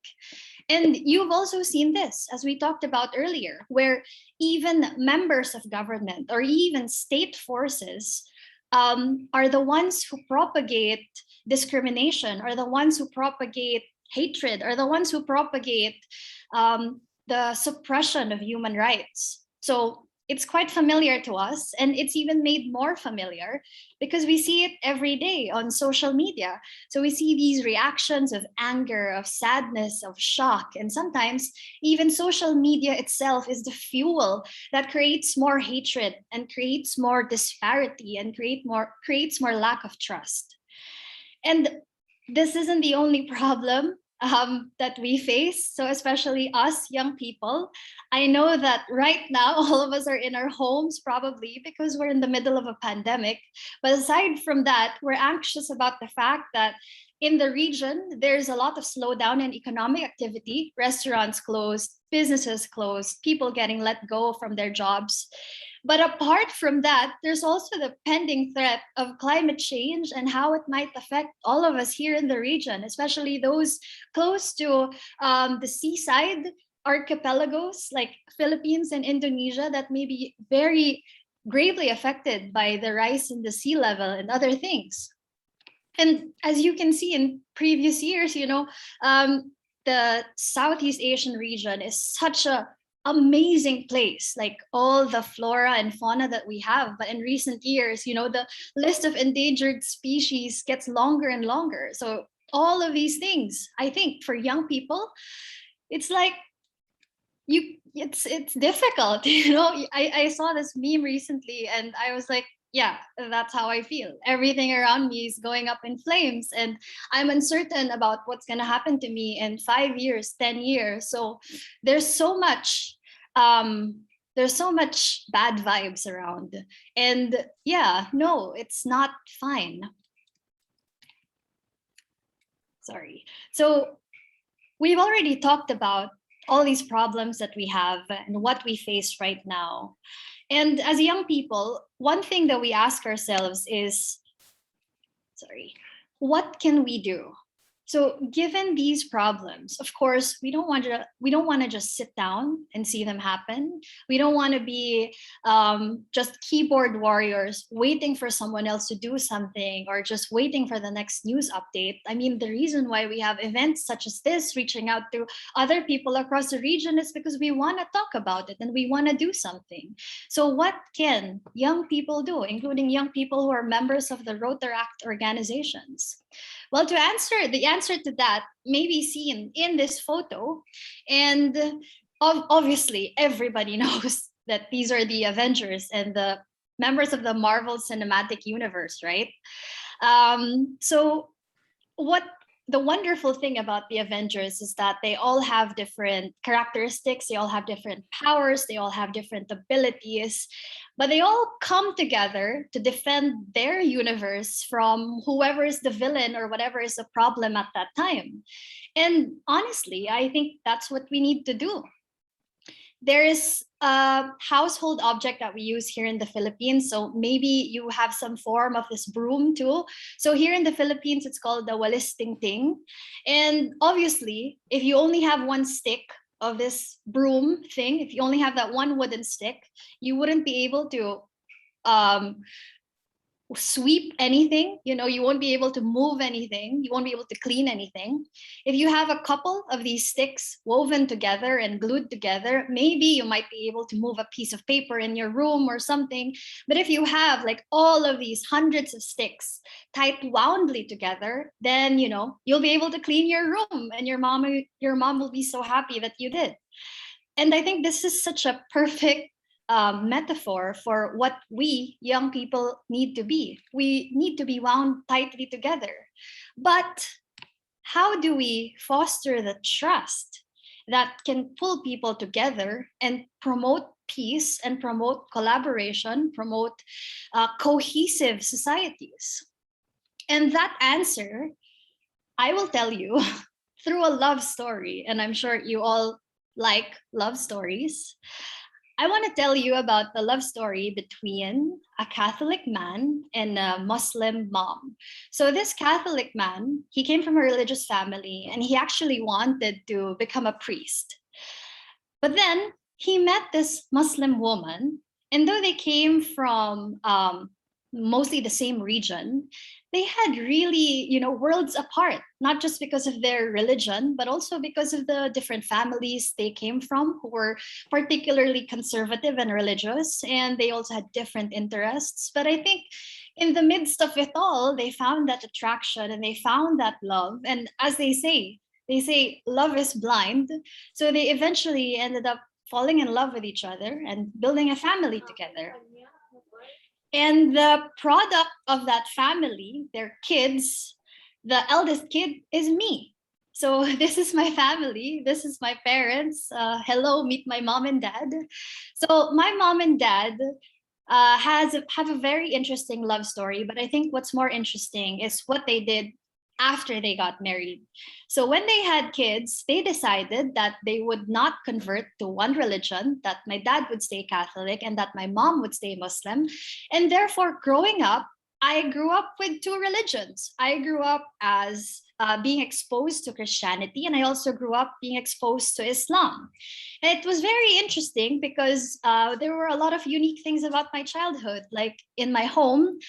And you've also seen this, as we talked about earlier, where even members of government or even state forces are the ones who propagate discrimination, are the ones who propagate hatred, are the ones who propagate the suppression of human rights. So it's quite familiar to us, and it's even made more familiar because we see it every day on social media. So we see these reactions of anger, of sadness, of shock, and sometimes even social media itself is the fuel that creates more hatred and creates more disparity and creates more lack of trust. And this isn't the only problem that we face. So especially us young people, I know that right now all of us are in our homes probably because we're in the middle of a pandemic. But aside from that, we're anxious about the fact that in the region, there's a lot of slowdown in economic activity, restaurants closed, businesses closed, people getting let go from their jobs. But apart from that, there's also the pending threat of climate change and how it might affect all of us here in the region, especially those close to the seaside archipelagos like Philippines and Indonesia that may be very gravely affected by the rise in the sea level and other things. And as you can see in previous years, the Southeast Asian region is such a amazing place, like all the flora and fauna that we have. But in recent years, the list of endangered species gets longer and longer. So all of these things, I think for young people, it's like it's difficult. I saw this meme recently and I was like, yeah, that's how I feel. Everything around me is going up in flames and I'm uncertain about what's going to happen to me in 5 years, 10 years. So there's so much bad vibes around. And yeah, no, it's not fine. Sorry. So we've already talked about all these problems that we have and what we face right now. And as young people, one thing that we ask ourselves is, what can we do? So given these problems, of course, we don't want to just sit down and see them happen. We don't want to be just keyboard warriors waiting for someone else to do something or just waiting for the next news update. I mean, the reason why we have events such as this, reaching out to other people across the region, is because we want to talk about it and we want to do something. So what can young people do, including young people who are members of the Rotaract organizations? Well, the answer to that may be seen in this photo. And obviously, everybody knows that these are the Avengers and the members of the Marvel Cinematic Universe, right? So what the wonderful thing about the Avengers is that they all have different characteristics, they all have different powers, they all have different abilities, but they all come together to defend their universe from whoever is the villain or whatever is the problem at that time. And honestly, I think that's what we need to do. There is a household object that we use here in the Philippines. So maybe you have some form of this broom too. So here in the Philippines, it's called the walis ting ting. And obviously, if you only have one stick of this broom thing, if you only have that one wooden stick, you wouldn't be able to sweep anything, you know, you won't be able to move anything, you won't be able to clean anything. If you have a couple of these sticks woven together and glued together, maybe you might be able to move a piece of paper in your room or something. But if you have like all of these hundreds of sticks tied woundly together, then, you know, you'll be able to clean your room and your mom will be so happy that you did. And I think this is such a perfect metaphor for what we young people need to be. We need to be wound tightly together. But how do we foster the trust that can pull people together and promote peace and promote collaboration, promote cohesive societies? And that answer, I will tell you through a love story. And I'm sure you all like love stories. I want to tell you about the love story between a Catholic man and a Muslim mom. So this Catholic man, he came from a religious family and he actually wanted to become a priest. But then he met this Muslim woman, and though they came from mostly the same region, they had really, you know, worlds apart, not just because of their religion, but also because of the different families they came from, who were particularly conservative and religious, and they also had different interests. But I think in the midst of it all, they found that attraction and they found that love. And as they say love is blind. So they eventually ended up falling in love with each other and building a family together. And the product of that family, their kids, the eldest kid is me. So this is my family. This is my parents. Hello, meet my mom and dad. So my mom and dad have a very interesting love story. But I think what's more interesting is what they did after they got married. So when they had kids, they decided that they would not convert to one religion, that my dad would stay Catholic and that my mom would stay Muslim. And therefore, growing up, I grew up with two religions. I grew up as being exposed to Christianity, and I also grew up being exposed to Islam. And it was very interesting because there were a lot of unique things about my childhood. Like in my home,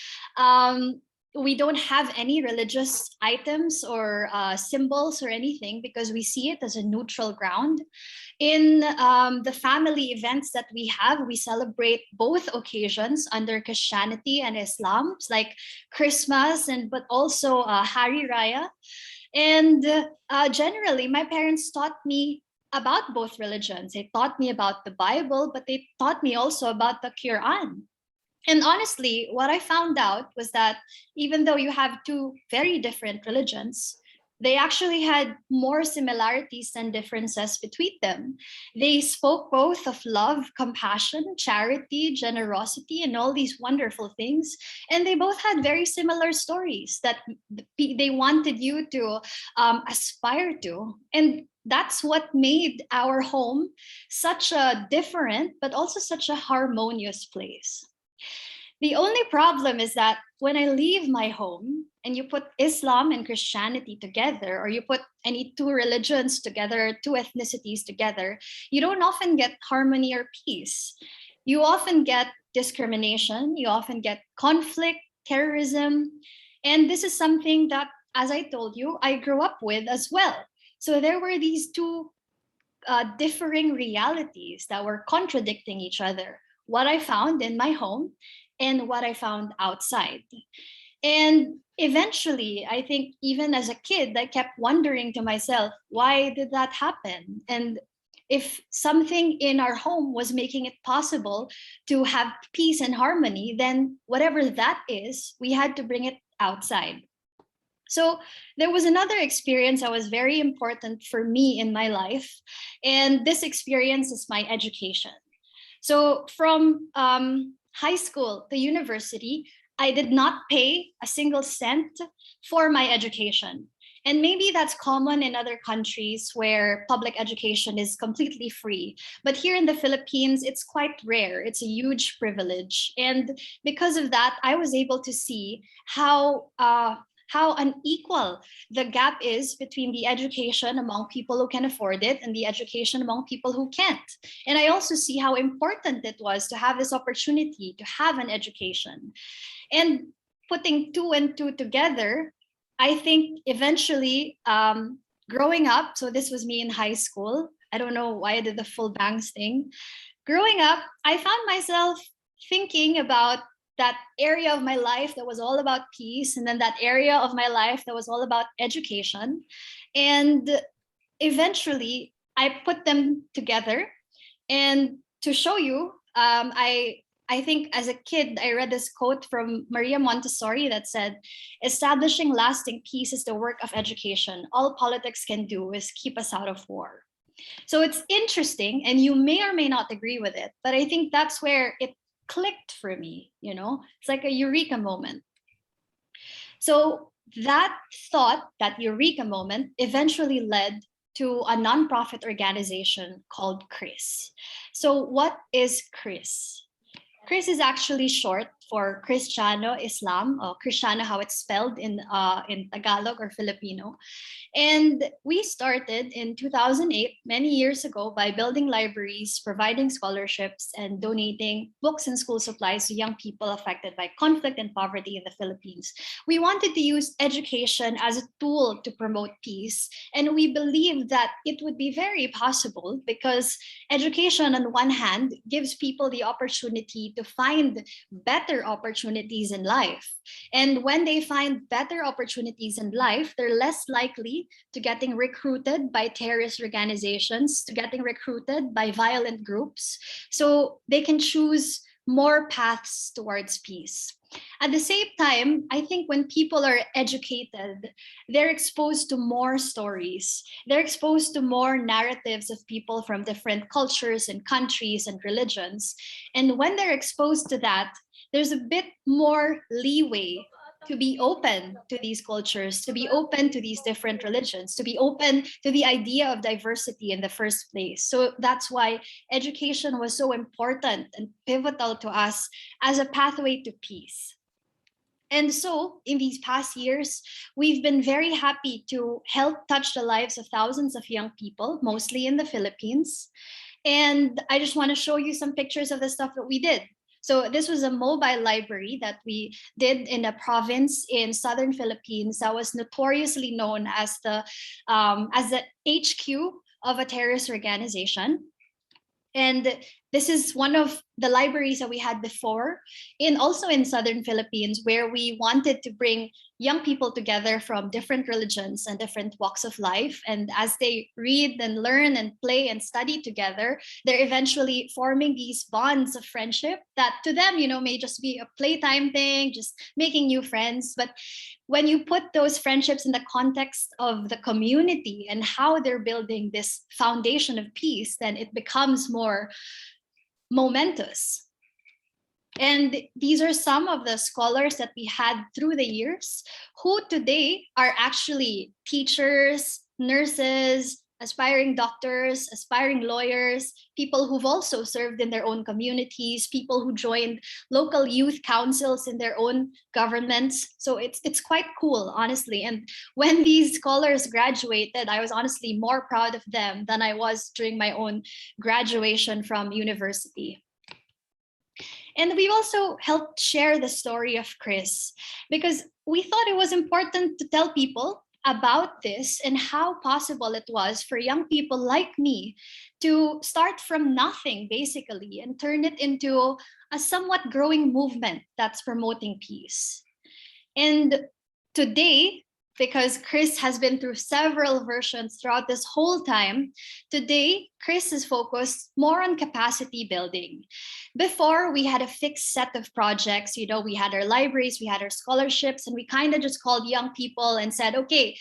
we don't have any religious items or symbols or anything because we see it as a neutral ground. In the family events that we have, we celebrate both occasions under Christianity and Islam, like Christmas but also Hari Raya. And generally, my parents taught me about both religions. They taught me about the Bible, but they taught me also about the Quran. And honestly, what I found out was that even though you have two very different religions, they actually had more similarities than differences between them. They spoke both of love, compassion, charity, generosity, and all these wonderful things. And they both had very similar stories that they wanted you to aspire to. And that's what made our home such a different, but also such a harmonious place. The only problem is that when I leave my home and you put Islam and Christianity together, or you put any two religions together, two ethnicities together, you don't often get harmony or peace. You often get discrimination, you often get conflict, terrorism. And this is something that, as I told you, I grew up with as well. So there were these two differing realities that were contradicting each other. What I found in my home and what I found outside. And eventually, I think even as a kid, I kept wondering to myself, why did that happen? And if something in our home was making it possible to have peace and harmony, then whatever that is, we had to bring it outside. So there was another experience that was very important for me in my life. And this experience is my education. So from high school to university, I did not pay a single cent for my education. And maybe that's common in other countries where public education is completely free. But here in the Philippines, it's quite rare. It's a huge privilege. And because of that, I was able to see how unequal the gap is between the education among people who can afford it and the education among people who can't. And I also see how important it was to have this opportunity to have an education. And putting two and two together, I think eventually growing up, so this was me in high school. I don't know why I did the full bangs thing. Growing up, I found myself thinking about that area of my life that was all about peace, and then that area of my life that was all about education. And eventually I put them together. And to show you, I think as a kid, I read this quote from Maria Montessori that said, "Establishing lasting peace is the work of education. All politics can do is keep us out of war." So it's interesting, and you may or may not agree with it, but I think that's where it clicked for me, you know? It's like a eureka moment. So that thought, that eureka moment, eventually led to a nonprofit organization called CRIS. So what is CRIS? CRIS is actually short for Cristiano Islam, or Cristiano how it's spelled in Tagalog or Filipino. And we started in 2008, many years ago, by building libraries, providing scholarships, and donating books and school supplies to young people affected by conflict and poverty in the Philippines. We wanted to use education as a tool to promote peace. And we believe that it would be very possible because education, on one hand, gives people the opportunity to find better opportunities in life. And when they find better opportunities in life, they're less likely to getting recruited by terrorist organizations, to getting recruited by violent groups. So they can choose more paths towards peace. At the same time, I think when people are educated, they're exposed to more stories. They're exposed to more narratives of people from different cultures and countries and religions. And when they're exposed to that, there's a bit more leeway to be open to these cultures, to be open to these different religions, to be open to the idea of diversity in the first place. So that's why education was so important and pivotal to us as a pathway to peace. And so in these past years, we've been very happy to help touch the lives of thousands of young people, mostly in the Philippines. And I just want to show you some pictures of the stuff that we did. So this was a mobile library that we did in a province in southern Philippines that was notoriously known as the HQ of a terrorist organization. And this is one of the libraries that we had before, also in southern Philippines, where we wanted to bring young people together from different religions and different walks of life. And as they read and learn and play and study together, they're eventually forming these bonds of friendship that to them, may just be a playtime thing, just making new friends. But when you put those friendships in the context of the community and how they're building this foundation of peace, then it becomes more momentous. And these are some of the scholars that we had through the years who today are actually teachers, nurses, aspiring doctors, aspiring lawyers, people who've also served in their own communities, people who joined local youth councils in their own governments. So it's quite cool, honestly. And when these scholars graduated, I was honestly more proud of them than I was during my own graduation from university. And we've also helped share the story of Chris because we thought it was important to tell people about this and how possible it was for young people like me to start from nothing, basically, and turn it into a somewhat growing movement that's promoting peace. And today, because Chris has been through several versions throughout this whole time. Today, Chris is focused more on capacity building. Before, we had a fixed set of projects. You know, we had our libraries, we had our scholarships, and we kind of just called young people and said, okay,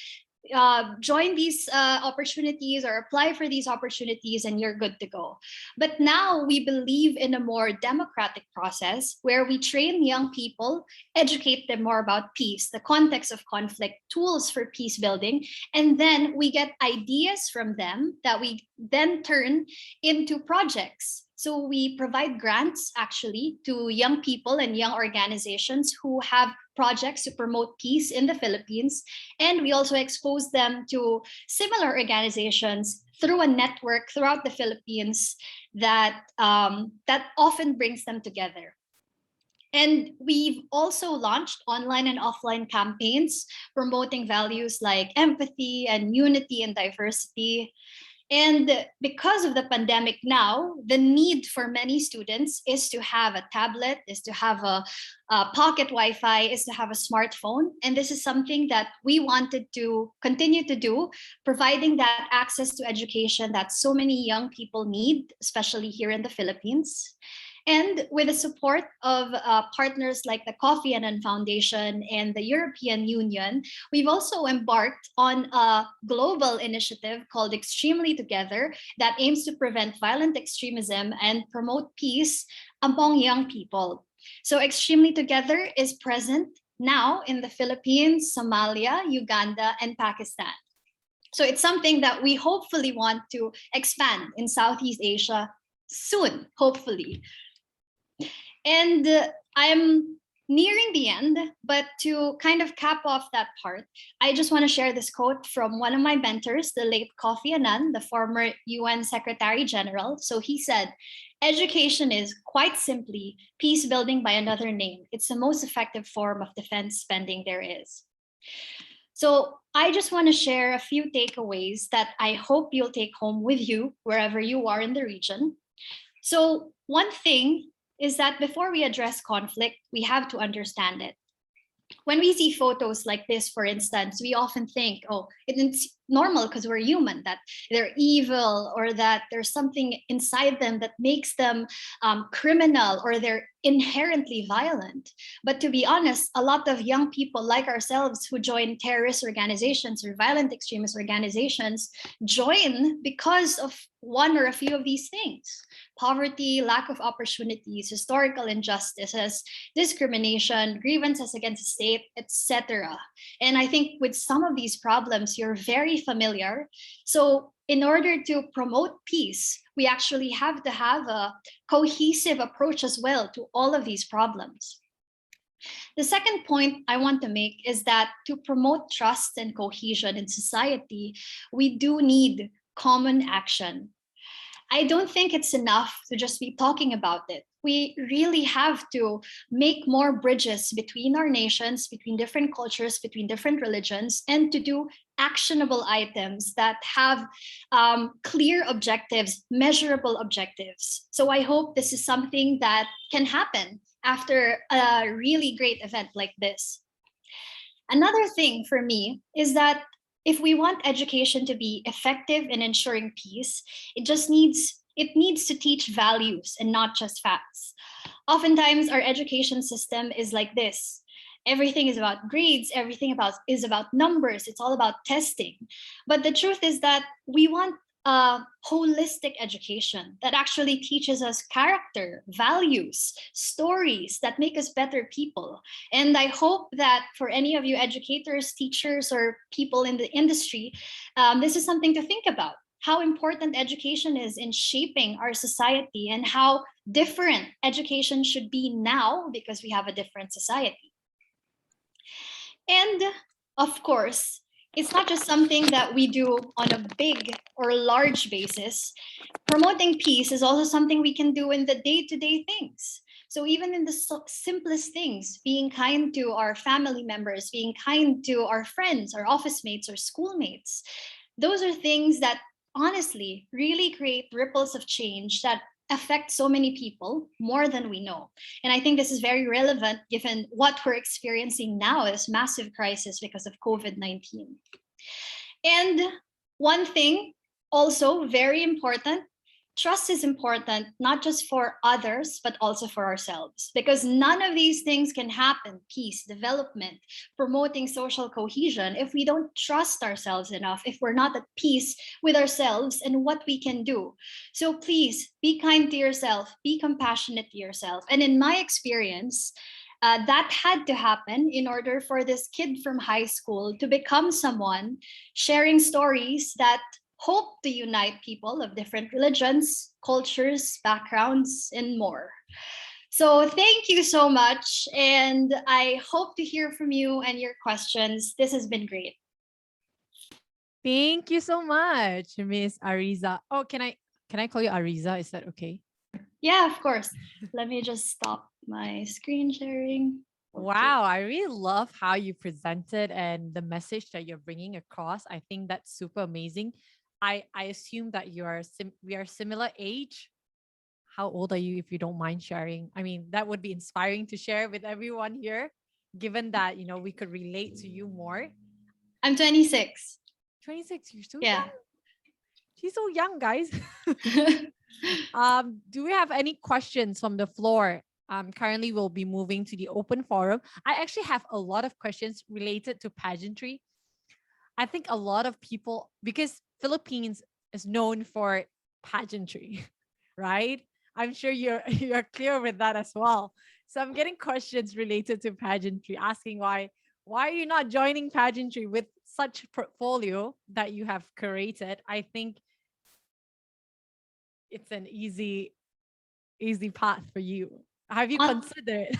join these opportunities or apply for these opportunities and you're good to go. But now we believe in a more democratic process where we train young people, educate them more about peace, the context of conflict, tools for peace building, and then we get ideas from them that we then turn into projects. So we provide grants actually to young people and young organizations who have projects to promote peace in the Philippines. And we also expose them to similar organizations through a network throughout the Philippines that, that often brings them together. And we've also launched online and offline campaigns promoting values like empathy and unity and diversity. And because of the pandemic now, the need for many students is to have a tablet, is to have a pocket Wi-Fi, is to have a smartphone. And this is something that we wanted to continue to do, providing that access to education that so many young people need, especially here in the Philippines. And with the support of partners like the Kofi Annan Foundation and the European Union, we've also embarked on a global initiative called Extremely Together that aims to prevent violent extremism and promote peace among young people. So Extremely Together is present now in the Philippines, Somalia, Uganda, and Pakistan. So it's something that we hopefully want to expand in Southeast Asia soon, hopefully. And I'm nearing the end, but to kind of cap off that part, I just want to share this quote from one of my mentors, the late Kofi Annan, the former UN Secretary General. So he said, education is quite simply peace building by another name. It's the most effective form of defense spending there is. So I just want to share a few takeaways that I hope you'll take home with you wherever you are in the region. So one thing is that before we address conflict, we have to understand it. When we see photos like this, for instance, we often think, oh, it's normal because we're human, that they're evil or that there's something inside them that makes them criminal or they're inherently violent. But to be honest, a lot of young people like ourselves who join terrorist organizations or violent extremist organizations join because of one or a few of these things: poverty, lack of opportunities, historical injustices, discrimination, grievances against the state, etc. And I think with some of these problems, you're very familiar. So in order to promote peace, we actually have to have a cohesive approach as well to all of these problems. The second point I want to make is that to promote trust and cohesion in society, we do need common action. I don't think it's enough to just be talking about it. We really have to make more bridges between our nations, between different cultures, between different religions, and to do actionable items that have clear objectives, measurable objectives. So I hope this is something that can happen after a really great event like this. Another thing for me is that if we want education to be effective in ensuring peace, it needs to teach values and not just facts. Oftentimes, our education system is like this. Everything is about grades, everything is about numbers, it's all about testing. But the truth is that we want a holistic education that actually teaches us character, values, stories that make us better people. And I hope that for any of you educators, teachers, or people in the industry, this is something to think about. How important education is in shaping our society and how different education should be now because we have a different society. And of course, it's not just something that we do on a big or large basis. Promoting peace is also something we can do in the day-to-day things. So even in the simplest things, being kind to our family members, being kind to our friends, our office mates, or schoolmates, those are things that honestly really create ripples of change that affect so many people more than we know. And I think this is very relevant given what we're experiencing now as massive crisis because of COVID-19. And one thing also very important, trust is important, not just for others, but also for ourselves, because none of these things can happen, peace, development, promoting social cohesion, if we don't trust ourselves enough, if we're not at peace with ourselves and what we can do. So please be kind to yourself, be compassionate to yourself. And in my experience, that had to happen in order for this kid from high school to become someone sharing stories that hope to unite people of different religions, cultures, backgrounds, and more. So thank you so much. And I hope to hear from you and your questions. This has been great. Thank you so much, Miss Ariza. Oh, can I call you Ariza? Is that okay? Yeah, of course. Let me just stop my screen sharing. Wow, I really love how you presented and the message that you're bringing across. I think that's super amazing. I assume that we are similar age. How old are you, if you don't mind sharing? I mean, that would be inspiring to share with everyone here, given that, we could relate to you more. I'm 26. 26, you're so Yeah. young. She's so young, guys. Do we have any questions from the floor? Currently, we'll be moving to the open forum. I actually have a lot of questions related to pageantry. I think a lot of people, because Philippines is known for pageantry, right? I'm sure you're clear with that as well. So I'm getting questions related to pageantry, asking why are you not joining pageantry with such portfolio that you have curated? I think it's an easy path for you. Have you considered?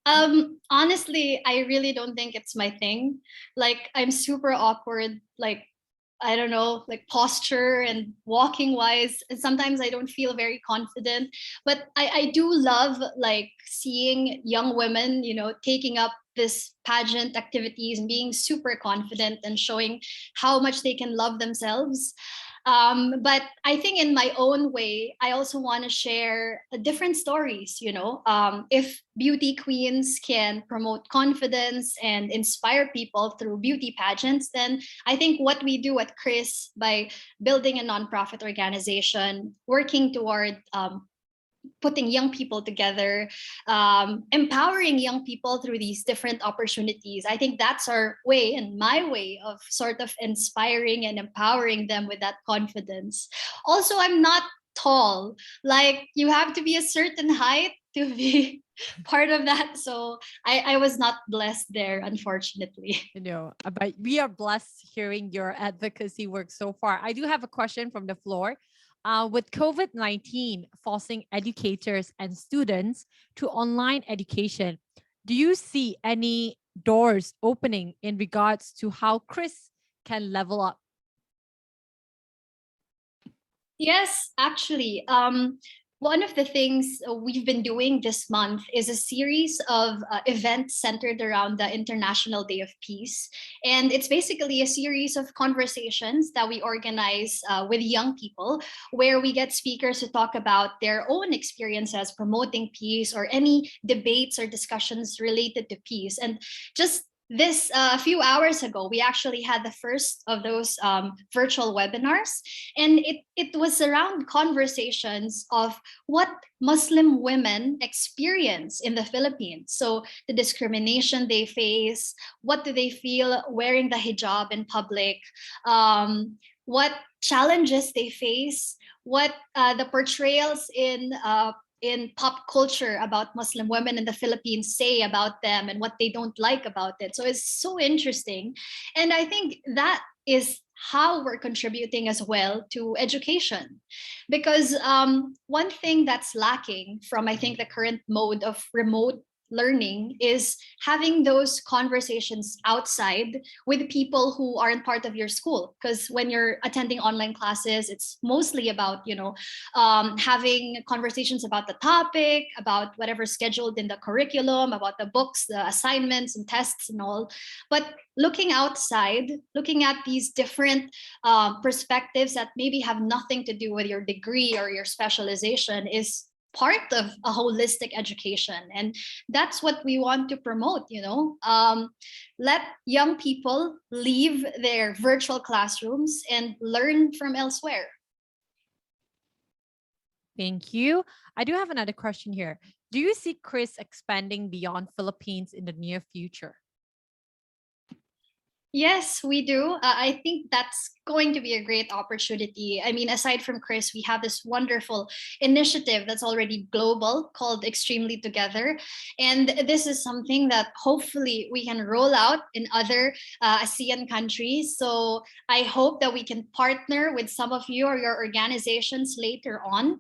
Honestly, I really don't think it's my thing. Like, I'm super awkward, like, I don't know, like posture and walking wise. And sometimes I don't feel very confident, but I do love like seeing young women, taking up this pageant activities and being super confident and showing how much they can love themselves. But I think in my own way, I also want to share different stories. If beauty queens can promote confidence and inspire people through beauty pageants, then I think what we do at Chris by building a nonprofit organization, working toward putting young people together, empowering young people through these different opportunities. I think that's our way and my way of sort of inspiring and empowering them with that confidence. Also, I'm not tall. Like, you have to be a certain height to be part of that. So I was not blessed there, unfortunately. But we are blessed hearing your advocacy work so far. I do have a question from the floor. With COVID-19 forcing educators and students to online education, do you see any doors opening in regards to how Chris can level up? Yes, actually. One of the things we've been doing this month is a series of events centered around the International Day of Peace. And it's basically a series of conversations that we organize with young people, where we get speakers to talk about their own experiences promoting peace or any debates or discussions related to peace. And just this a few hours ago, we actually had the first of those virtual webinars, and it was around conversations of what Muslim women experience in the Philippines. So the discrimination they face, what do they feel wearing the hijab in public, what challenges they face, what the portrayals in pop culture about Muslim women in the Philippines say about them and what they don't like about it. So it's so interesting. And I think that is how we're contributing as well to education. Because one thing that's lacking from, I think, the current mode of remote learning is having those conversations outside with people who aren't part of your school. Because when you're attending online classes, it's mostly about, having conversations about the topic, about whatever's scheduled in the curriculum, about the books, the assignments and tests and all. But looking outside, looking at these different perspectives that maybe have nothing to do with your degree or your specialization is part of a holistic education. And that's what we want to promote, let young people leave their virtual classrooms and learn from elsewhere. Thank you. I do have another question here. Do you see Chris expanding beyond Philippines in the near future? Yes, we do. I think that's going to be a great opportunity. I mean, aside from Chris, we have this wonderful initiative that's already global called Extremely Together. And this is something that hopefully we can roll out in other ASEAN countries. So I hope that we can partner with some of you or your organizations later on.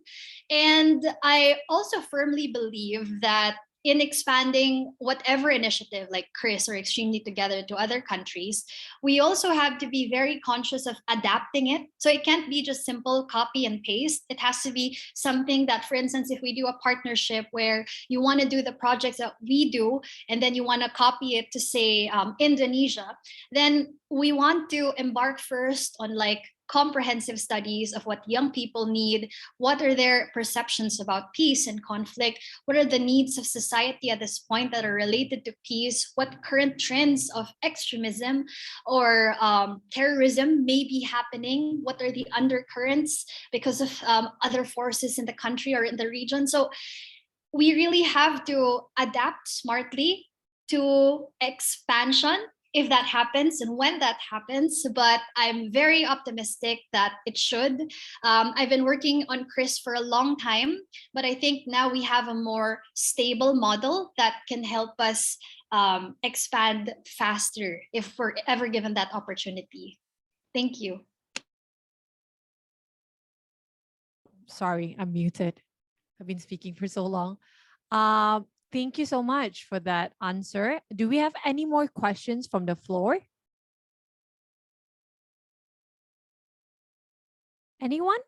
And I also firmly believe that in expanding whatever initiative like Chris or Extremely Together to other countries, we also have to be very conscious of adapting it. So it can't be just simple copy and paste. It has to be something that, for instance, if we do a partnership where you want to do the projects that we do, and then you want to copy it to say Indonesia, then we want to embark first on like comprehensive studies of what young people need, what are their perceptions about peace and conflict, what are the needs of society at this point that are related to peace, what current trends of extremism or terrorism may be happening, what are the undercurrents because of other forces in the country or in the region. So we really have to adapt smartly to expansion if that happens and when that happens, but I'm very optimistic that it should. I've been working on Chris for a long time, but I think now we have a more stable model that can help us expand faster if we're ever given that opportunity. Thank you. Sorry, I'm muted. I've been speaking for so long. Thank you so much for that answer. Do we have any more questions from the floor? Anyone?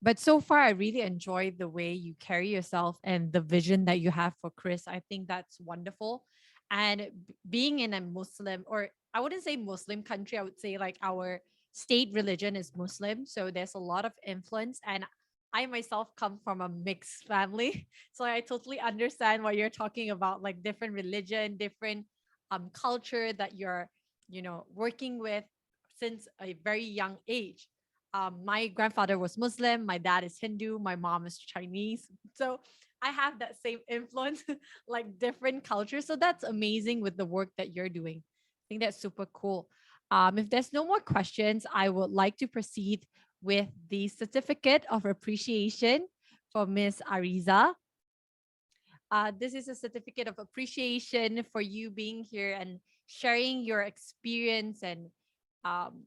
But so far, I really enjoyed the way you carry yourself and the vision that you have for Chris. I think that's wonderful. And being in a Muslim, or I wouldn't say Muslim country, I would say like our state religion is Muslim. So there's a lot of influence. And I myself come from a mixed family. So I totally understand what you're talking about, like different religion, different culture that you're, working with since a very young age. My grandfather was Muslim, my dad is Hindu, my mom is Chinese. So I have that same influence, like different cultures. So that's amazing with the work that you're doing. I think that's super cool. If there's no more questions, I would like to proceed with the certificate of appreciation for Ms. Ariza. This is a certificate of appreciation for you being here and sharing your experience and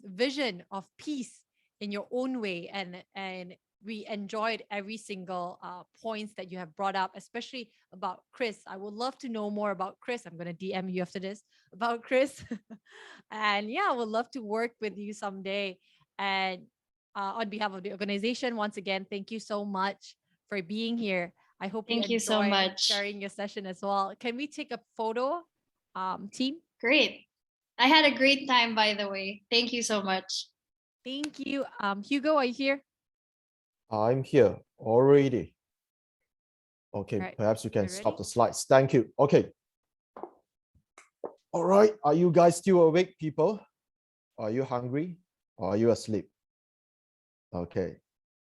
vision of peace in your own way. And we enjoyed every single points that you have brought up, especially about Chris. I would love to know more about Chris. I'm going to DM you after this about Chris. And yeah, I would love to work with you someday. And on behalf of the organization, once again, thank you so much for being here. I hope Thank you so much sharing your session as well. Can we take a photo, team? Great. I had a great time, by the way. Thank you so much. Thank you. Hugo, are you here? I'm here already. Okay, right. perhaps you can stop the slides. Thank you. Okay. All right. Are you guys still awake, people? Are you hungry or are you asleep? Okay.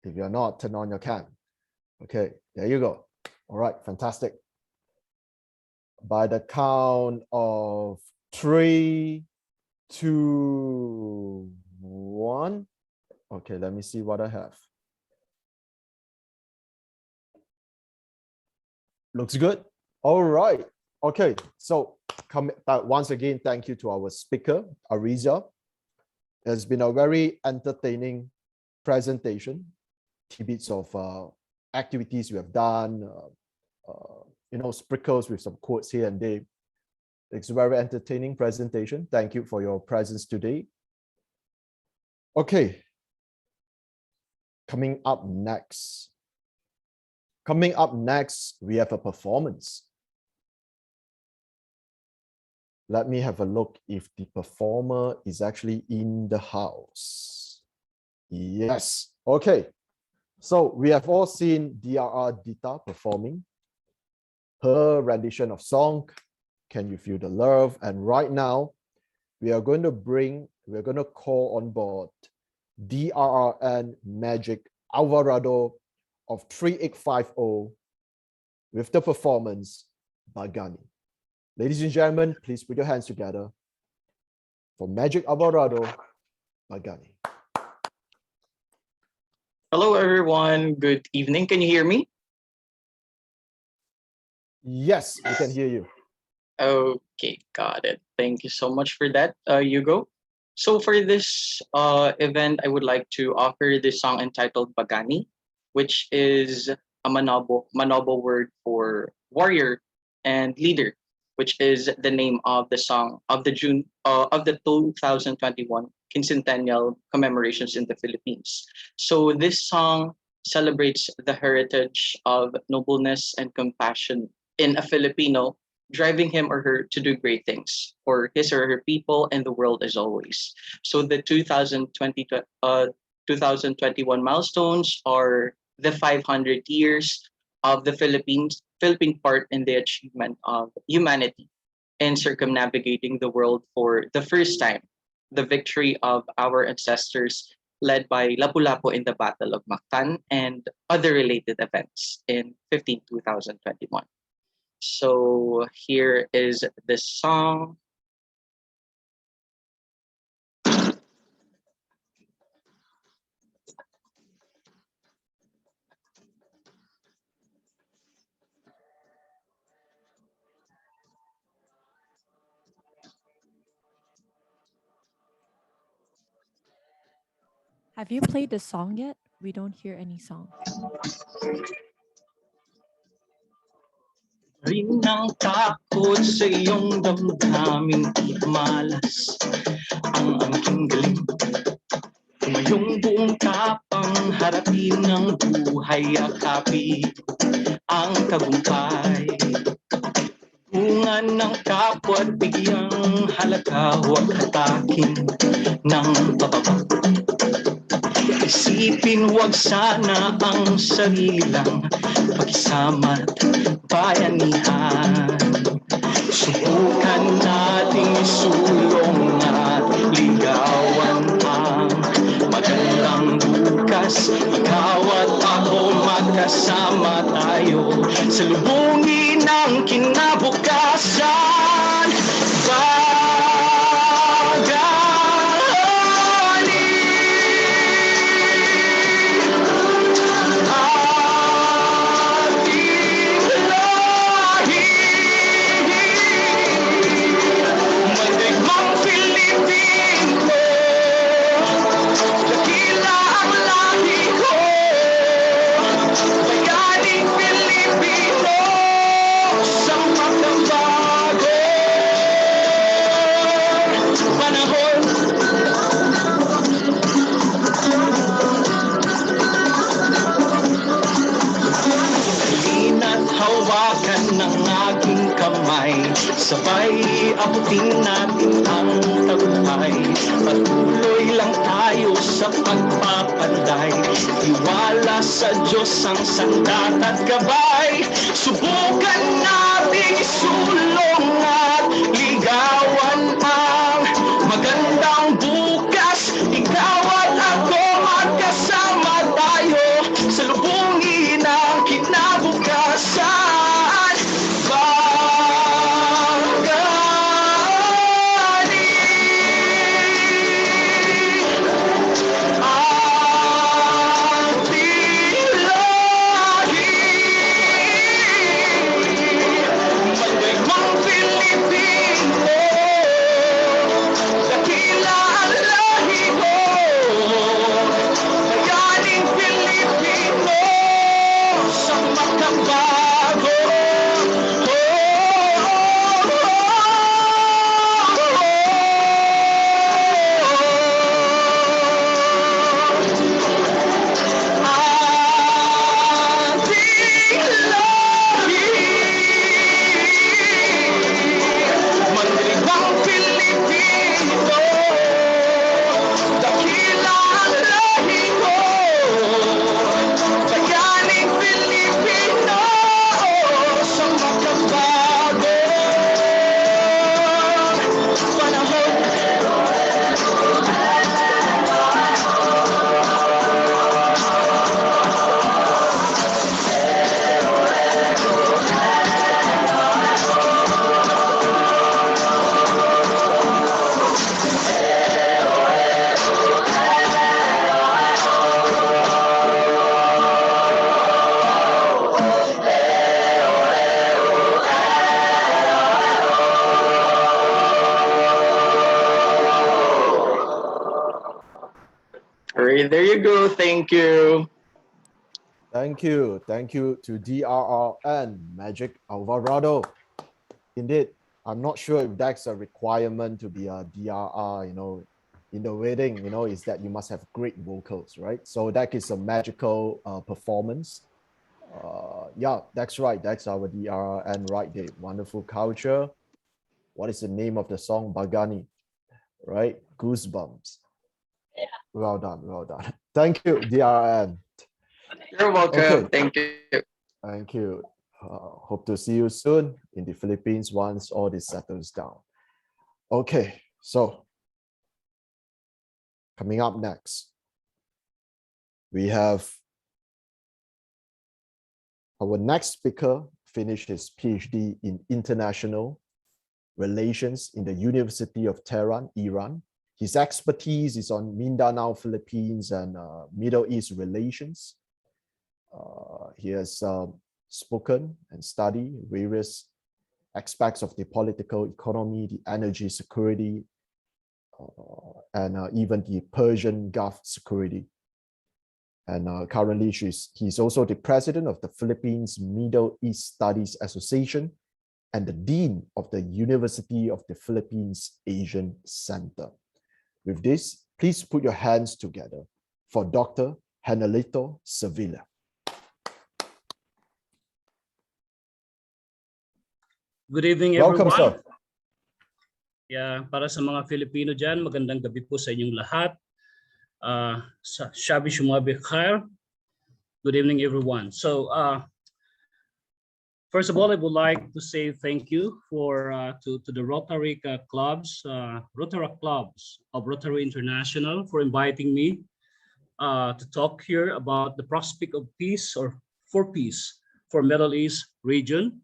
If you're not, turn on your cam. Okay, there you go. All right, fantastic. By the count of 3, 2, 1. Okay, let me see what I have. Looks good. All right. Okay, so once again, thank you to our speaker, Ariza. It's been a very entertaining presentation, tidbits of activities we have done, sprinkles with some quotes here and there. It's a very entertaining presentation. Thank you for your presence today. Okay. Coming up next, we have a performance. Let me have a look if the performer is actually in the house. Yes. Okay. So we have all seen DRR Dita performing her rendition of song, Can You Feel the Love? And right now, we're going to call on board DRRN Magic Alvarado of 3850 with the performance Bagani. Ladies and gentlemen, please put your hands together for Magic Alvarado Bagani. Hello, everyone. Good evening. Can you hear me? Yes, we can hear you. Okay, got it. Thank you so much for that, Hugo. So for this event, I would like to offer this song entitled Bagani, which is a Manobo word for warrior and leader, which is the name of the song of the 2021 quincentennial commemorations in the Philippines. So this song celebrates the heritage of nobleness and compassion in a Filipino, driving him or her to do great things for his or her people and the world as always. So the 2021 milestones are the 500 years of the Philippine part in the achievement of humanity in circumnavigating the world for the first time, the victory of our ancestors led by Lapu-Lapu in the Battle of Mactan and other related events in 2021. So here is the song. Have you played the song yet? We don't hear any song. Rin ng takot sa iyong damdaming di malas ang aking galing. Tumayong buong tapang harapin ng buhay akapi ang tagumpay. Tungan ng kapwa at bigyang halaga, huwag hatakin ng pababa. Isipin huwag sana ang sarili lang, pakisama't bayanihan. Subukan nating isulong at ligawan ang magandang bukas. Ikaw at ako magkasama tayo sa lubungin ng kinabukasan. Sabay abutin natin ang tagumpay. Patuloy lang tayo sa pagpapanday. Tiwala sa Diyos ang sandat at gabay. Subukan natin isulong at ligawan ang magandang bukas. Ikaw at ako magkasama tayo sa lubungin ng kinabukasan. Mang Okay, there you go. Thank you. Thank you. Thank you to DRR and Magic Alvarado. Indeed, I'm not sure if that's a requirement to be a DRR, in the wedding, is that you must have great vocals, right? So that is a magical performance. Yeah, that's right. That's our DRR and right there. Wonderful culture. What is the name of the song? Bagani, right? Goosebumps. Yeah. Well done. Well done. Thank you, DRN. You're welcome. Okay. Thank you. Thank you. Hope to see you soon in the Philippines once all this settles down. Okay, so coming up next, we have our next speaker finished his PhD in international relations in the University of Tehran, Iran. His expertise is on Mindanao, Philippines, and Middle East relations. He has spoken and studied various aspects of the political economy, the energy security, and even the Persian Gulf security. And currently, he's also the president of the Philippines Middle East Studies Association and the dean of the University of the Philippines Asian Center. With this, please put your hands together for Dr. Hanelito Sevilla. Good evening, Welcome, everyone. sir. Yeah, para sa mga Filipino dyan, magandang gabi po sa inyong lahat. Shabi Shumabi Khair. Good evening, everyone. So, first of all, I would like to say thank you to the Rotaract Clubs, Rotaract Clubs of Rotary International for inviting me to talk here about the prospect of peace or for peace for Middle East region.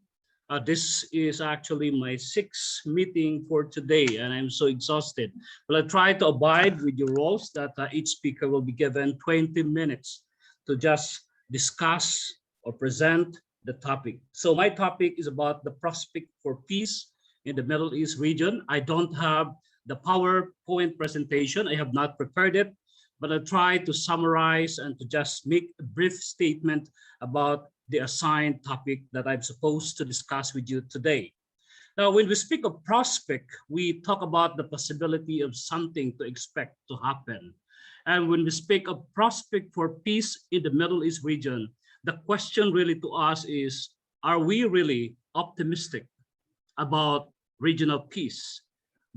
This is actually my 6th meeting for today, and I'm so exhausted. But I try to abide with your rules that each speaker will be given 20 minutes to just discuss or present the topic. So my topic is about the prospect for peace in the Middle East region. I don't have the PowerPoint presentation. I have not prepared it, but I try to summarize and to just make a brief statement about the assigned topic that I'm supposed to discuss with you today. Now, when we speak of prospect, we talk about the possibility of something to expect to happen. And when we speak of prospect for peace in the Middle East region, the question really to us is, are we really optimistic about regional peace?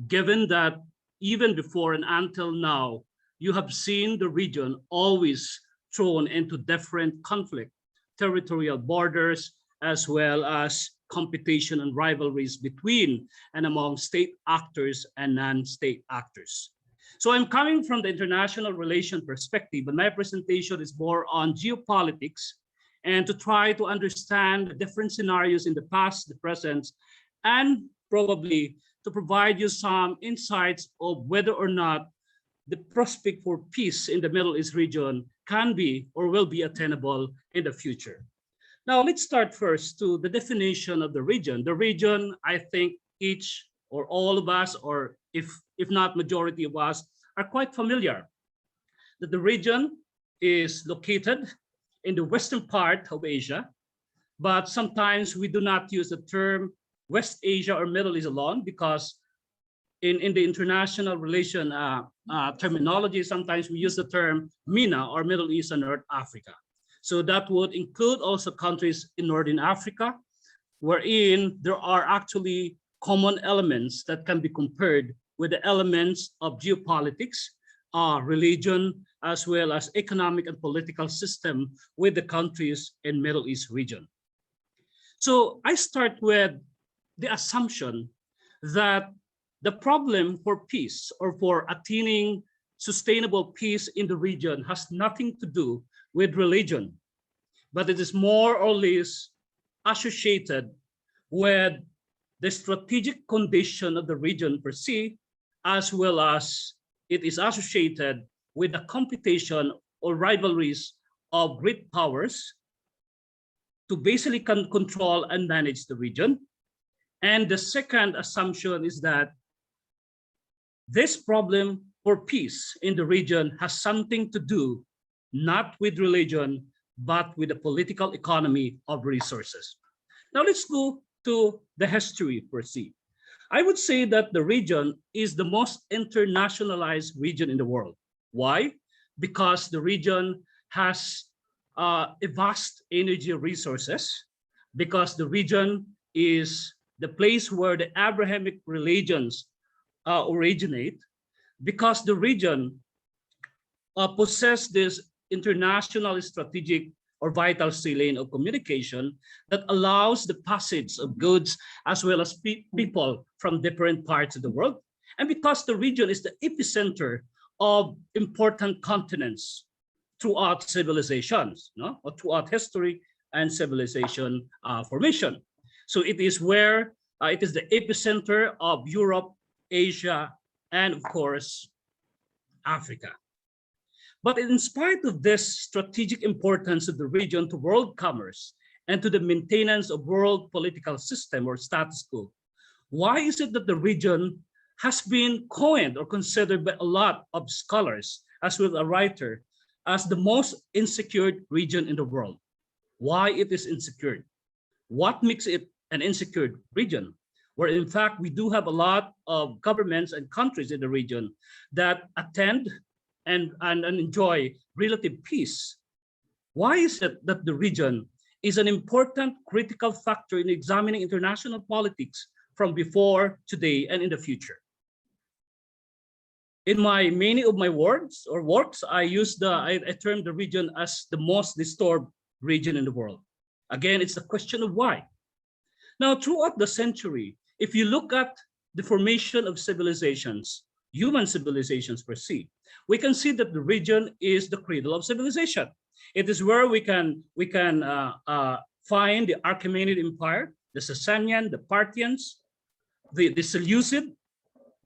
Given that even before and until now, you have seen the region always thrown into different conflict, territorial borders, as well as competition and rivalries between and among state actors and non-state actors. So I'm coming from the international relation perspective, but my presentation is more on geopolitics and to try to understand the different scenarios in the past, the present, and probably to provide you some insights of whether or not the prospect for peace in the Middle East region can be or will be attainable in the future. Now, let's start first to the definition of the region. The region, I think each or all of us, or if not majority of us, are quite familiar that the region is located in the western part of Asia, but sometimes we do not use the term West Asia or Middle East alone because in the international relation terminology, sometimes we use the term MENA or Middle East and North Africa. So that would include also countries in Northern Africa, wherein there are actually common elements that can be compared with the elements of geopolitics, religion, as well as economic and political system with the countries in Middle East region. So I start with the assumption that the problem for peace or for attaining sustainable peace in the region has nothing to do with religion, but it is more or less associated with the strategic condition of the region per se, as well as it is associated with the competition or rivalries of great powers to basically control and manage the region. And the second assumption is that this problem for peace in the region has something to do not with religion, but with the political economy of resources. Now let's go to the history per se. I would say that the region is the most internationalized region in the world. Why? Because the region has a vast energy resources, because the region is the place where the Abrahamic religions originate, because the region possess this international strategic or vital sea lane of communication that allows the passage of goods as well as people from different parts of the world. And because the region is the epicenter of important continents throughout civilizations, no? Or throughout history and civilization formation. So it is where it is the epicenter of Europe, Asia, and of course, Africa. But in spite of this strategic importance of the region to world commerce and to the maintenance of world political system or status quo, why is it that the region has been coined or considered by a lot of scholars, as well as a writer, as the most insecure region in the world? Why it is insecure? What makes it an insecure region? Where in fact, we do have a lot of governments and countries in the region that attend and enjoy relative peace. Why is it that the region is an important critical factor in examining international politics from before, today, and in the future? In many of my words or works, I term the region as the most disturbed region in the world. Again, it's a question of why. Now, throughout the century, if you look at the formation of civilizations, human civilizations per se, we can see that the region is the cradle of civilization. It is where we can find the Achaemenid Empire, the Sasanian, the Parthians, the Seleucid,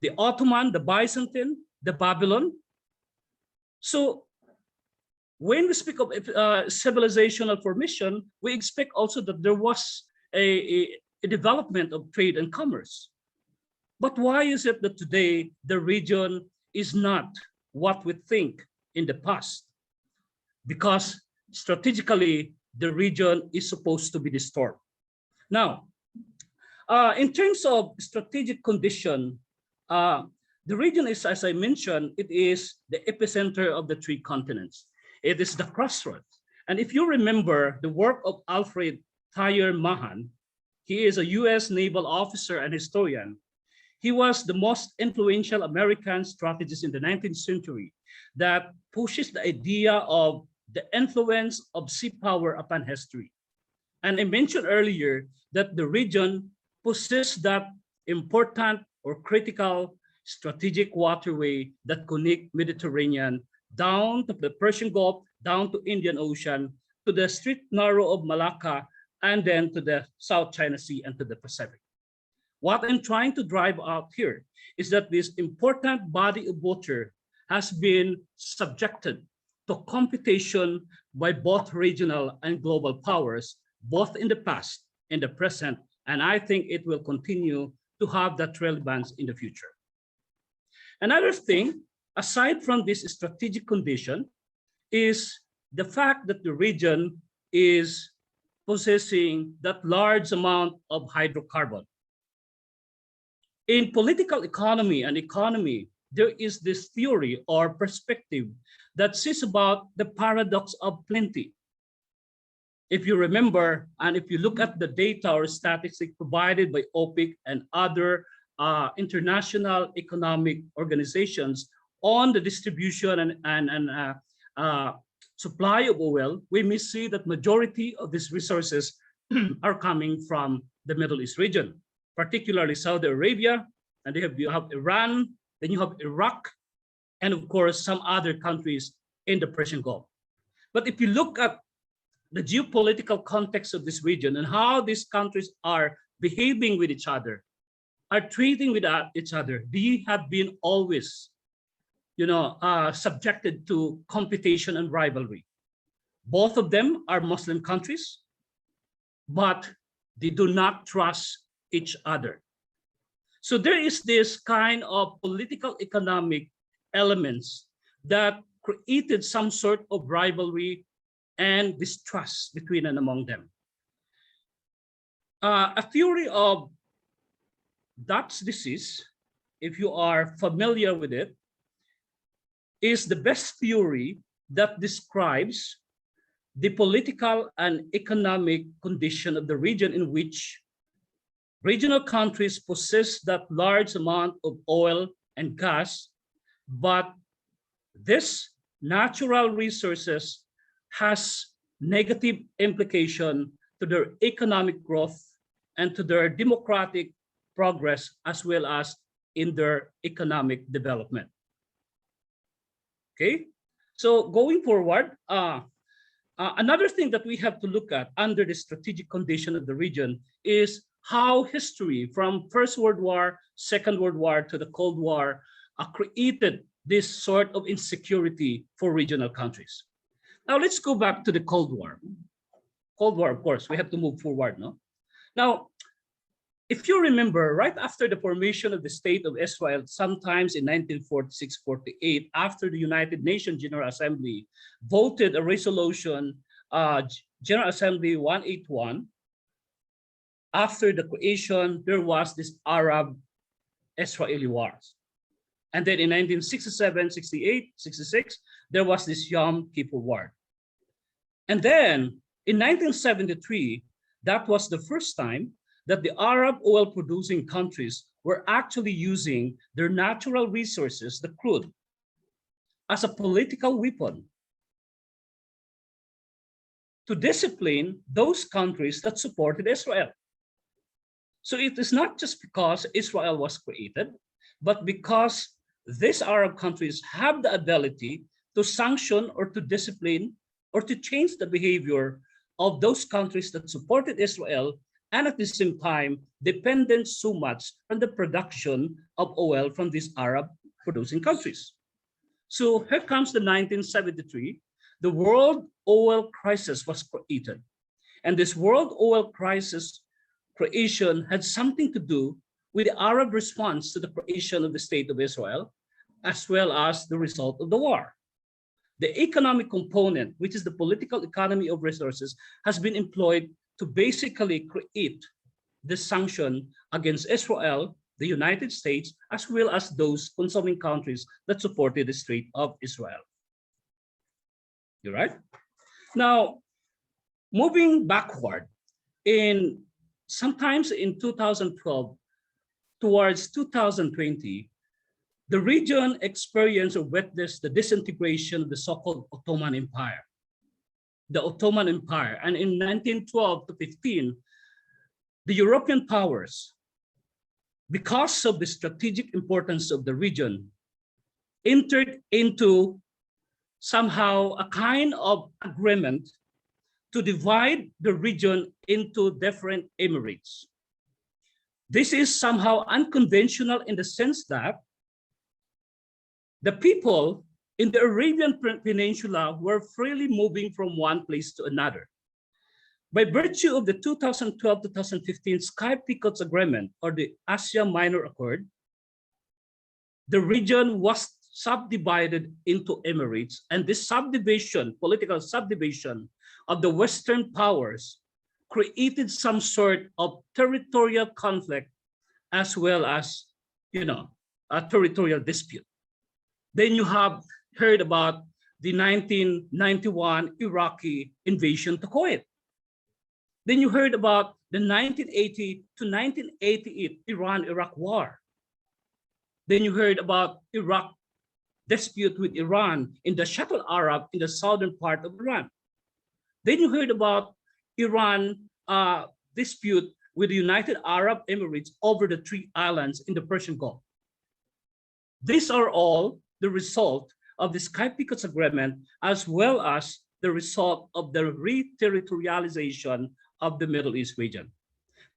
the Ottoman, the Byzantine, the Babylon. So when we speak of civilizational formation, we expect also that there was a development of trade and commerce. But why is it that today the region is not what we think in the past? Because strategically, the region is supposed to be disturbed. Now, in terms of strategic condition, the region is, as I mentioned, it is the epicenter of the three continents. It is the crossroads. And if you remember the work of Alfred Thayer Mahan, he is a US naval officer and historian. He was the most influential American strategist in the 19th century that pushes the idea of the influence of sea power upon history. And I mentioned earlier that the region possesses that important or critical strategic waterway that connect Mediterranean down to the Persian Gulf, down to Indian Ocean, to the Strait Narrow of Malacca, and then to the South China Sea and to the Pacific. What I'm trying to drive out here is that this important body of water has been subjected to competition by both regional and global powers, both in the past, in the present, and I think it will continue to have that relevance in the future. Another thing, aside from this strategic condition, is the fact that the region is possessing that large amount of hydrocarbon. In political economy and economy, there is this theory or perspective that says about the paradox of plenty. If you remember, and if you look at the data or statistics provided by OPEC and other international economic organizations on the distribution and supply of oil, we may see that majority of these resources are coming from the Middle East region, particularly Saudi Arabia, and you have Iran, then you have Iraq, and of course some other countries in the Persian Gulf. But if you look at the geopolitical context of this region and how these countries are behaving with each other, are treating with each other, they have been always, subjected to competition and rivalry. Both of them are Muslim countries, but they do not trust each other. So there is this kind of political, economic, elements that created some sort of rivalry and distrust between and among them. A theory of Dutch disease, if you are familiar with it, is the best theory that describes the political and economic condition of the region in which regional countries possess that large amount of oil and gas, but this natural resources has negative implication to their economic growth and to their democratic progress, as well as in their economic development. Okay, so going forward, another thing that we have to look at under the strategic condition of the region is how history from First World War, Second World War to the Cold War created this sort of insecurity for regional countries. Now let's go back to the Cold War. Cold War, of course, we have to move forward, no? Now, if you remember, right after the formation of the State of Israel, sometimes in 1946-48, after the United Nations General Assembly voted a resolution, General Assembly 181, after the creation, there was this Arab-Israeli wars. And then in 1967, 68, 66, there was this Yom Kippur War. And then in 1973, that was the first time that the Arab oil-producing countries were actually using their natural resources, the crude, as a political weapon to discipline those countries that supported Israel. So it is not just because Israel was created, but because these Arab countries have the ability to sanction or to discipline or to change the behavior of those countries that supported Israel and at the same time dependent so much on the production of oil from these Arab producing countries. So here comes the 1973, the world oil crisis was created. And this world oil crisis creation had something to do with the Arab response to the creation of the State of Israel, as well as the result of the war. The economic component, which is the political economy of resources, has been employed to basically create the sanction against Israel, the United States, as well as those consuming countries that supported the State of Israel. You're right? Now, moving backward, sometimes in 2012 towards 2020, the region experienced or witnessed the disintegration of the so-called Ottoman Empire. The Ottoman Empire. And in 1912 to 15, the European powers, because of the strategic importance of the region, entered into somehow a kind of agreement to divide the region into different emirates. This is somehow unconventional in the sense that the people in the Arabian Peninsula were freely moving from one place to another. By virtue of the 2012-2015 Sky-Picot Agreement, or the Asia Minor Accord, the region was subdivided into emirates, and this subdivision, political subdivision of the Western powers, created some sort of territorial conflict as well as, a territorial dispute. Then you have heard about the 1991 Iraqi invasion to Kuwait. Then you heard about the 1980 to 1988 Iran-Iraq war. Then you heard about Iraq dispute with Iran in the Shuttle Arab in the southern part of Iran. Then you heard about Iran dispute with the United Arab Emirates over the 3 islands in the Persian Gulf. These are all the result of the Sky-Picot Agreement, as well as the result of the re-territorialization of the Middle East region.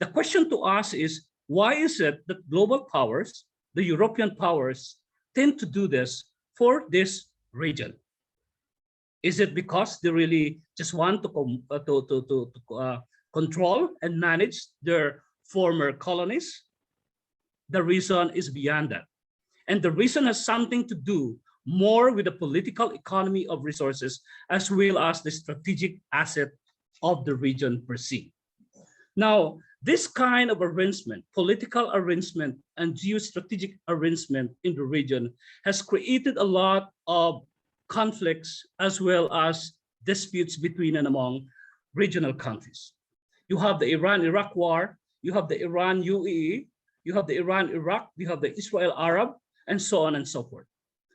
The question to us is, why is it that global powers, the European powers, tend to do this for this region? Is it because they really just want to control and manage their former colonies? The reason is beyond that. And the reason has something to do more with the political economy of resources as well as the strategic asset of the region per se. Now, this kind of arrangement, political arrangement and geostrategic arrangement in the region has created a lot of conflicts as well as disputes between and among regional countries. You have the Iran-Iraq war, you have the Iran-UAE, you have the Iran-Iraq, you have the Israel-Arab, and so on and so forth.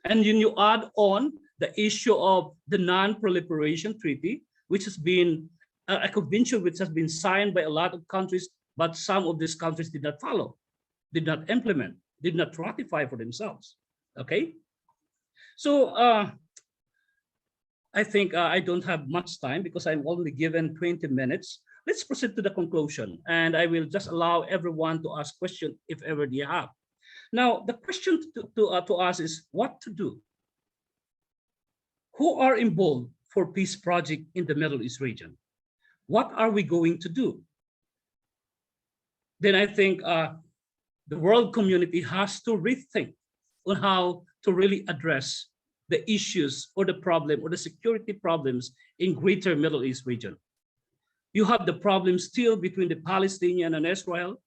And then you add on the issue of the non-proliferation treaty, which has been a convention which has been signed by a lot of countries, but some of these countries did not follow, did not implement, did not ratify for themselves. Okay, so I think I don't have much time because I'm only given 20 minutes. Let's proceed to the conclusion, and I will just allow everyone to ask questions if ever they have. Now, the question to us is what to do. Who are involved for peace project in the Middle East region? What are we going to do? Then I think the world community has to rethink on how to really address the issues or the problem or the security problems in greater Middle East region. You have the problem still between the Palestinian and Israel.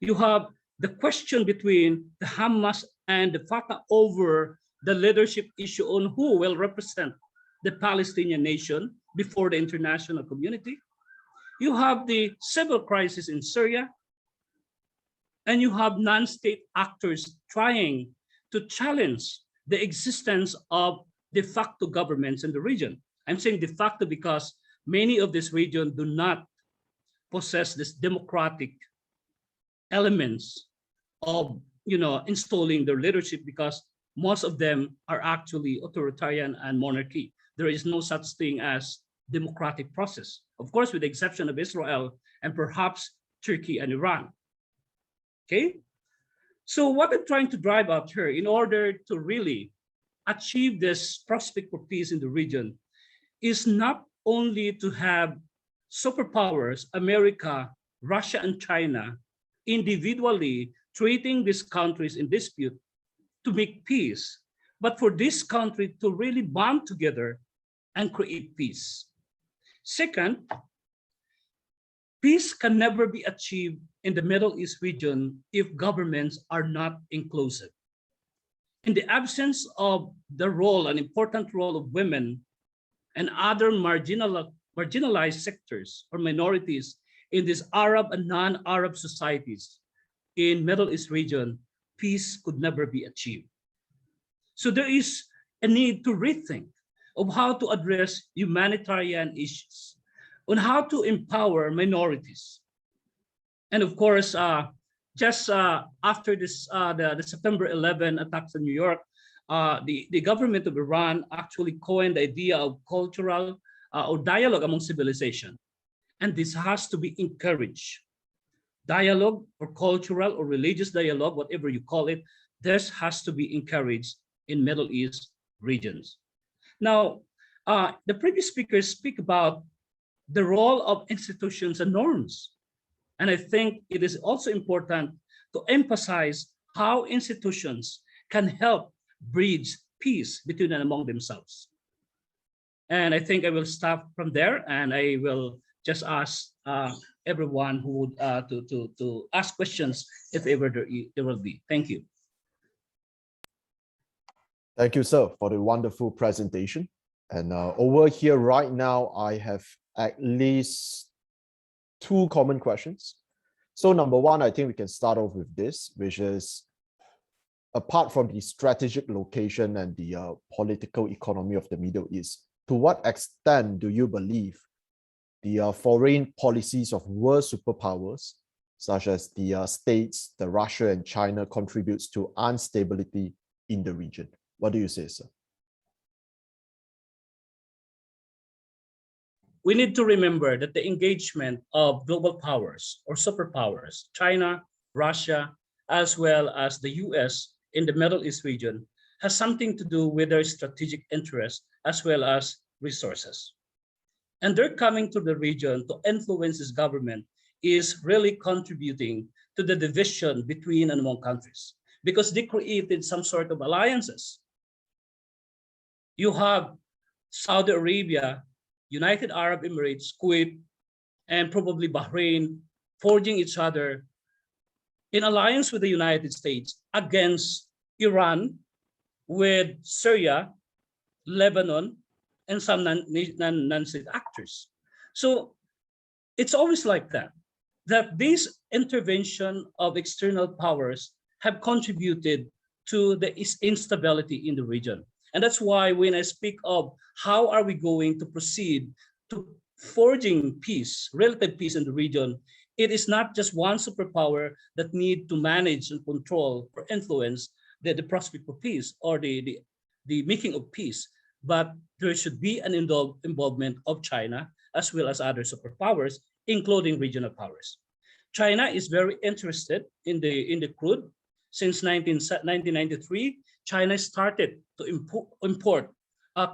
You have the question between the Hamas and the Fatah over the leadership issue on who will represent the Palestinian nation before the international community. You have the civil crisis in Syria, and you have non-state actors trying to challenge the existence of de facto governments in the region. I'm saying de facto because many of this region do not possess this democratic elements of installing their leadership, because most of them are actually authoritarian and monarchy. There is no such thing as democratic process, of course, with the exception of Israel and perhaps Turkey and Iran. Okay, so what I'm trying to drive out here in order to really achieve this prospect for peace in the region is not only to have superpowers, America, Russia, and China, individually treating these countries in dispute to make peace, but for this country to really bond together and create peace. Second, peace can never be achieved in the Middle East region if governments are not inclusive. In the absence of the role, an important role of women and other marginalized sectors or minorities in these Arab and non-Arab societies in Middle East region, peace could never be achieved. So there is a need to rethink of how to address humanitarian issues, on how to empower minorities. And of course, just after this, the September 11 attacks in New York, the government of Iran actually coined the idea of cultural or dialogue among civilization. And this has to be encouraged. Dialogue or cultural or religious dialogue, whatever you call it, this has to be encouraged in Middle East regions. Now, the previous speakers speak about the role of institutions and norms. And I think it is also important to emphasize how institutions can help bridge peace between and among themselves. And I think I will stop from there, and I will just ask everyone who would to ask questions if ever there will be. Thank you. Thank you, sir, for the wonderful presentation. And over here right now, I have at least 2 common questions. So number one, I think we can start off with this, which is, apart from the strategic location and the political economy of the Middle East, to what extent do you believe the foreign policies of world superpowers, such as the States, the Russia and China, contributes to instability in the region? What do you say, sir? We need to remember that the engagement of global powers or superpowers, China, Russia, as well as the US in the Middle East region, has something to do with their strategic interests as well as resources. And their coming to the region to influence this government is really contributing to the division between and among countries. because they created some sort of alliances. You have Saudi Arabia, United Arab Emirates, Kuwait, and probably Bahrain forging each other in alliance with the United States against Iran, with Syria, Lebanon, and some non-state actors. So it's always like that, that this intervention of external powers have contributed to the instability in the region. And that's why when I speak of how are we going to proceed to forging peace, relative peace in the region, it is not just one superpower that need to manage and control or influence the prospect of peace or the making of peace, but there should be an involvement of China as well as other superpowers, including regional powers. China is very interested in the crude. Since 1993, China started to import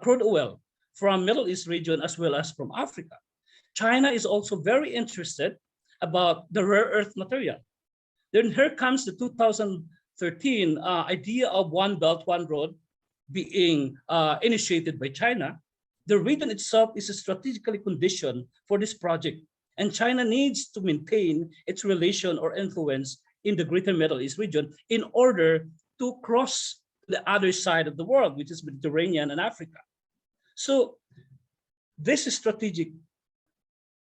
crude oil from Middle East region as well as from Africa. China is also very interested about the rare earth material. Then here comes the 2013 idea of One Belt, One Road being initiated by China. The region itself is strategically conditioned for this project, and China needs to maintain its relation or influence in the greater Middle East region in order to cross the other side of the world, which is Mediterranean and Africa. So this strategic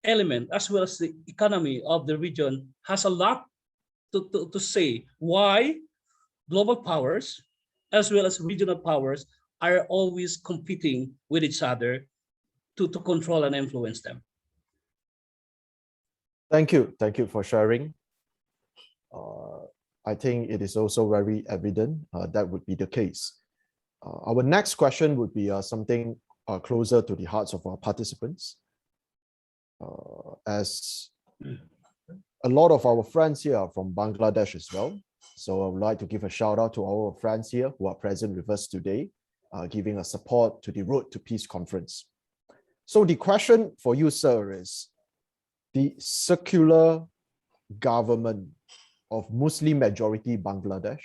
element, as well as the economy of the region, has a lot to say why global powers as well as regional powers are always competing with each other to control and influence them. Thank you for sharing. I think it is also very evident that would be the case. Our next question would be something closer to the hearts of our participants. As a lot of our friends here are from Bangladesh as well. So I would like to give a shout out to our friends here who are present with us today, giving us support to the Road to Peace conference. So the question for you, sir, is the secular government of Muslim majority Bangladesh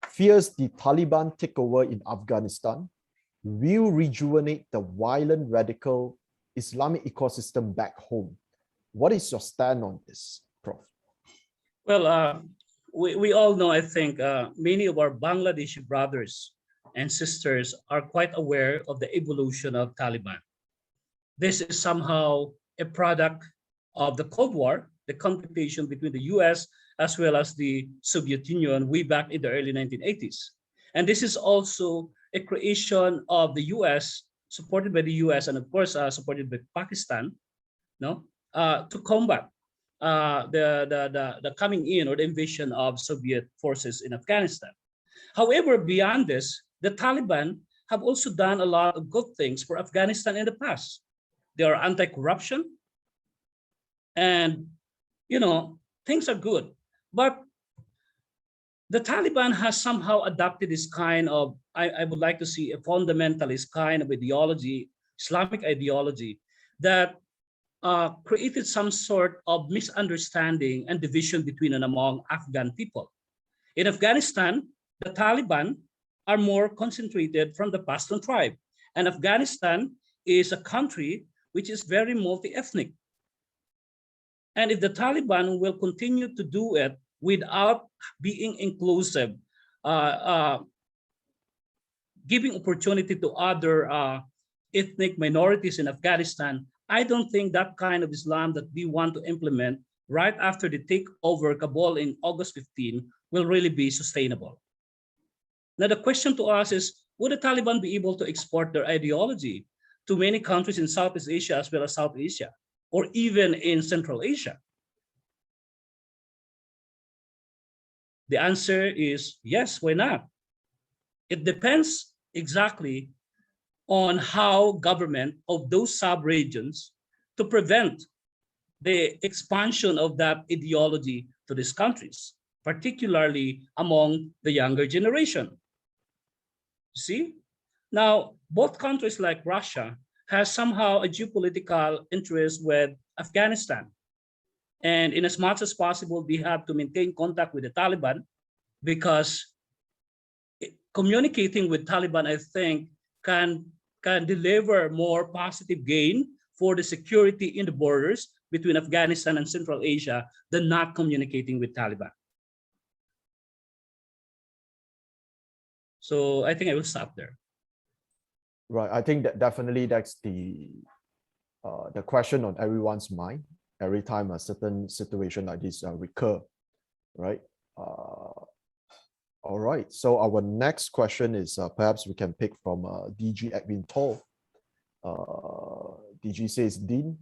fears the Taliban takeover in Afghanistan will rejuvenate the violent radical Islamic ecosystem back home. What is your stand on this, Prof? Well, we all know, I think, many of our Bangladeshi brothers and sisters are quite aware of the evolution of Taliban. This is somehow a product of the Cold War, the competition between the US as well as the Soviet Union way back in the early 1980s. And this is also a creation of the US, supported by the US and of course supported by Pakistan, to combat the coming in or the invasion of Soviet forces in Afghanistan. However, beyond this, the Taliban have also done a lot of good things for Afghanistan in the past. They are anti-corruption and, things are good. But the Taliban has somehow adopted this kind of, I would like to see a fundamentalist kind of ideology, Islamic ideology, that created some sort of misunderstanding and division between and among Afghan people. In Afghanistan, the Taliban are more concentrated from the Pashtun tribe. And Afghanistan is a country which is very multi-ethnic. And if the Taliban will continue to do it without being inclusive, giving opportunity to other ethnic minorities in Afghanistan, I don't think that kind of Islam that we want to implement right after the takeover Kabul in August 15 will really be sustainable. Now the question to us is, would the Taliban be able to export their ideology to many countries in Southeast Asia as well as South Asia, or even in Central Asia? The answer is yes, why not? It depends exactly on how government of those sub-regions to prevent the expansion of that ideology to these countries, particularly among the younger generation. See? Now, both countries like Russia has somehow a geopolitical interest with Afghanistan. And in as much as possible, we have to maintain contact with the Taliban because communicating with Taliban, I think, can deliver more positive gain for the security in the borders between Afghanistan and Central Asia than not communicating with Taliban. So I think I will stop there. Right. I think that definitely that's the question on everyone's mind every time a certain situation like this recur, right? All right. So our next question is perhaps we can pick from DG Edwin Toll. DG says, Dean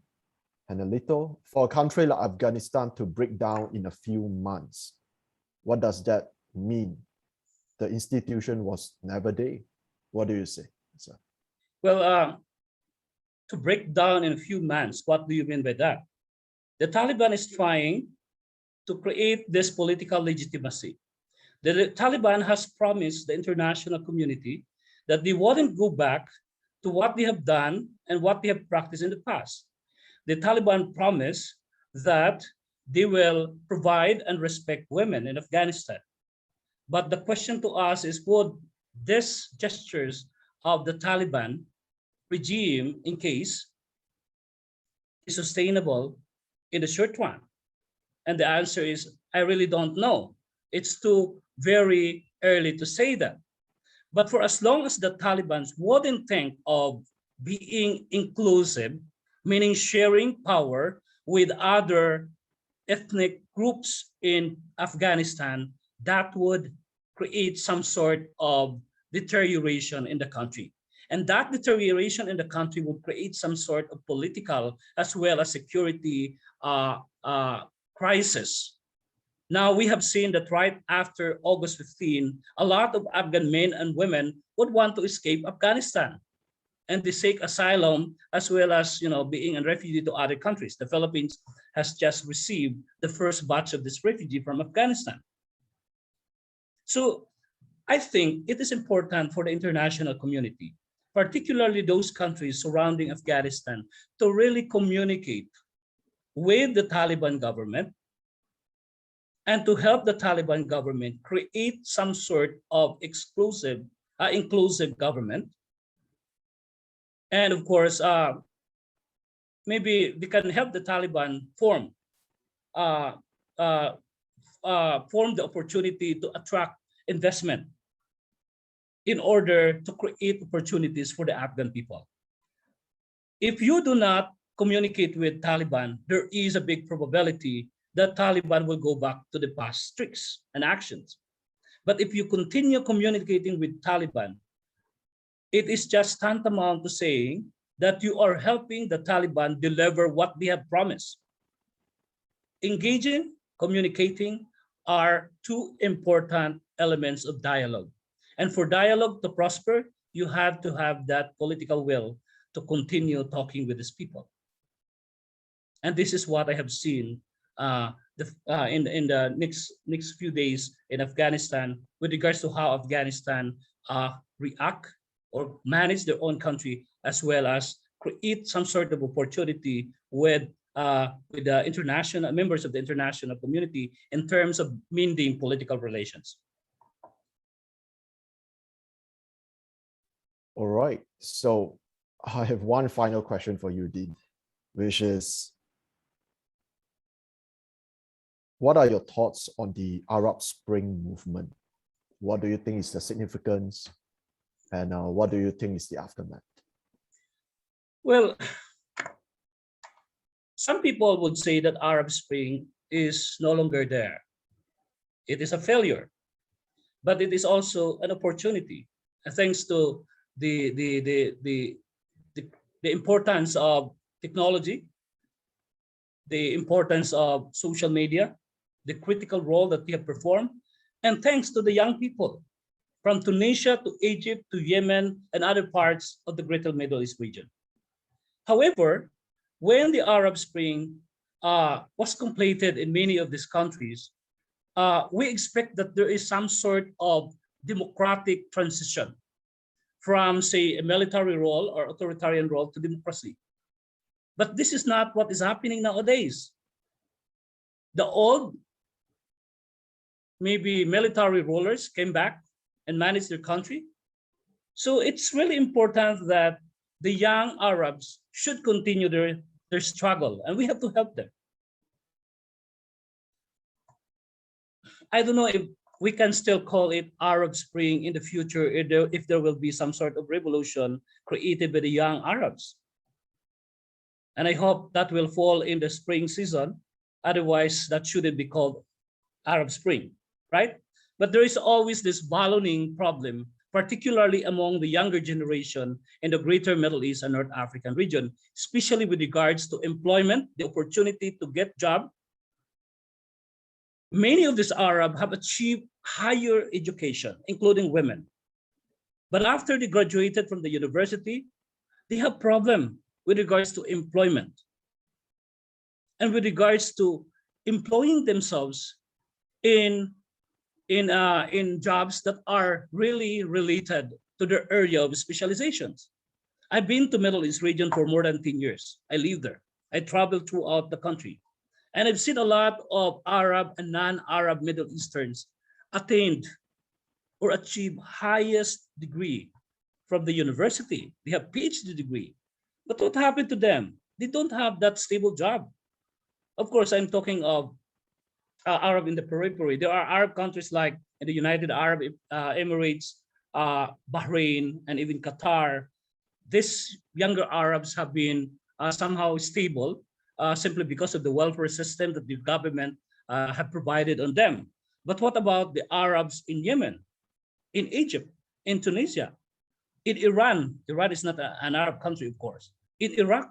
and a little, for a country like Afghanistan to break down in a few months, what does that mean? The institution was never there. What do you say, sir? Well, to break down in a few months, what do you mean by that? The Taliban is trying to create this political legitimacy. The Taliban has promised the international community that they wouldn't go back to what they have done and what they have practiced in the past. The Taliban promised that they will provide and respect women in Afghanistan. But the question to us is, would these gestures of the Taliban regime, in case, is sustainable in the short run? And the answer is, I really don't know. It's too very early to say that. But for as long as the Taliban wouldn't think of being inclusive, meaning sharing power with other ethnic groups in Afghanistan, that would create some sort of deterioration in the country. And that deterioration in the country would create some sort of political as well as security crisis. Now, we have seen that right after August 15, a lot of Afghan men and women would want to escape Afghanistan, and they seek asylum as well as, being a refugee to other countries. The Philippines has just received the first batch of this refugee from Afghanistan. So I think it is important for the international community, particularly those countries surrounding Afghanistan, to really communicate with the Taliban government and to help the Taliban government create some sort of inclusive government. And of course, maybe they can help the Taliban form the opportunity to attract investment in order to create opportunities for the Afghan people. If you do not communicate with Taliban, there is a big probability that Taliban will go back to the past tricks and actions. But if you continue communicating with Taliban, it is just tantamount to saying that you are helping the Taliban deliver what they have promised. Engaging, communicating are two important elements of dialogue. And for dialogue to prosper, you have to have that political will to continue talking with these people. And this is what I have seen in the next few days in Afghanistan with regards to how Afghanistan react or manage their own country, as well as create some sort of opportunity with the international members of the international community in terms of mending political relations. All right. So I have one final question for you, Dean, which is, what are your thoughts on the Arab Spring movement? What do you think is the significance? And what do you think is the aftermath? Well, some people would say that Arab Spring is no longer there. It is a failure, but it is also an opportunity, thanks to the importance of technology, the importance of social media, the critical role that we have performed, and thanks to the young people from Tunisia to Egypt to Yemen and other parts of the Greater Middle East region. However, when the Arab Spring was completed in many of these countries, we expect that there is some sort of democratic transition from, say, a military role or authoritarian role to democracy. But this is not what is happening nowadays. The old maybe military rulers came back and managed their country. So it's really important that the young Arabs should continue their struggle, and we have to help them. I don't know if we can still call it Arab Spring in the future if there will be some sort of revolution created by the young Arabs. And I hope that will fall in the spring season. Otherwise, that shouldn't be called Arab Spring, right? But there is always this ballooning problem, particularly among the younger generation in the greater Middle East and North African region, especially with regards to employment, the opportunity to get job. Many of these Arabs have achieved higher education, including women. But after they graduated from the university, they have problem with regards to employment and with regards to employing themselves in jobs that are really related to their area of specializations. I've been to Middle East region for more than 10 years. I live there. I travel throughout the country. And I've seen a lot of Arab and non-Arab Middle Easterns attained or achieve highest degree from the university. They have PhD degree. But what happened to them? They don't have that stable job. Of course, I'm talking of Arab in the periphery. There are Arab countries like in the United Arab Emirates, Bahrain, and even Qatar. These younger Arabs have been somehow stable simply because of the welfare system that the government have provided on them. But what about the Arabs in Yemen, in Egypt, in Tunisia, in Iran? Iran is not an Arab country, of course. In Iraq,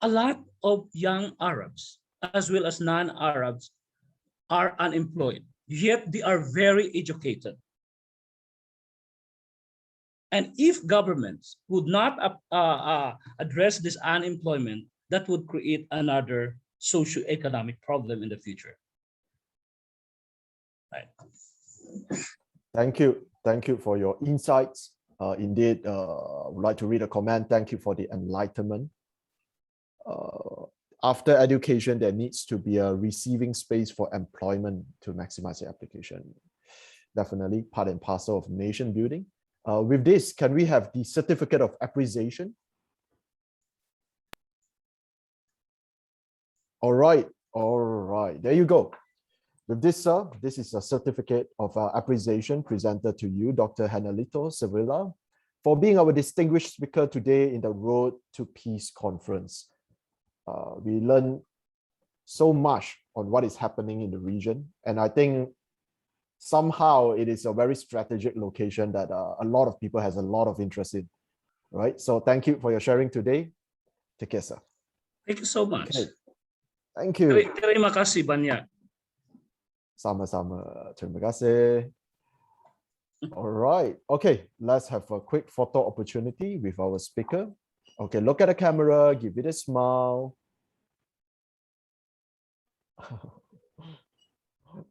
a lot of young Arabs as well as non-Arabs are unemployed, yet they are very educated. And if governments would not address this unemployment, that would create another socio-economic problem in the future. Right. Thank you. Thank you for your insights. Indeed, I would like to read a comment. Thank you for the enlightenment. After education, there needs to be a receiving space for employment to maximize the application. Definitely part and parcel of nation building. With this, can we have the certificate of appreciation? All right, there you go. With this, sir, this is a certificate of appreciation presented to you, Dr. Hanalito Sevilla, for being our distinguished speaker today in the Road to Peace Conference. We learned so much on what is happening in the region, and I think somehow it is a very strategic location that a lot of people has a lot of interest in, right? So thank you for your sharing today. Take care, sir. Thank you so much. Okay. Thank you. Terima kasih banyak. Sama-sama. Terima kasih. All right. Okay, let's have a quick photo opportunity with our speaker. Okay, look at the camera, give it a smile.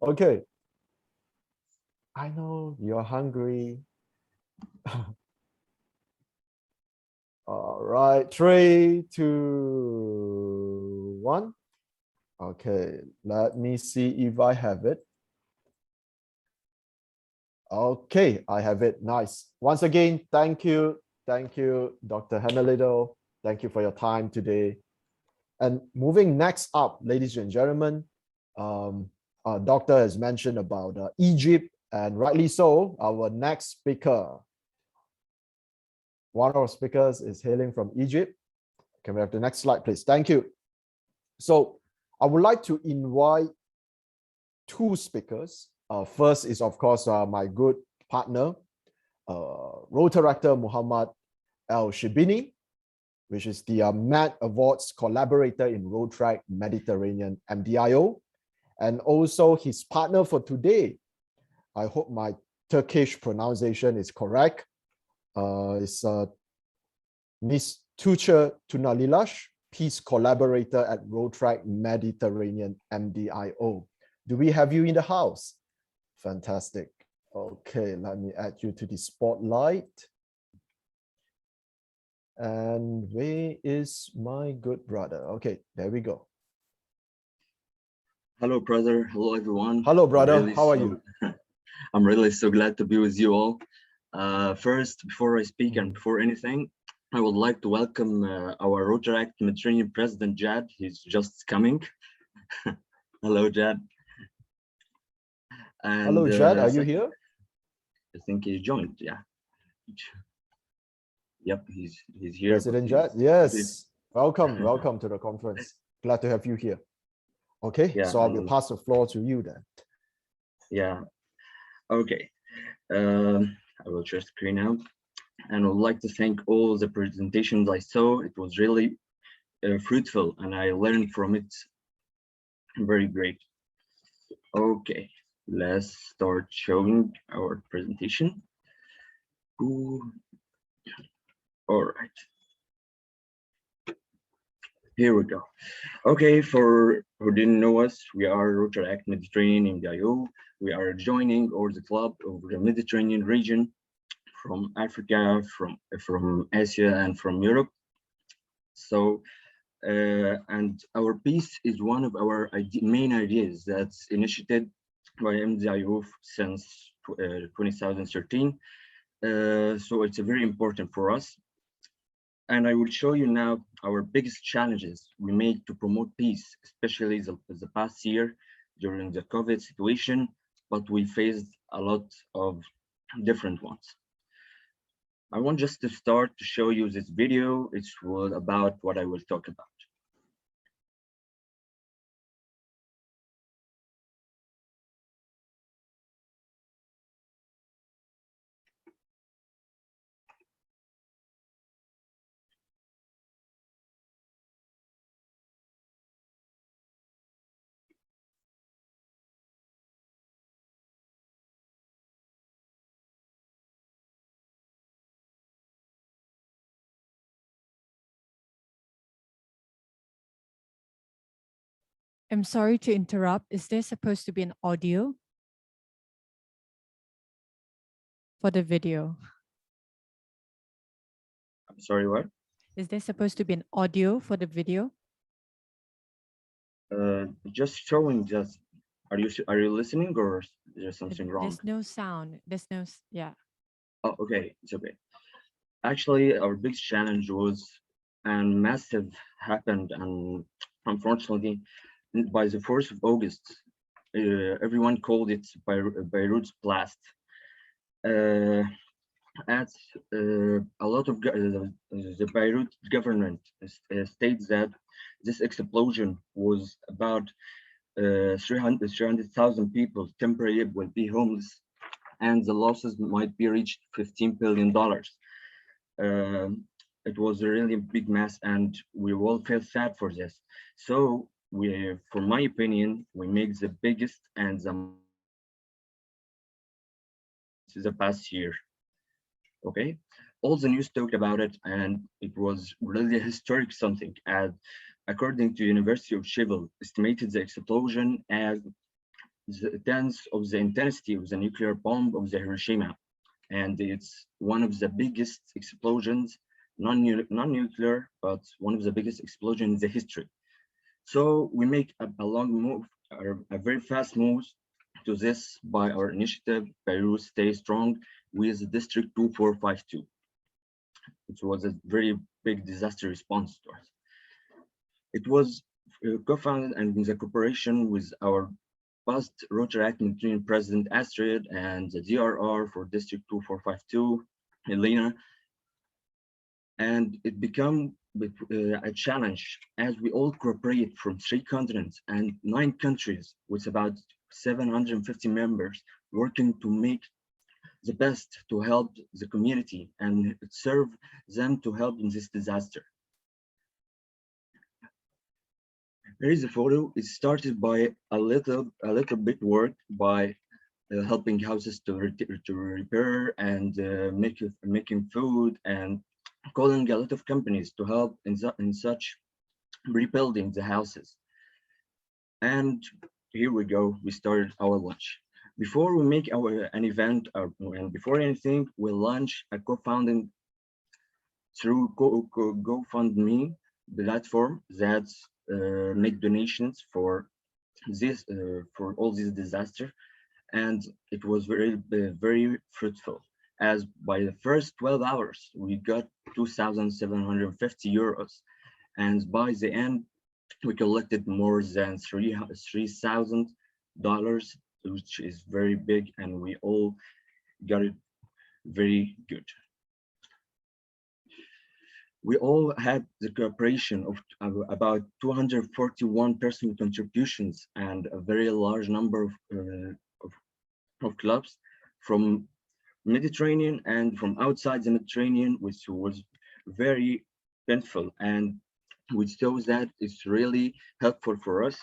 Okay. I know you're hungry. All right, 3, 2, 1. Okay, let me see if I have it. Okay, I have it. Nice. Once again, thank you. Thank you, Dr. Hanalito. Thank you for your time today. And moving next up, ladies and gentlemen, Doctor has mentioned about Egypt, and rightly so. Our next speaker, one of our speakers is hailing from Egypt. Can we have the next slide, please? Thank you. So I would like to invite two speakers. First is, of course, my good partner, Rotaractor Muhammad Al-Shibini, which is the MAD Awards collaborator in Rotaract Mediterranean MDIO, and also his partner for today. I hope my Turkish pronunciation is correct. Is Miss Tuğçe Tunalilash, Peace Collaborator at Rotaract Mediterranean MDIO. Do we have you in the house? Fantastic. Okay, let me add you to the spotlight. And where is my good brother? Okay, there we go. Hello, brother. Hello, everyone. Hello, brother. I'm really How are you? I'm really so glad to be with you all. First, before I speak and before anything, I would like to welcome our Rotaract Mediterranean President, Jad. He's just coming. Hello, Jad. And, Hello, Jad. Are you here? I think he joined. Yeah. Yep, he's here. President Jad. Yes. Welcome. Welcome to the conference. Glad to have you here. Okay. Yeah, so I will pass the floor to you then. Yeah. Okay. I will share screen now, and I would like to thank all the presentations I saw. It was really fruitful, and I learned from it. Very great. Okay, let's start showing our presentation. Ooh. All right. Here we go. Okay, for who didn't know us, we are Rotaract Mediterranean MDIO. We are joining all the club of the Mediterranean region from Africa, from Asia, and from Europe. So, and our peace is one of our main ideas that's initiated by MDIO since 2013. So it's very important for us. And I will show you now our biggest challenges we made to promote peace, especially the past year during the COVID situation, but we faced a lot of different ones. I want just to start to show you this video. It's about what I will talk about. I'm sorry to interrupt. Is there supposed to be an audio for the video? I'm sorry, what? Is there supposed to be an audio for the video? Just showing just, are you listening or is there something wrong? There's no sound. There's no, yeah. Oh, okay, it's okay. Actually, our biggest challenge was, and massive happened, and unfortunately, by the 4th of August, everyone called it Beirut's blast. As a lot of the Beirut government states that this explosion was about 300,000 people temporarily will be homeless, and the losses might be reached $15 billion. It was a really big mess, and we all feel sad for this. So for my opinion, we make the biggest and the past year. Okay, all the news talked about it, and it was really historic something. As according to University of Sheffield, estimated the explosion as the tenth of the intensity of the nuclear bomb of the Hiroshima, and it's one of the biggest explosions, non-nuclear, but one of the biggest explosions in the history. So we make a long move, a very fast move to this by our initiative, Beirut Stay Strong, with District 2452. It was a very big disaster response to us. It was co-founded and in the cooperation with our past Rotaract Mediterranean President Astrid and the DRR for District 2452, Elena. And it became a challenge as we all cooperate from 3 continents and 9 countries with about 750 members working to make the best to help the community and serve them to help in this disaster. Here is a photo. It started by a little bit work by helping houses to repair and making food and calling a lot of companies to help in such rebuilding the houses. And here we go. We started our launch. Before we make an event and before anything, we launch a co-founding through GoFundMe platform that make donations for this for all this disaster, and it was very fruitful. As by the first 12 hours, we got 2,750 euros, and by the end, we collected more than $3,000, which is very big, and we all got it very good. We all had the cooperation of about 241 personal contributions and a very large number of clubs from Mediterranean and from outside the Mediterranean, which was very painful and which shows that it's really helpful for us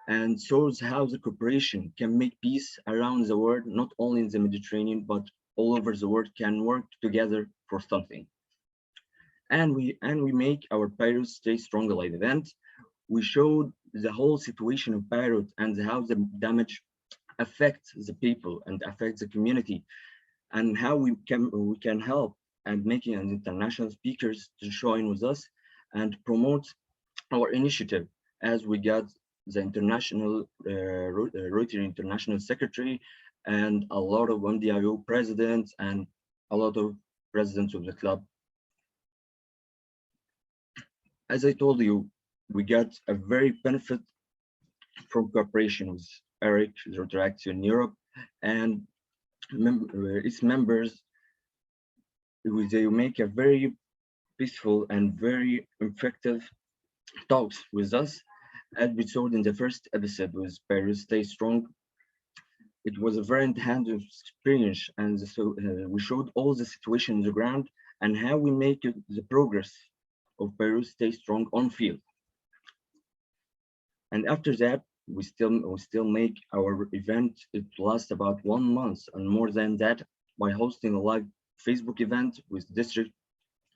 and shows how the cooperation can make peace around the world, not only in the Mediterranean, but all over the world can work together for something. And we make our Beirut Stay Strong Alive event. We showed the whole situation of Beirut and how the damage affects the people and affects the community, and how we can help, and making an international speakers to join with us and promote our initiative, as we got the international Rotary International Secretary and a lot of MDIO presidents and a lot of presidents of the club. As I told you, we got a very benefit from cooperation with Eric, the Rotaract in Europe, and its members. They make a very peaceful and very effective talks with us, as we showed in the first episode with Beirut Stay Strong. It was a very intense experience, and so we showed all the situation on the ground and how we make the progress of Beirut Stay Strong on field. And after that, we still make our event. It lasts about 1 month and more than that, by hosting a live Facebook event with District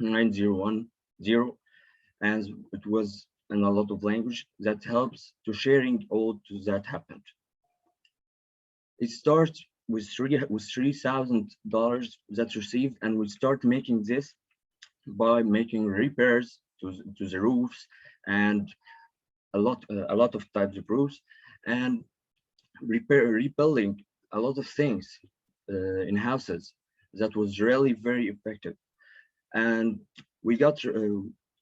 9010, and it was in a lot of language that helps to sharing all that happened. It starts with $3,000 that's received, and we start making this by making repairs to the roofs and a lot of types of roofs, and rebuilding a lot of things in houses. That was really very effective. And we got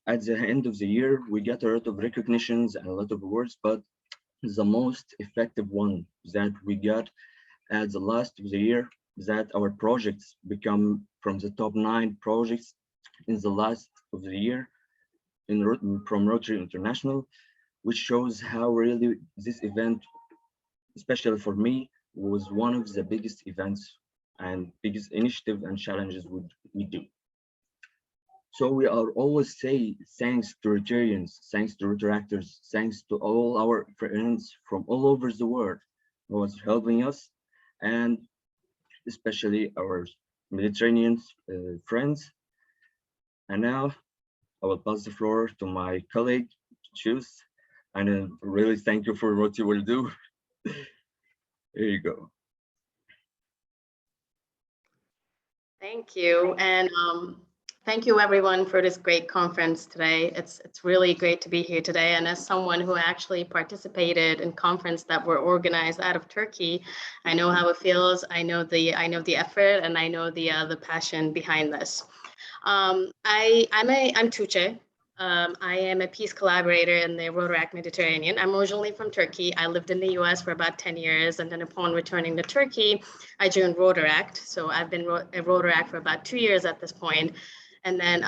at the end of the year, we got a lot of recognitions and a lot of awards, but the most effective one that we got at the last of the year, that our projects become from the top 9 projects in the last of the year from Rotary International, which shows how really this event, especially for me, was one of the biggest events and biggest initiative and challenges we do. So we are always say thanks to Rotarians, thanks to Rotaractors, thanks to all our friends from all over the world who was helping us, and especially our Mediterranean friends. And now I will pass the floor to my colleague, Chus, and really thank you for what you will do. There you go. Thank you, and thank you everyone for this great conference today. It's really great to be here today, and as someone who actually participated in conference that were organized out of Turkey, I know how it feels. I know the effort, and I know the passion behind this. I'm Tuğçe. I am a peace collaborator in the Rotaract Mediterranean. I'm originally from Turkey. I lived in the US for about 10 years, and then upon returning to Turkey, I joined Rotaract. So I've been a Rotaract for about 2 years at this point. And then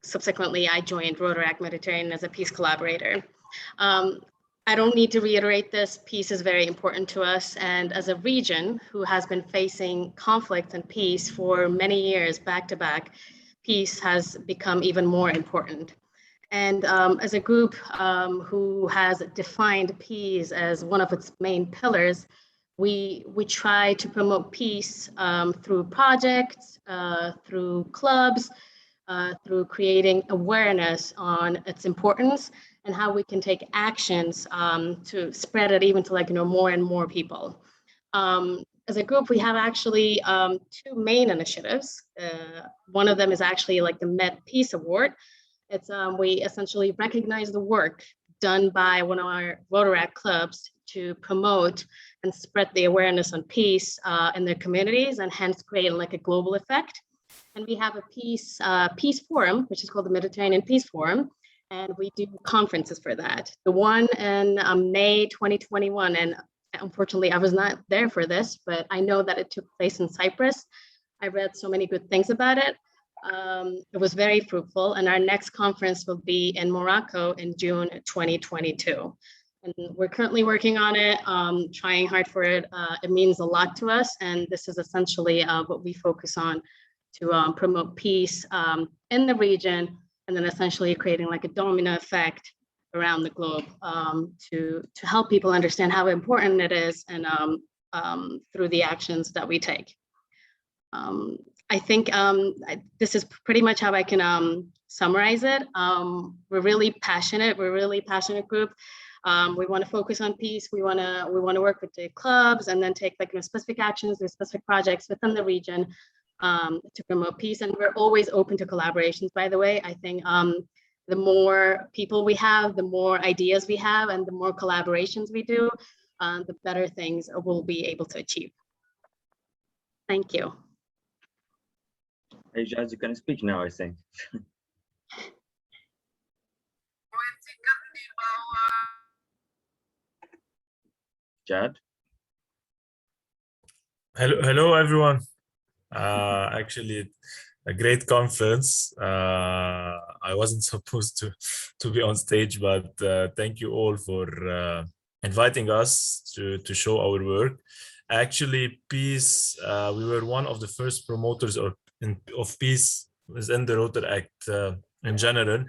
subsequently, I joined Rotaract Mediterranean as a peace collaborator. I don't need to reiterate this. Peace is very important to us. And as a region who has been facing conflict and peace for many years back to back, peace has become even more important. And as a group who has defined peace as one of its main pillars, we try to promote peace through projects, through clubs, through creating awareness on its importance and how we can take actions to spread it even to more and more people. As a group, we have actually 2 main initiatives. One of them is actually the Med Peace Award. It's we essentially recognize the work done by one of our Rotaract clubs to promote and spread the awareness on peace in their communities, and hence create like a global effect. And we have a peace forum, which is called the Mediterranean Peace Forum, and we do conferences for that. The one in May 2021, and unfortunately I was not there for this, but I know that it took place in Cyprus. I read so many good things about it. It was very fruitful, and our next conference will be in Morocco in June 2022. And we're currently working on it, trying hard for it. It means a lot to us, and this is essentially what we focus on to promote peace in the region, and then essentially creating like a domino effect around the globe to help people understand how important it is, and through the actions that we take. I think this is pretty much how I can summarize it. We're really passionate. We're a really passionate group. We want to focus on peace. We want to work with the clubs, and then take like specific actions or specific projects within the region to promote peace. And we're always open to collaborations, by the way. I think the more people we have, the more ideas we have, and the more collaborations we do, the better things we'll be able to achieve. Thank you. Hey, Jazz, you can speak now, I think. Jad? Hello everyone. Actually, a great conference. I wasn't supposed to be on stage, but thank you all for inviting us to show our work. Actually, peace, we were one of the first promoters of peace within the Rotaract in general.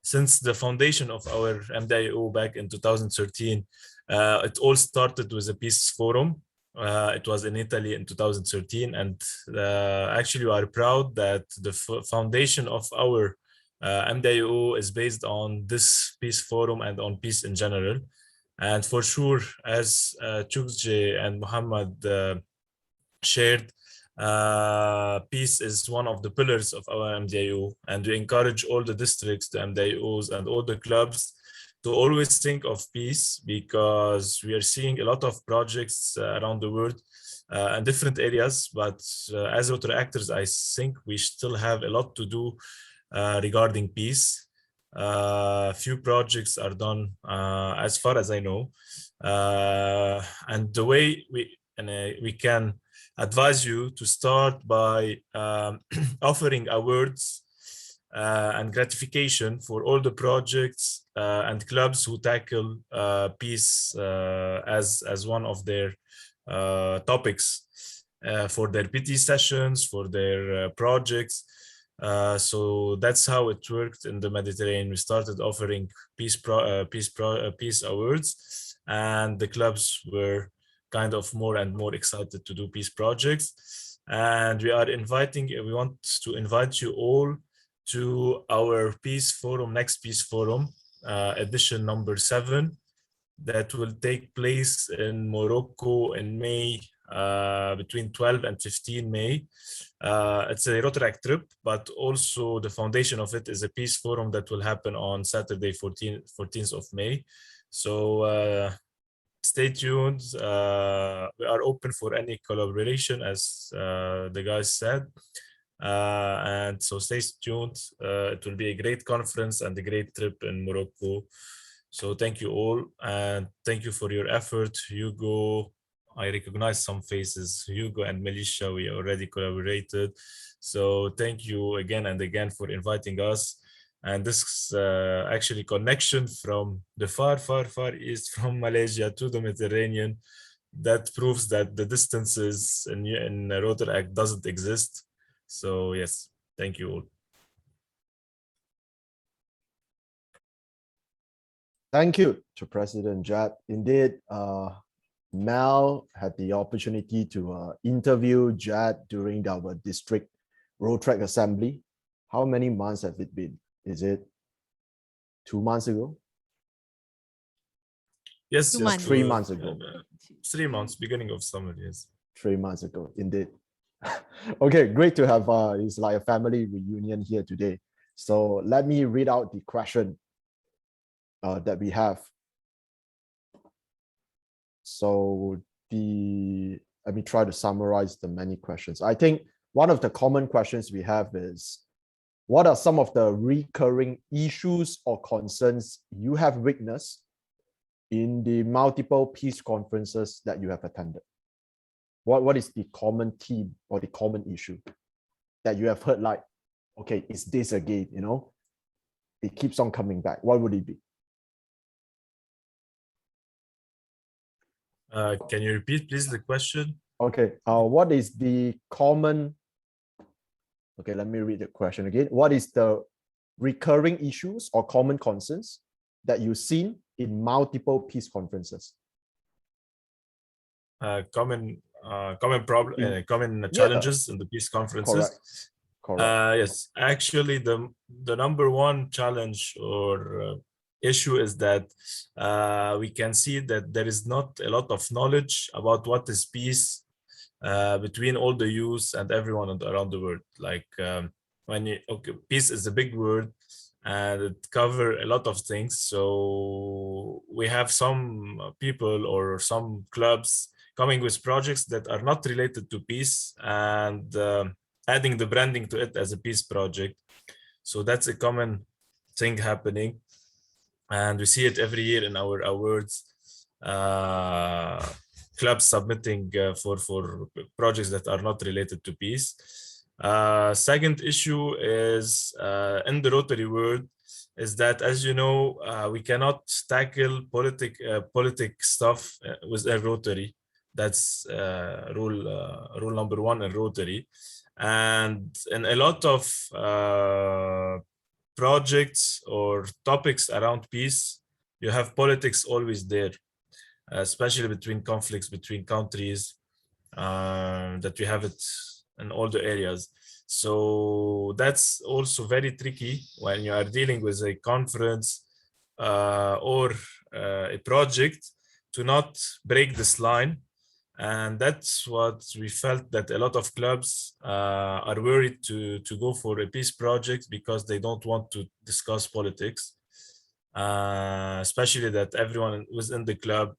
Since the foundation of our MDIO back in 2013, it all started with a peace forum. It was in Italy in 2013, and actually we are proud that the foundation of our MDIO is based on this peace forum and on peace in general. And for sure, as Chukje and Muhammad shared, peace is one of the pillars of our MDIO, and we encourage all the districts, the MDIOs, and all the clubs to always think of peace, because we are seeing a lot of projects around the world in different areas, but as Rotaractors, I think we still have a lot to do regarding peace. Few projects are done as far as I know, and the way we can advise you to start by offering awards and gratification for all the projects and clubs who tackle peace as one of their topics for their PT sessions, for their projects. So that's how it worked in the Mediterranean. We started offering peace awards, and the clubs were kind of more and more excited to do peace projects. And we want to invite you all to our peace forum, next peace forum, edition number 7, that will take place in Morocco in May, between 12 and 15 May. It's a Rotaract trip, but also the foundation of it is a peace forum that will happen on Saturday, 14th of May. So stay tuned. We are open for any collaboration, as the guys said. And so stay tuned. It will be a great conference and a great trip in Morocco. So thank you all, and thank you for your effort. Hugo, I recognize some faces. Hugo and Melisha, we already collaborated. So thank you again and again for inviting us. And this actually connection from the far, far, far east, from Malaysia to the Mediterranean, that proves that the distances in Rotaract doesn't exist. So yes, thank you all. Thank you to President Jad. Indeed, Mel had the opportunity to interview Jad during our district Rotaract assembly. How many months have it been? Is it 2 months ago? Yes, 3 months ago. 3 months, beginning of summer, yes. 3 months ago, indeed. Okay, great to have it's like a family reunion here today. So let me read out the question. that we have. So let me try to summarize the many questions. I think one of the common questions we have is, what are some of the recurring issues or concerns you have witnessed in the multiple peace conferences that you have attended? What is the common theme or the common issue that you have heard, like, okay, it's this again, you know? It keeps on coming back. What would it be? Can you repeat, please, the question? Okay, what is the common... Okay, let me read the question again. What is the recurring issues or common concerns that you've seen in multiple peace conferences? Common problem, common challenges in the peace conferences. Correct. Yes, actually, the number one challenge or issue is that we can see that there is not a lot of knowledge about what is peace between all the youth and everyone around the world. Like peace is a big word and it covers a lot of things. So we have some people or some clubs coming with projects that are not related to peace and adding the branding to it as a peace project. So that's a common thing happening. And we see it every year in our awards. Clubs submitting for projects that are not related to peace. Second issue is in the Rotary world is that, as you know, we cannot tackle politic stuff within Rotary. That's rule number one in Rotary. And in a lot of projects or topics around peace, you have politics always there, especially between conflicts between countries, that we have it in all the areas. So that's also very tricky when you are dealing with a conference or a project to not break this line. And that's what we felt, that a lot of clubs are worried to go for a peace project because they don't want to discuss politics, especially that everyone within the club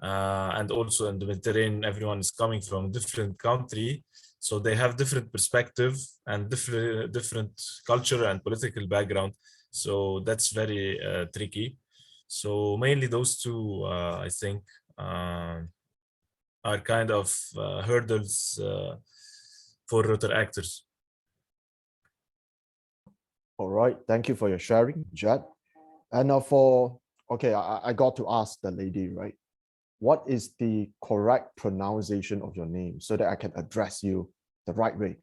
and also in the Mediterranean, everyone is coming from a different country. So they have different perspective and different culture and political background. So that's very tricky. So mainly those two, I think, are kind of hurdles for Rotaractors. All right, thank you for your sharing, Jad. And now okay, I got to ask the lady, right? What is the correct pronunciation of your name so that I can address you the right way?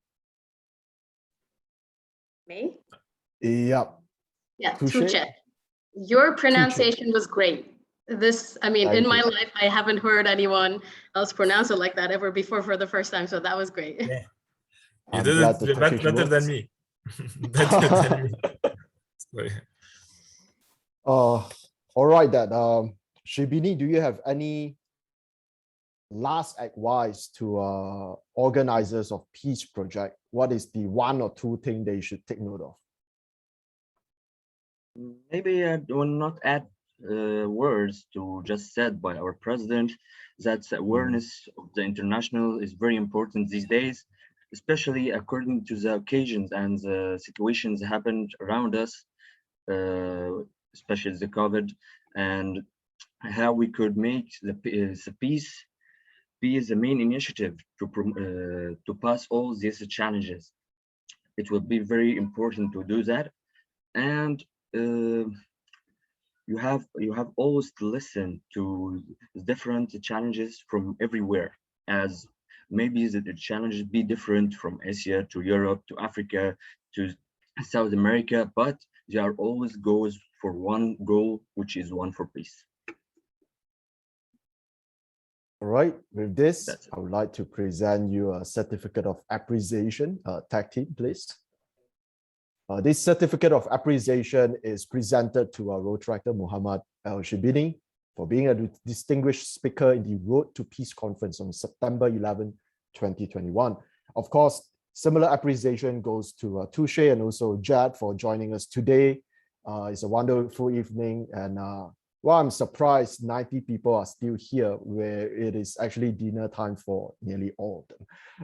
Me? Yep. Yeah, Touche? Tuche. Your pronunciation was great. I mean, in my life, I haven't heard anyone else pronounce it like that ever before for the first time. So that was great. Yeah. You did it better than me. Better than me. Sorry. All right, then. Shibini, do you have any last advice to organizers of peace project? What is the one or two thing they should take note of? Maybe I will not add words to just said by our president, that awareness of the international is very important these days, especially according to the occasions and the situations happened around us, especially the COVID, and how we could make the peace be the main initiative to pass all these challenges. It will be very important to do that, and you have always to listen to different challenges from everywhere, as maybe the challenges be different from Asia to Europe to Africa to South America, but they are always goes for one goal, which is one for peace. All right, with this, I would like to present you a certificate of appreciation. Tag team, please. This certificate of appreciation is presented to our Rotaractor Muhammad Al-Shibini for being a distinguished speaker in the Road to Peace Conference on September 11, 2021. Of course, similar appreciation goes to Touche and also Jad for joining us today It's a wonderful evening, and well, I'm surprised 90 people are still here where it is actually dinner time for nearly all of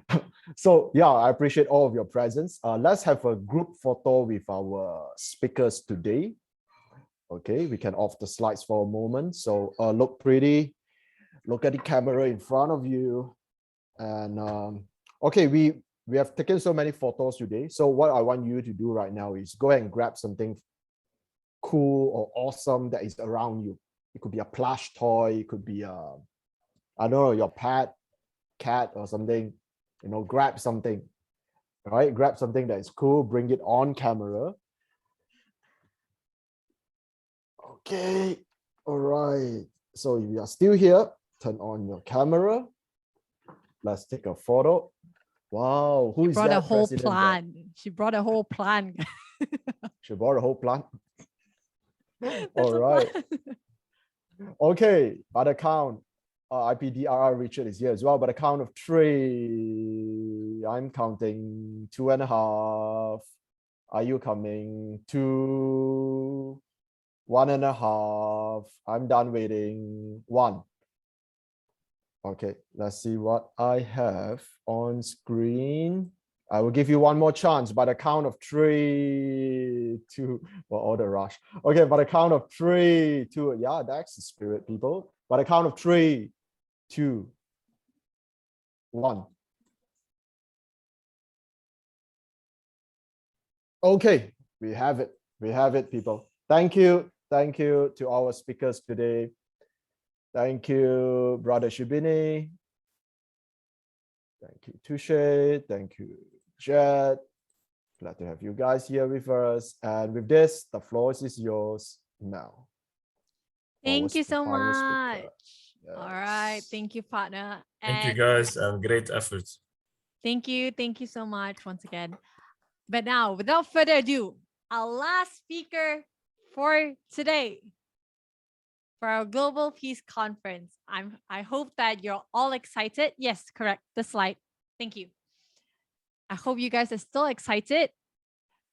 them. So yeah, I appreciate all of your presence. Let's have a group photo with our speakers today. Okay, we can off the slides for a moment. So look pretty, look at the camera in front of you. And okay, we have taken so many photos today. So what I want you to do right now is go ahead and grab something cool or awesome that is around you. It could be a plush toy, it could be I don't know, your pet, cat or something. You know, grab something. All right, grab something that is cool, bring it on camera. Okay, all right. So if you are still here, turn on your camera. Let's take a photo. Wow, who is Brought that? a whole President plan. She brought a whole plan. She brought a whole plan. That's All a right. plan. Okay, by the count, IPDRR Richard is here as well. By the count of 3, I'm counting 2.5. Are you coming? 2, 1.5. I'm done waiting. 1. Okay, let's see what I have on screen. I will give you one more chance by the count of 3, 2, well, all the rush. Okay, by the count of 3, 2, yeah, that's the spirit, people. By the count of 3, 2, 1. Okay, we have it. We have it, people. Thank you. Thank you to our speakers today. Thank you, Brother Shibini. Thank you, Touche. Thank you, Jed. Glad to have you guys here with us. And with this, the floor is yours now. Thank you so final much. speaker. All right. Thank you, partner. Thank you And guys, and great effort. thank you. Thank you so much once again. But now, without further ado, our last speaker for today, for our Global Peace Conference. I hope that you're all excited. Yes, correct. The slide. Thank you. I hope you guys are still excited.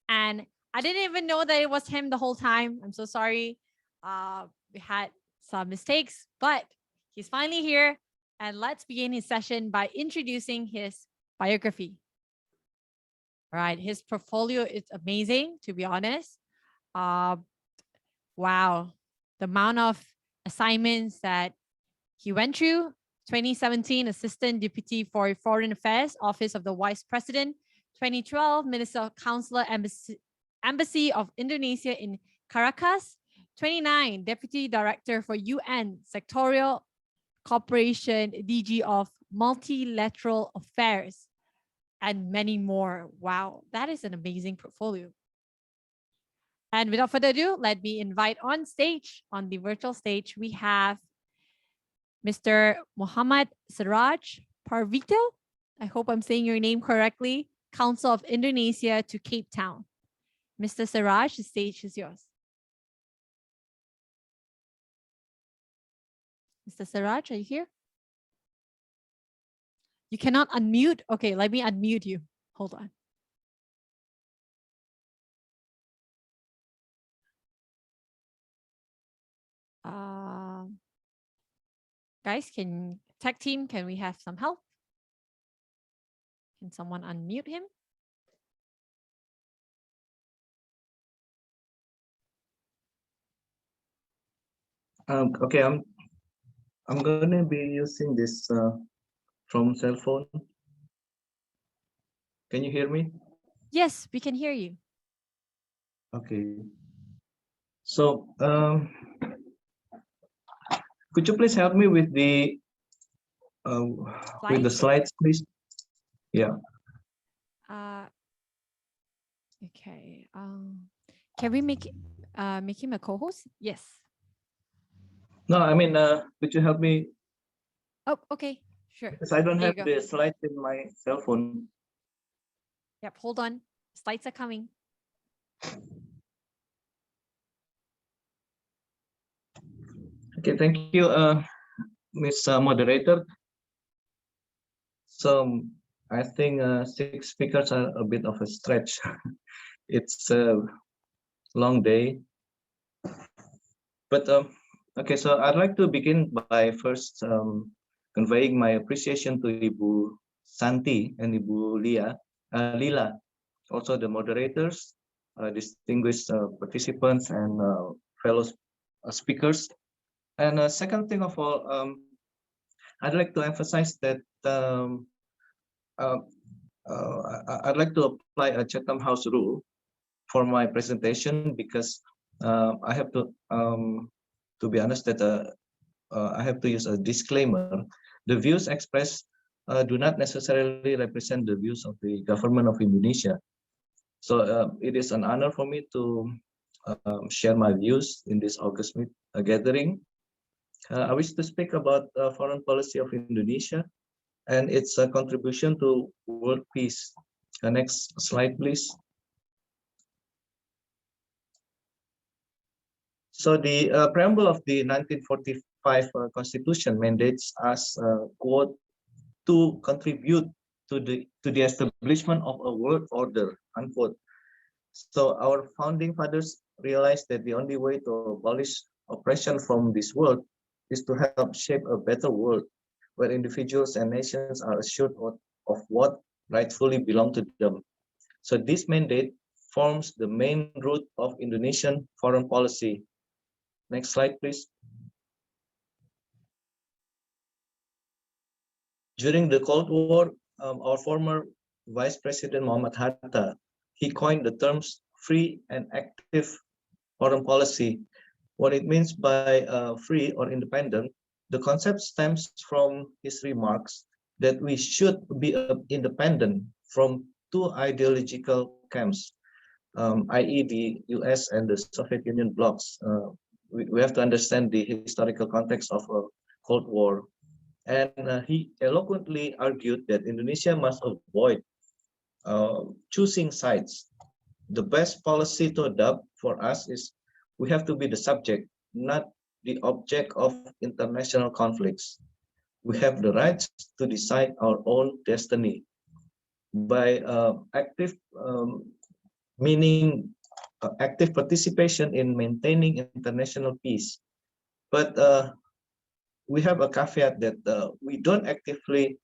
And I didn't even know that it was him the whole time. I'm so sorry. We had some mistakes, but he's finally here. And let's begin his session by introducing his biography. All right, his portfolio is amazing, to be honest. Wow, the amount of assignments that he went through. 2017, Assistant Deputy for Foreign Affairs, Office of the Vice President. 2012, Minister Counselor, Embassy of Indonesia in Caracas. 29, Deputy Director for UN Sectorial Cooperation, DG of Multilateral Affairs, and many more. Wow, that is an amazing portfolio. And without further ado, let me invite on stage, on the virtual stage, we have Mr. Muhammad Siraj Parvito. I hope I'm saying your name correctly. Council of Indonesia to Cape Town. Mr. Siraj, the stage is yours. Mr. Siraj, are you here? You cannot unmute. Okay, let me unmute you. Hold on. Guys, tech team, can we have some help? Can someone unmute him? Okay, I'm gonna be using this from cell phone. Can you hear me? Yes, we can hear you. Okay. So could you please help me with the slides, please? Yeah. Okay. Can we make him a co-host? Yes. No, I mean, could you help me? Oh, okay, sure. Because I don't There have you go. the slides in my cell phone. Yep, hold on. Slides are coming. Okay, thank you, Ms. Moderator. So I think 6 speakers are a bit of a stretch. It's a long day, But okay, so I'd like to begin by first conveying my appreciation to Ibu Santi and Ibu Lila, also the moderators, distinguished participants, and fellow speakers. And second thing of all, I'd like to emphasize that I'd like to apply a Chatham House rule for my presentation, because I have to be honest, that I have to use a disclaimer. The views expressed do not necessarily represent the views of the government of Indonesia. So it is an honor for me to share my views in this August gathering. I wish to speak about foreign policy of Indonesia and its contribution to world peace. Next slide, please. So the preamble of the 1945 Constitution mandates us, quote, to contribute to the establishment of a world order, unquote. So our founding fathers realized that the only way to abolish oppression from this world is to help shape a better world where individuals and nations are assured of what rightfully belong to them. So this mandate forms the main root of Indonesian foreign policy. Next slide, please. During the Cold War, our former Vice President Muhammad Hatta, he coined the terms free and active foreign policy. What it means by free or independent, the concept stems from his remarks that we should be independent from two ideological camps, i.e. the US and the Soviet Union blocs. We have to understand the historical context of Cold War. And he eloquently argued that Indonesia must avoid choosing sides. The best policy to adopt for us is we have to be the subject, not the object of international conflicts. We have the right to decide our own destiny. By active, meaning active participation in maintaining international peace. But we have a caveat that we don't actively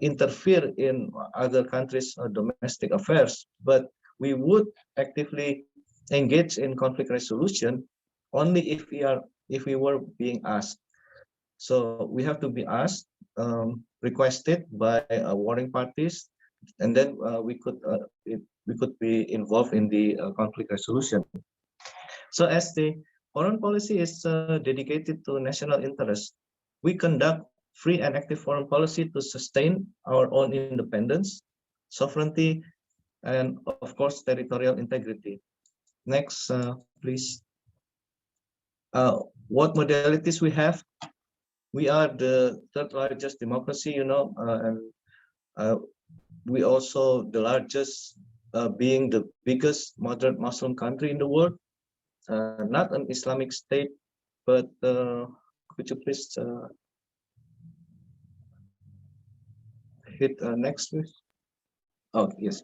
interfere in other countries' domestic affairs, but we would actively engage in conflict resolution only if we were being asked. So we have to be asked, requested by warring parties, and then we could be involved in the conflict resolution. So as the foreign policy is dedicated to national interest, we conduct free and active foreign policy to sustain our own independence, sovereignty, and of course, territorial integrity. Next, please. What modalities we have? We are the third largest democracy, and we also the largest, being the biggest moderate Muslim country in the world. Not an Islamic state, but could you please hit next, please? Oh, yes.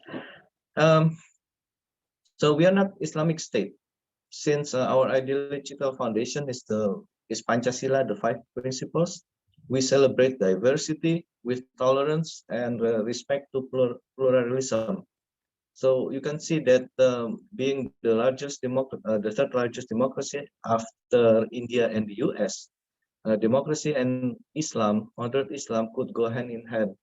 So we are not Islamic state, since our ideological foundation is Pancasila, the 5 principles. We celebrate diversity with tolerance and respect to pluralism. So you can see that being the third largest democracy after India and the US, democracy and Islam, moderate Islam, could go hand in hand.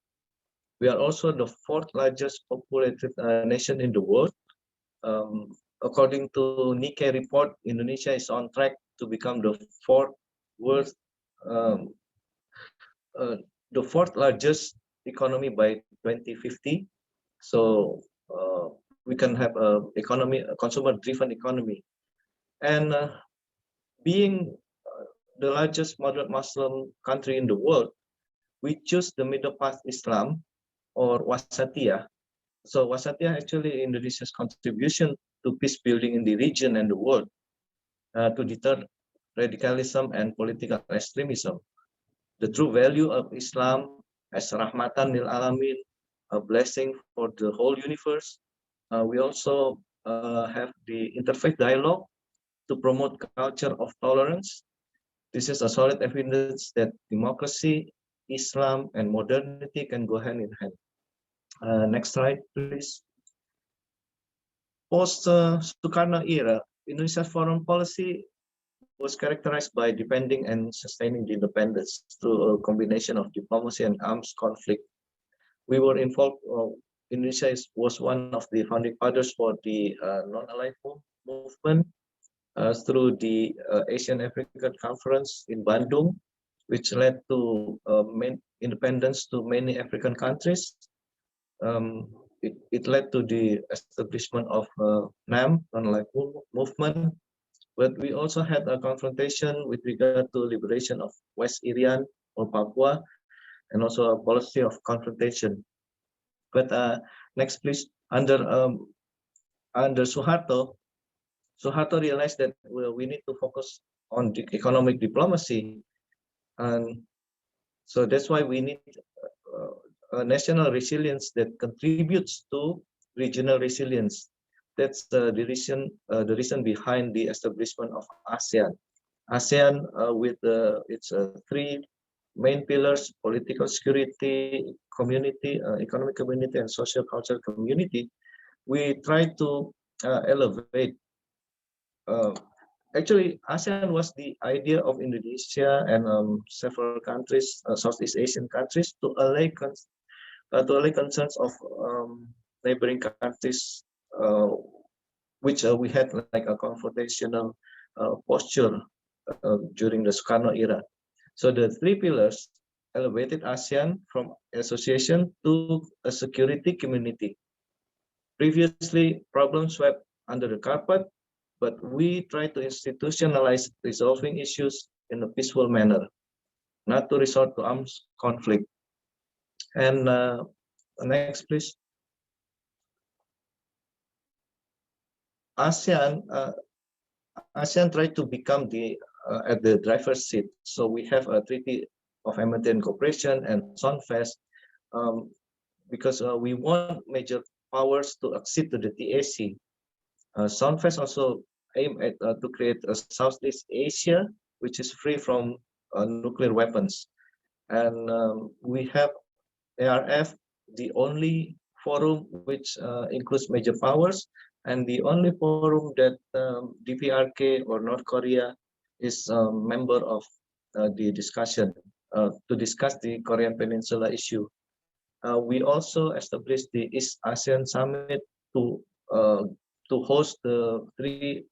We are also the 4th largest populated nation in the world. According to Nikkei report, Indonesia is on track to become the 4th largest economy by 2050. So we can have a consumer-driven economy, and being the largest moderate Muslim country in the world, we choose the middle path Islam, or Wasatiyah. So Wasatiyah actually Indonesia's contribution to peace building in the region and the world, to deter radicalism and political extremism. The true value of Islam as rahmatan lil alamin, a blessing for the whole universe. We also have the interfaith dialogue to promote culture of tolerance. This is a solid evidence that democracy, Islam, and modernity can go hand in hand. Next slide, please. Post Sukarno era, Indonesia's foreign policy was characterized by defending and sustaining the independence through a combination of diplomacy and arms conflict. We were involved, Indonesia was one of the founding fathers for the non-aligned movement through the Asian African Conference in Bandung, which led to independence to many African countries. It led to the establishment of NAM, non-aligned movement, but we also had a confrontation with regard to liberation of West Irian or Papua, and also a policy of confrontation. But next, please. Under Suharto realized that we need to focus on the economic diplomacy, and so that's why we need a national resilience that contributes to regional resilience. That's the reason behind the establishment of ASEAN. ASEAN with its three main pillars: political security, community, economic community, and social cultural community. We try to elevate. Actually, ASEAN was the idea of Indonesia and several countries, Southeast Asian countries, to allay concerns of neighboring countries, which we had like a confrontational posture during the Sukarno era. So the three pillars elevated ASEAN from association to a security community. Previously, problems swept under the carpet, but we try to institutionalize resolving issues in a peaceful manner, not to resort to arms conflict. And next, please. ASEAN tried to become at the driver's seat. So we have a Treaty of Amity and Cooperation and SONFEST because we want major powers to accede to the TAC. SONFEST also aim at to create a Southeast Asia which is free from nuclear weapons, and we have ARF, the only forum which includes major powers, and the only forum that DPRK or North Korea is a member of the discussion to discuss the Korean Peninsula issue. We also established the East ASEAN Summit to host the three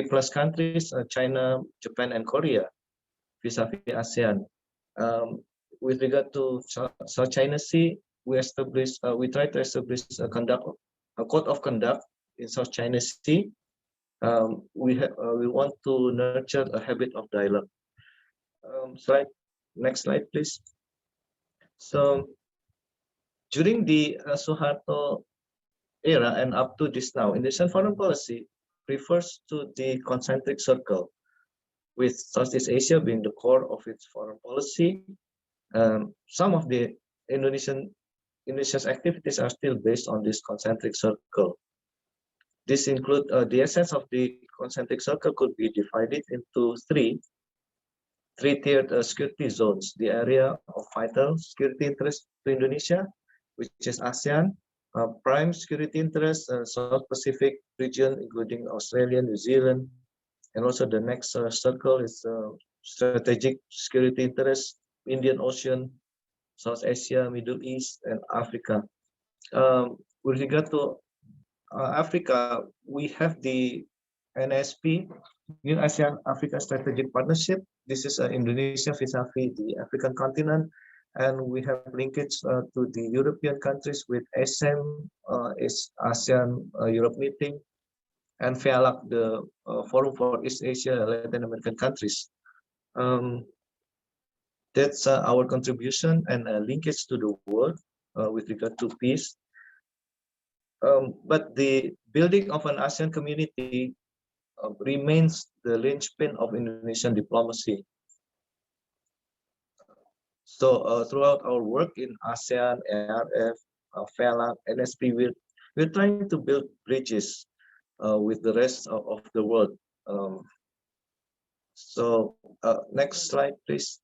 plus countries, China, Japan, and Korea, vis-a-vis ASEAN. With regard to South China Sea, we try to establish a code of conduct in South China Sea. We want to nurture a habit of dialogue. Next slide, please. So during the Suharto era and up to this now, Indonesian foreign policy refers to the concentric circle, with Southeast Asia being the core of its foreign policy. Some of the Indonesia's activities are still based on this concentric circle. This include the essence of the concentric circle could be divided into three-tiered security zones. The area of vital security interest to Indonesia, which is ASEAN, prime security interest, South Pacific region, including Australia, New Zealand, and also the next circle is strategic security interest, Indian Ocean, South Asia, Middle East, and Africa. With regard to Africa, we have the NSP, New ASEAN Africa Strategic Partnership. This is Indonesia vis-a-vis the African continent, and we have linkage to the European countries with ASEM, ASEAN Europe meeting, and FEALAC, the Forum for East Asia, Latin American countries. That's our contribution and linkage to the world with regard to peace. But the building of an ASEAN community remains the linchpin of Indonesian diplomacy. So throughout our work in ASEAN, ARF, FELAC, NSP, we're trying to build bridges with the rest of the world. So next slide, please.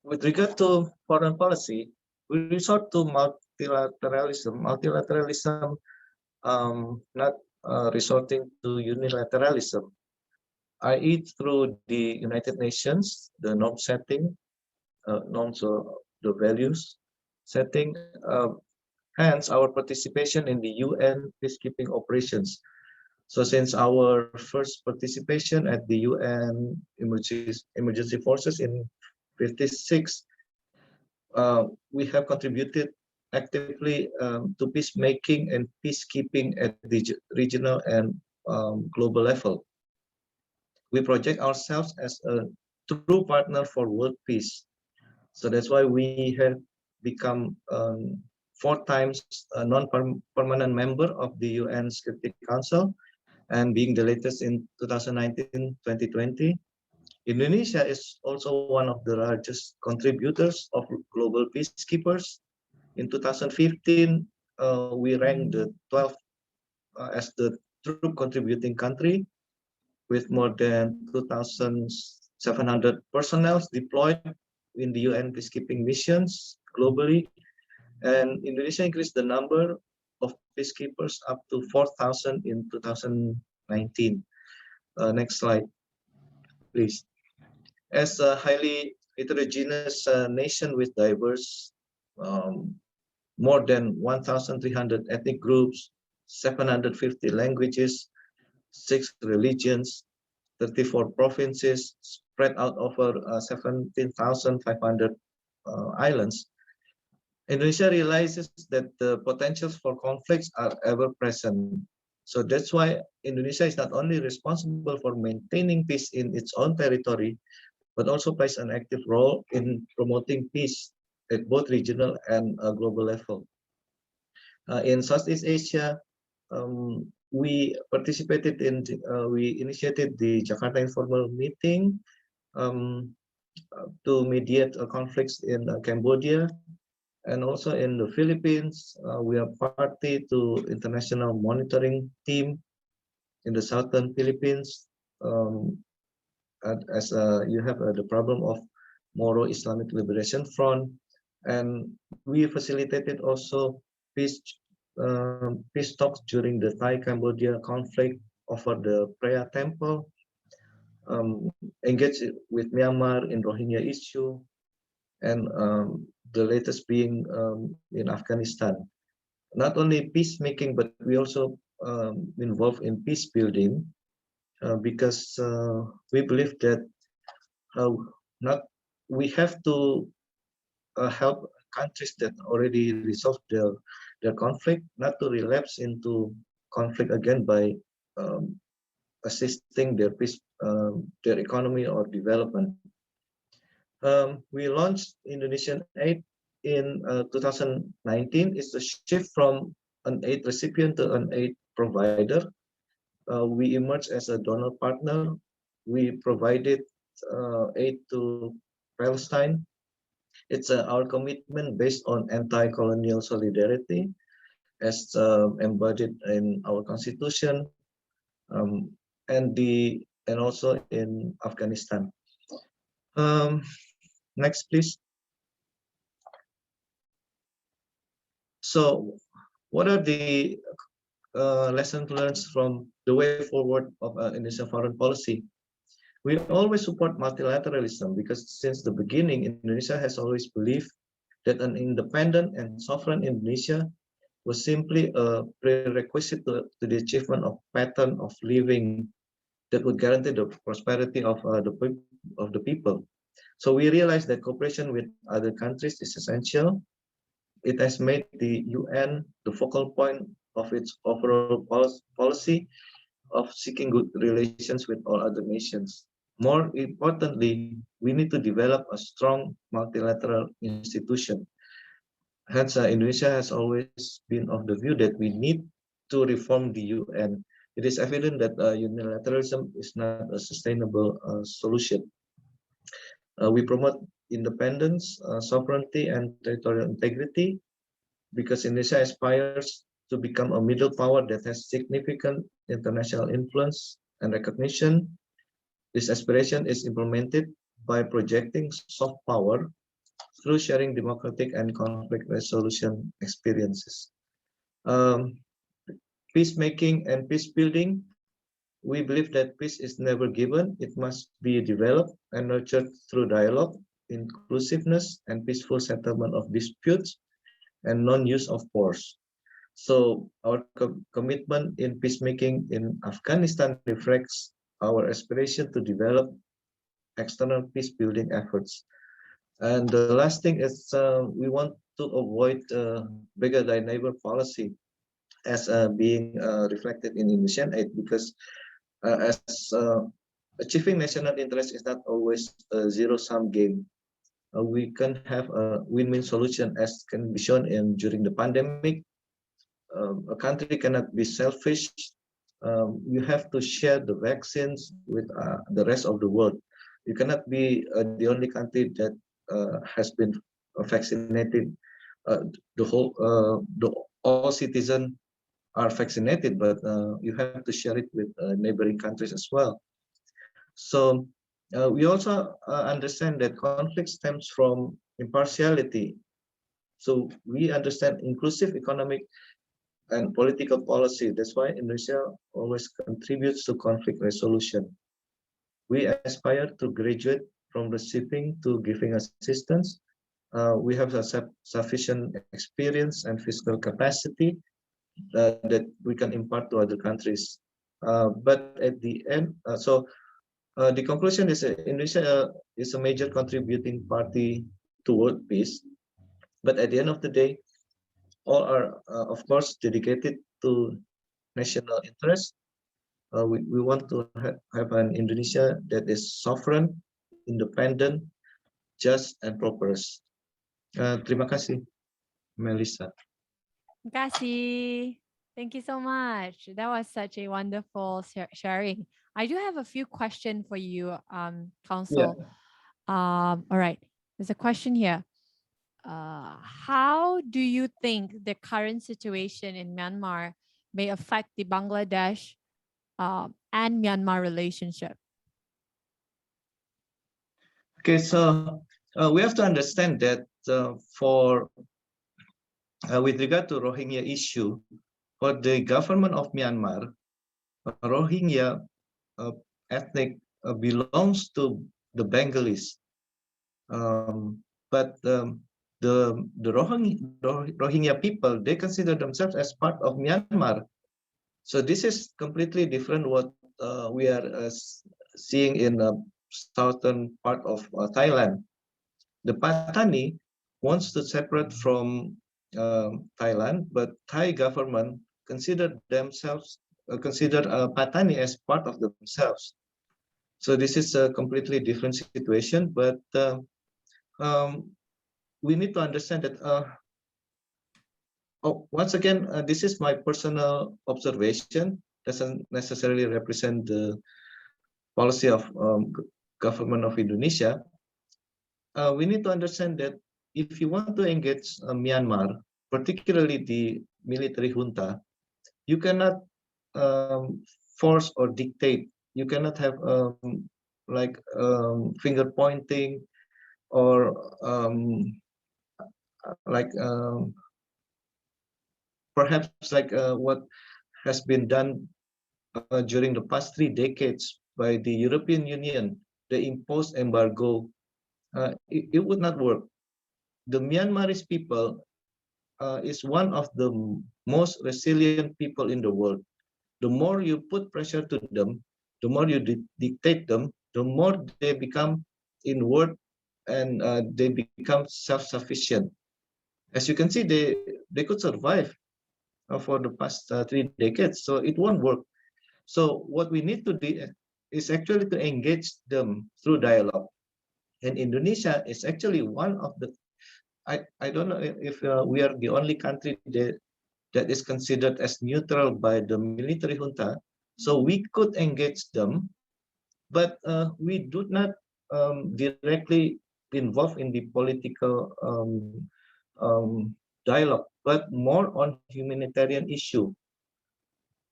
With regard to foreign policy, we resort to multilateralism. Multilateralism, not resorting to unilateralism, i.e. through the United Nations, the norm setting, norms of the values setting, hence our participation in the UN peacekeeping operations. So since our first participation at the UN emergency forces in 56, we have contributed actively to peacemaking and peacekeeping at the regional and global level. We project ourselves as a true partner for world peace. So that's why we have become 4 times a non-permanent member of the UN Security Council, and being the latest in 2019-2020. Indonesia is also one of the largest contributors of global peacekeepers. In 2015, we ranked the 12th as the troop contributing country, with more than 2,700 personnel deployed in the UN peacekeeping missions globally. And Indonesia increased the number of peacekeepers up to 4,000 in 2019. Next slide, please. As a highly heterogeneous nation with diverse, more than 1,300 ethnic groups, 750 languages, 6 religions, 34 provinces, spread out over 17,500 islands, Indonesia realizes that the potentials for conflicts are ever present. So that's why Indonesia is not only responsible for maintaining peace in its own territory, but also plays an active role in promoting peace at both regional and global level. In Southeast Asia, we participated in, we initiated the Jakarta Informal Meeting to mediate conflicts in Cambodia, and also in the Philippines. We are party to international monitoring team in the southern Philippines, as you have the problem of Moro Islamic Liberation Front, and we facilitated also peace talks during the Thai-Cambodia conflict over the Preah Temple, engaged with Myanmar in Rohingya issue, and the latest being in Afghanistan. Not only peacemaking, but we also involved in peace building, because we believe that we have to help countries that already resolved their conflict not to relapse into conflict again by assisting their peace, their economy or development. We launched Indonesian Aid in 2019. It's a shift from an aid recipient to an aid provider. We emerged as a donor partner. We provided aid to Palestine. It's our commitment based on anti-colonial solidarity, as embodied in our constitution, and also in Afghanistan. Next, please. So, what are the lessons learned from the way forward of Indonesian foreign policy? We always support multilateralism because since the beginning, Indonesia has always believed that an independent and sovereign Indonesia was simply a prerequisite to the achievement of pattern of living that would guarantee the prosperity of the people. So we realize that cooperation with other countries is essential. It has made the UN the focal point of its overall policy of seeking good relations with all other nations. More importantly, we need to develop a strong multilateral institution. Hence, Indonesia has always been of the view that we need to reform the UN. It is evident that unilateralism is not a sustainable solution. We promote independence, sovereignty, and territorial integrity because Indonesia aspires to become a middle power that has significant international influence and recognition. This aspiration is implemented by projecting soft power through sharing democratic and conflict resolution experiences. Peacemaking and peace building, we believe that peace is never given. It must be developed and nurtured through dialogue, inclusiveness, and peaceful settlement of disputes and non-use of force. So our commitment in peacemaking in Afghanistan reflects our aspiration to develop external peace building efforts. And the last thing is we want to avoid bigger than neighbor policy as being reflected in Indonesian aid, because as achieving national interest is not always a zero-sum game. We can have a win-win solution, as can be shown in during the pandemic. A country cannot be selfish. You have to share the vaccines with the rest of the world. You cannot be the only country that has been vaccinated. All citizens are vaccinated, but you have to share it with neighboring countries as well. So we also understand that conflict stems from impartiality. So we understand inclusive economic and political policy. That's why Indonesia always contributes to conflict resolution. We aspire to graduate from receiving to giving assistance. We have a sufficient experience and fiscal capacity that we can impart to other countries. But at the end, the conclusion is Indonesia is a major contributing party toward peace. But at the end of the day, all are, of course, dedicated to national interest. We want to have an Indonesia that is sovereign, independent, just, and prosperous. Terima kasih, Melissa. Terima kasih. Thank you so much. That was such a wonderful sharing. I do have a few questions for you, Council. Yeah. All right. There's a question here. How do you think the current situation in Myanmar may affect the Bangladesh and Myanmar relationship? Okay, so we have to understand that with regard to Rohingya issue, for the government of Myanmar, Rohingya ethnic belongs to the Bengalis, but the Rohingya people, they consider themselves as part of Myanmar. So this is completely different what we are seeing in the southern part of Thailand. The Patani wants to separate from Thailand, but Thai government consider Patani as part of themselves. So this is a completely different situation, but we need to understand that once again, this is my personal observation, doesn't necessarily represent the policy of government of Indonesia. We need to understand that if you want to engage Myanmar, particularly the military junta, you cannot force or dictate. You cannot have finger pointing or perhaps what has been done during the past 3 decades by the European Union, the imposed embargo. It would not work. The Myanmarese people is one of the most resilient people in the world. The more you put pressure to them, the more you dictate them, the more they become inward and they become self-sufficient. As you can see, they could survive for the past 3 decades, so it won't work. So what we need to do is actually to engage them through dialogue. And Indonesia is actually one of the, I don't know if we are the only country that is considered as neutral by the military junta. So we could engage them, but we do not directly involve in the political dialogue but more on humanitarian issue.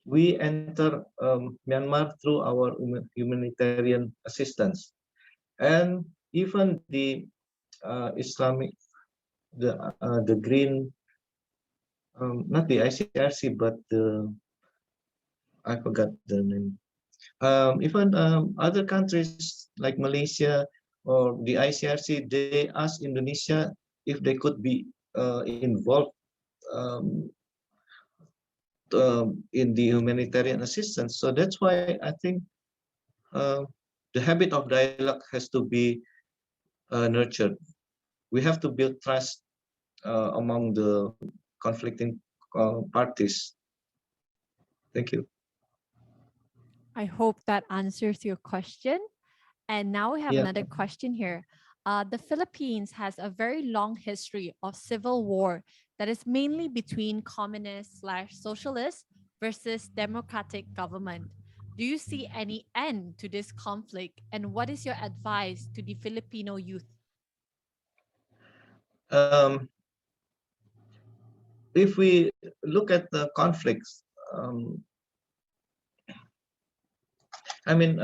We enter Myanmar through our humanitarian assistance, and even the Islamic, the green, not the ICRC, but the, I forgot the name. Even other countries like Malaysia or the ICRC, they asked Indonesia if they could be involved in the humanitarian assistance. So that's why I think the habit of dialogue has to be nurtured. We have to build trust among the conflicting parties. Thank you. I hope that answers your question. And now we have Yeah. another question here. The Philippines has a very long history of civil war that is mainly between communist/socialist versus democratic government. Do you see any end to this conflict? And what is your advice to the Filipino youth? If we look at the conflicts, I mean,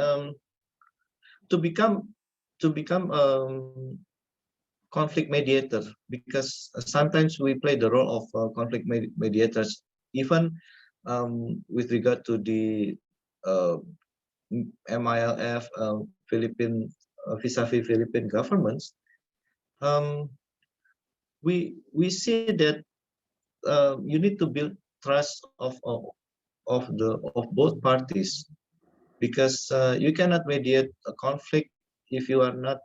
to become conflict mediator, because sometimes we play the role of conflict mediators, even with regard to the MILF Philippine vis-a-vis Philippine governments. We see that you need to build trust of both parties, because you cannot mediate a conflict if you are not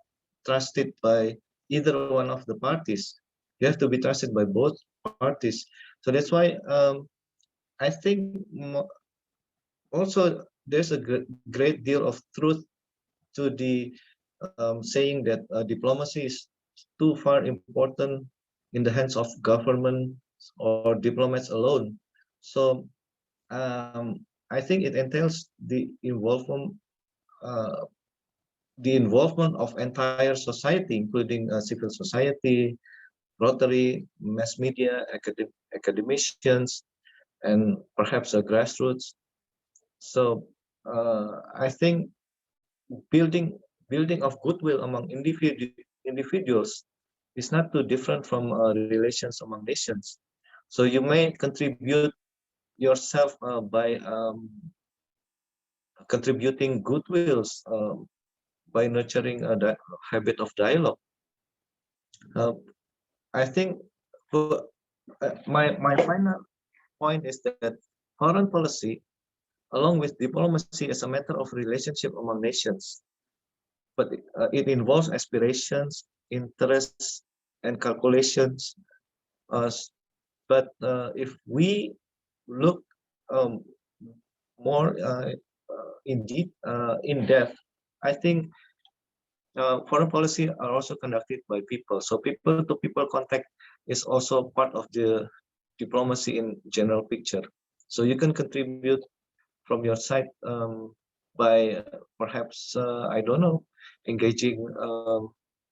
trusted by either one of the parties. You have to be trusted by both parties. So that's why I think also there's a great deal of truth to the saying that diplomacy is too far important in the hands of government or diplomats alone. So I think it entails the involvement of entire society, including civil society, Rotary, mass media, academicians, and perhaps a grassroots. So I think building of goodwill among individuals is not too different from relations among nations. So you may contribute yourself by contributing goodwills, by nurturing a habit of dialogue. I think my final point is that foreign policy, along with diplomacy, is a matter of relationship among nations, but it involves aspirations, interests, and calculations. But if we look more in depth, I think foreign policy are also conducted by people. So people-to-people contact is also part of the diplomacy in general picture. So you can contribute from your side by perhaps, I don't know, engaging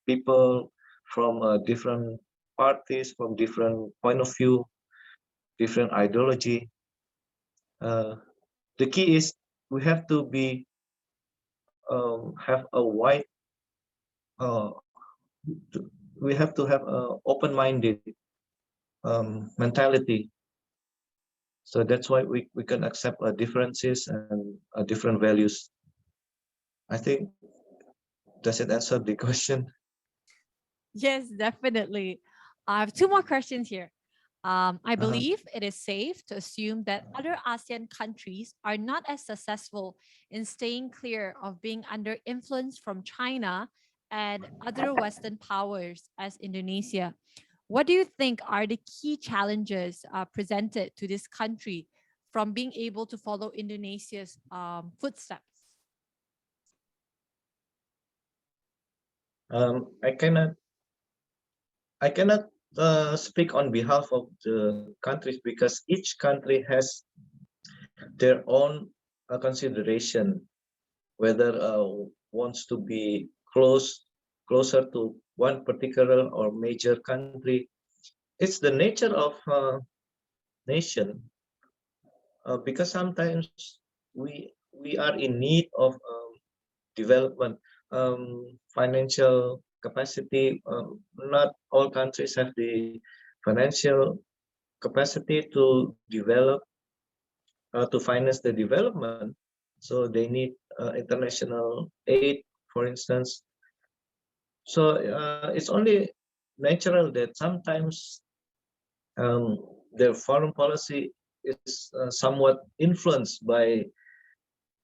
people from different parties, from different point of view, different ideology. The key is we have to be have a wide we have to have an open-minded mentality. So that's why we can accept differences and different values. I think, does it answer the question? Yes, definitely. I have two more questions here. I believe it is safe to assume that other ASEAN countries are not as successful in staying clear of being under influence from China and other Western powers as Indonesia. What do you think are the key challenges presented to this country from being able to follow Indonesia's footsteps? I cannot speak on behalf of the countries, because each country has their own consideration, whether wants to be closer to one particular or major country. it's the nature of nation, because sometimes we are in need of development, financial capacity. Not all countries have the financial capacity to develop, to finance the development. So they need international aid, for instance. So it's only natural that sometimes their foreign policy is somewhat influenced by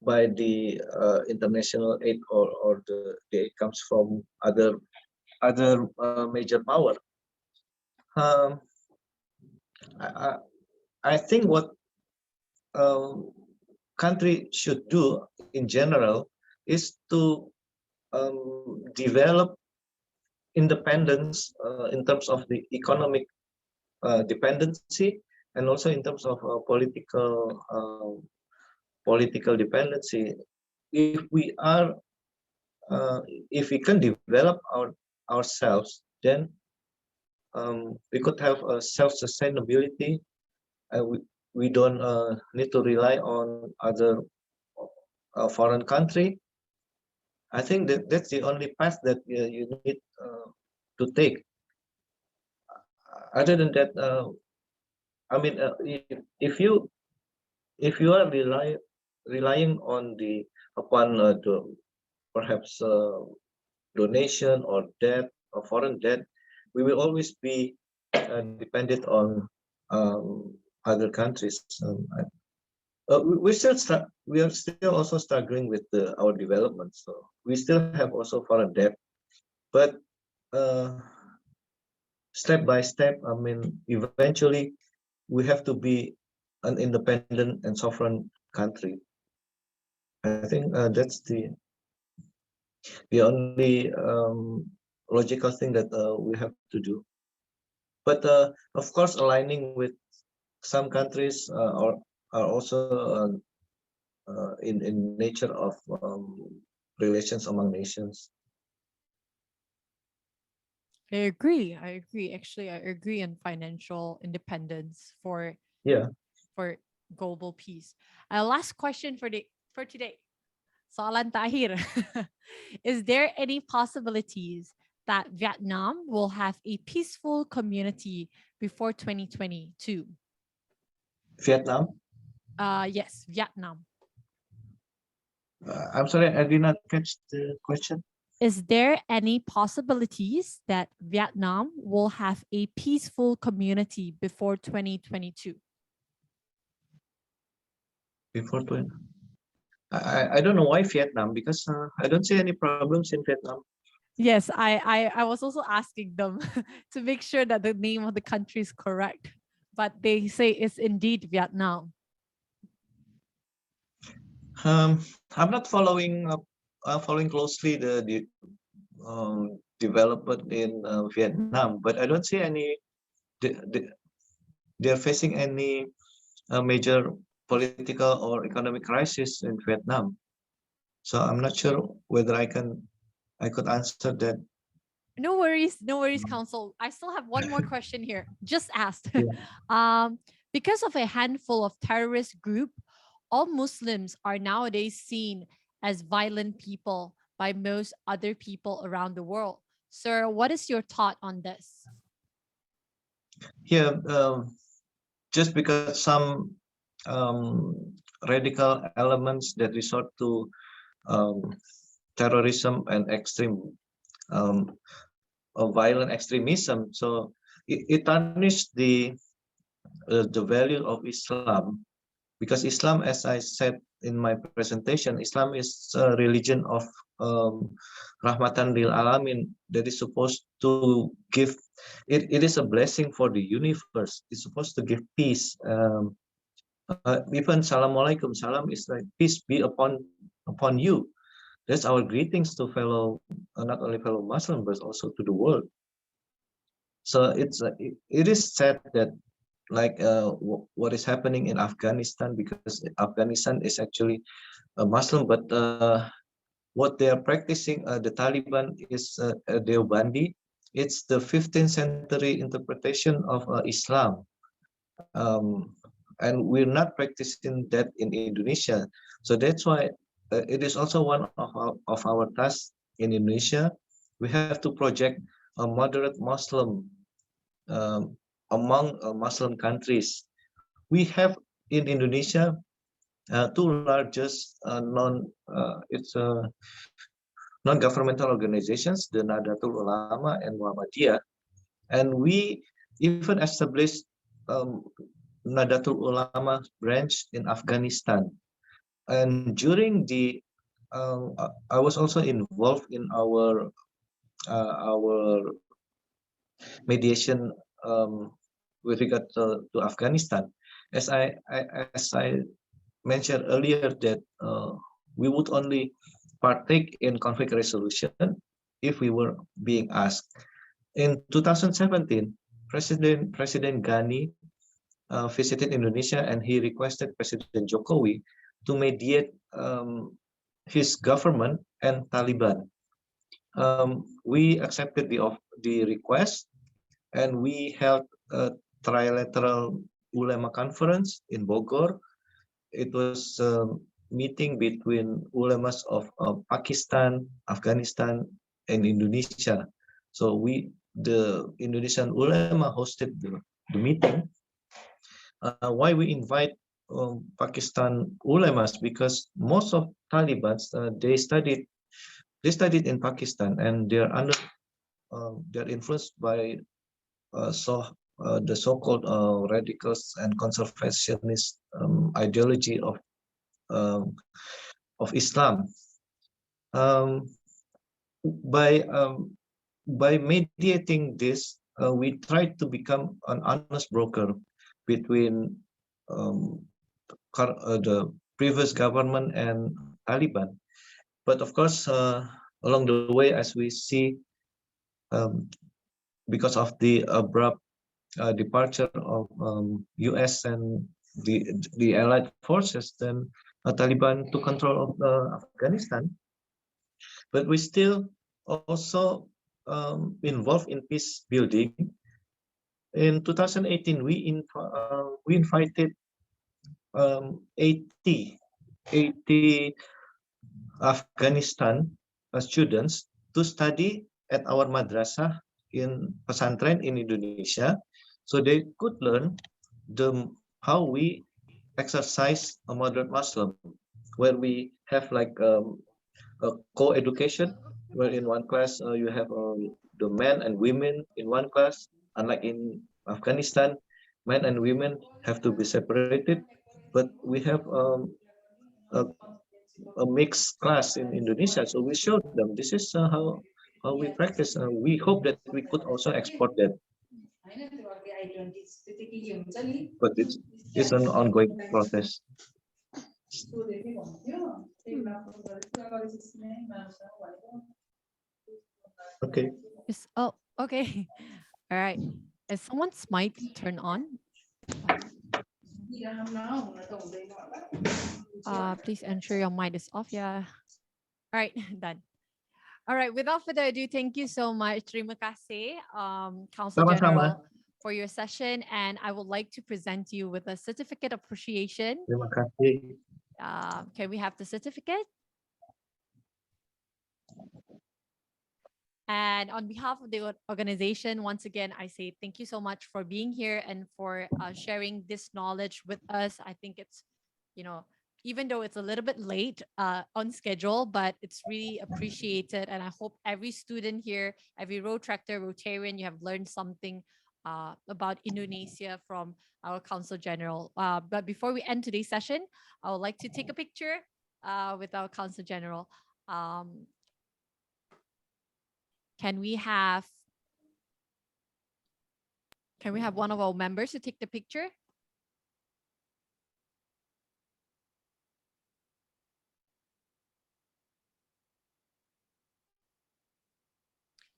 the international aid, or the aid comes from other major power. I think what country should do in general is to develop independence in terms of the economic dependency, and also in terms of political dependency. If we are, if we can develop ourselves, then we could have a self-sustainability. We don't need to rely on other foreign country. I think that that's the only path that you need to take. Other than that, I mean, if you are relying on upon perhaps donation or debt or foreign debt, we will always be dependent on other countries. We are still also struggling with our development, so we still have also foreign debt, but step by step, I mean, eventually we have to be an independent and sovereign country. I think that's the only logical thing that we have to do. But of course, aligning with some countries are also in nature of relations among nations. I agree. Actually, I agree on financial independence for global peace. Last question for today. Soalan terakhir. Is there any possibilities that Vietnam will have a peaceful community before 2022? Vietnam? Yes, Vietnam. I'm sorry, I did not catch the question. Is there any possibilities that Vietnam will have a peaceful community before 2022? Before 20. I don't know why Vietnam, because I don't see any problems in Vietnam. Yes, I was also asking them to make sure that the name of the country is correct, but they say it's indeed Vietnam. I'm not following closely the development in Vietnam, but I don't see any. They're facing any major political or economic crisis in Vietnam. So I'm not sure whether I could answer that. No worries, Council. I still have one more question here. Just asked. Because of a handful of terrorist group, all Muslims are nowadays seen as violent people by most other people around the world. Sir, what is your thought on this? Yeah, just because some radical elements that resort to terrorism and extreme violent extremism, so it tarnished the value of Islam, because Islam, as I said in my presentation, Islam is a religion of rahmatan lil alamin, that is supposed to give it is a blessing for the universe. It's supposed to give peace. Even salam alaikum, salam is like peace be upon you. That's our greetings to fellow, not only fellow Muslims, but also to the world. So it is sad that like what is happening in Afghanistan, because Afghanistan is actually a Muslim, but what they are practicing, the Taliban is Deobandi, it's the 15th century interpretation of Islam. And we're not practicing that in Indonesia. So that's why it is also one of our tasks in Indonesia. We have to project a moderate Muslim among Muslim countries. We have in Indonesia two largest non-governmental organizations, the Nahdlatul Ulama and Muhammadiyah, and we even established Nahdlatul Ulama branch in Afghanistan. And during the, I was also involved in our mediation with regard to Afghanistan. As I mentioned earlier, that we would only partake in conflict resolution if we were being asked. In 2017, President Ghani visited Indonesia, and he requested President Jokowi to mediate his government and Taliban. We accepted the request, and we held a trilateral ulama conference in Bogor. It was a meeting between ulamas of Pakistan, Afghanistan, and Indonesia. So the Indonesian ulama hosted the meeting. Why we invite Pakistan ulamas? Because most of Taliban they studied in Pakistan, and they're influenced by the so-called radicals and conservationist ideology of Islam. By mediating this, we try to become an honest broker between the previous government and Taliban. But of course, along the way, as we see, because of the abrupt departure of US and the allied forces, then Taliban took control of Afghanistan. But we still also involved in peace building. In 2018, we invited 80 Afghanistan students to study at our madrasah in pesantren in Indonesia, so they could learn how we exercise a moderate Muslim, where we have like a co-education, where in one class you have the men and women in one class. Unlike in Afghanistan, men and women have to be separated, but we have a mixed class in Indonesia. So we showed them this is how we practice. We hope that we could also export that, but it's an ongoing process. Okay. Oh, okay. All right. Is someone's mic turned on? Please ensure your mic is off. Yeah. All right, done. All right, without further ado, thank you so much. Terima kasih, Council General, for your session. And I would like to present you with a certificate of appreciation. Terima kasih. Can we have the certificate? And on behalf of the organization, once again, I say thank you so much for being here and for sharing this knowledge with us. I think it's, even though it's a little bit late on schedule, but it's really appreciated. And I hope every student here, every Rotaractor, Rotarian, you have learned something about Indonesia from our Council General. But before we end today's session, I would like to take a picture with our Council General. Can we have one of our members to take the picture?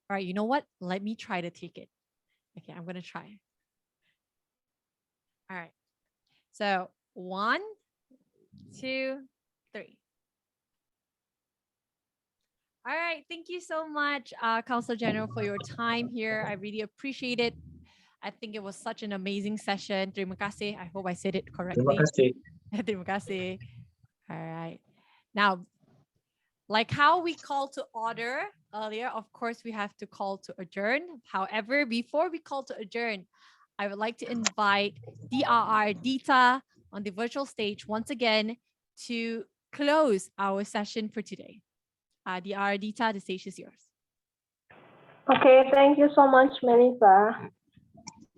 All right, you know what? Let me try to take it. Okay, I'm going to try. All right. So 1, 2, 3. All right. Thank you so much, Council General, for your time here. I really appreciate it. I think it was such an amazing session. Terima kasih. I hope I said it correctly. Terima kasih. Terima kasih. All right. Now, like how we call to order earlier, of course, we have to call to adjourn. However, before we call to adjourn, I would like to invite DRR Dita on the virtual stage once again to close our session for today. DRR Dita, the stage is yours. Okay, thank you so much, Melissa.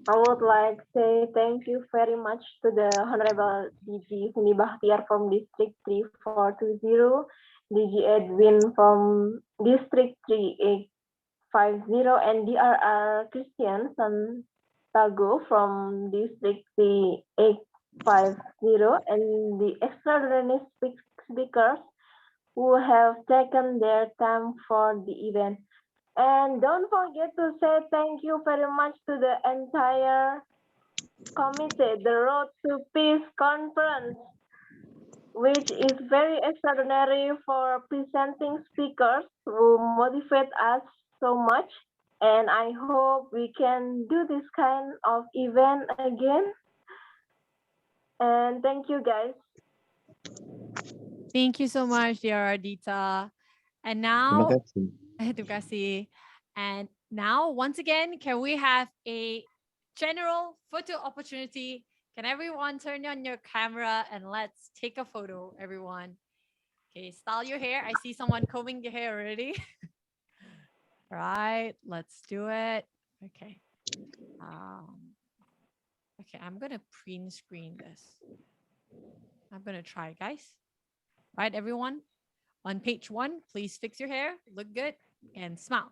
I would like to say thank you very much to the Honorable DG Huni Bahtiar from District 3420, DG Edwin from District 3850, and DRR Christian Santago from District 3850, and the extraordinary speakers who have taken their time for the event. And don't forget to say thank you very much to the entire committee, the Road to Peace Conference, which is very extraordinary for presenting speakers who motivate us so much. And I hope we can do this kind of event again. And thank you, guys. Thank you so much, dear Ardita. And now, terima kasih. And now, once again, can we have a general photo opportunity? Can everyone turn on your camera and let's take a photo, everyone? Okay, style your hair. I see someone combing your hair already. Right, let's do it. Okay. Okay, I'm gonna print screen this. I'm gonna try, guys. Right, everyone? On page 1, please fix your hair, look good, and smile.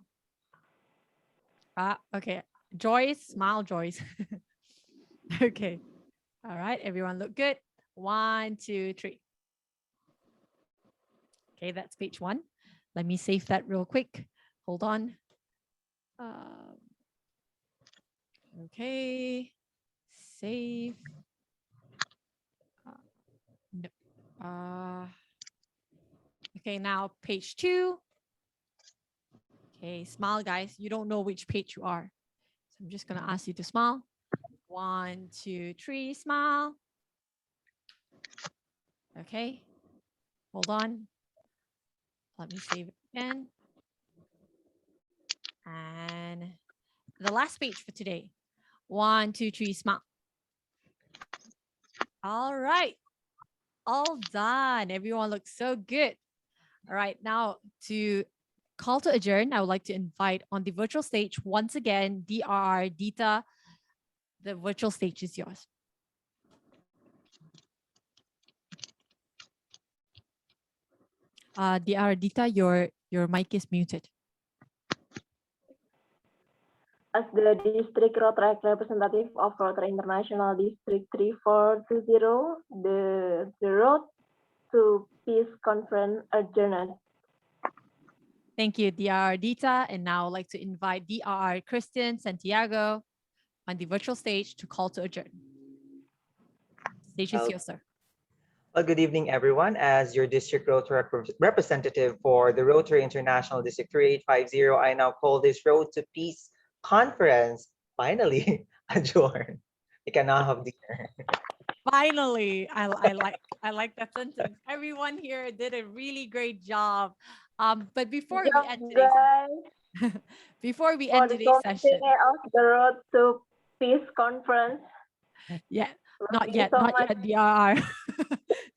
Okay, Joyce, smile, Joyce. Okay. All right, everyone look good. 1, 2, 3. Okay, that's page 1. Let me save that real quick. Hold on. Okay, save. No. Okay, now page 2. Okay, smile, guys. You don't know which page you are. So I'm just gonna ask you to smile. 1, 2, 3, smile. Okay, hold on. Let me save it again. And the last page for today. 1, 2, 3, smile. All right, all done. Everyone looks so good. All right, now to call to adjourn, I would like to invite on the virtual stage once again, DRR Dita. The virtual stage is yours. DRR Dita, your mic is muted. As the District Rotaract representative of Rotaract International District 3420, the Road to Peace Conference adjourned. Thank you, DRR Dita. And now I'd like to invite DRR Christian Santiago on the virtual stage to call to adjourn. Stage is yours, sir. Well, good evening, everyone. As your District Rotaract representative for the Rotary International District 3850, I now call this Road to Peace Conference finally adjourned. We can now have dinner. Finally, I like that sentence. Everyone here did a really great job. But before we end today's before we end today's session, of the Road to Peace Conference. Yeah, not yet, not yet, DRR.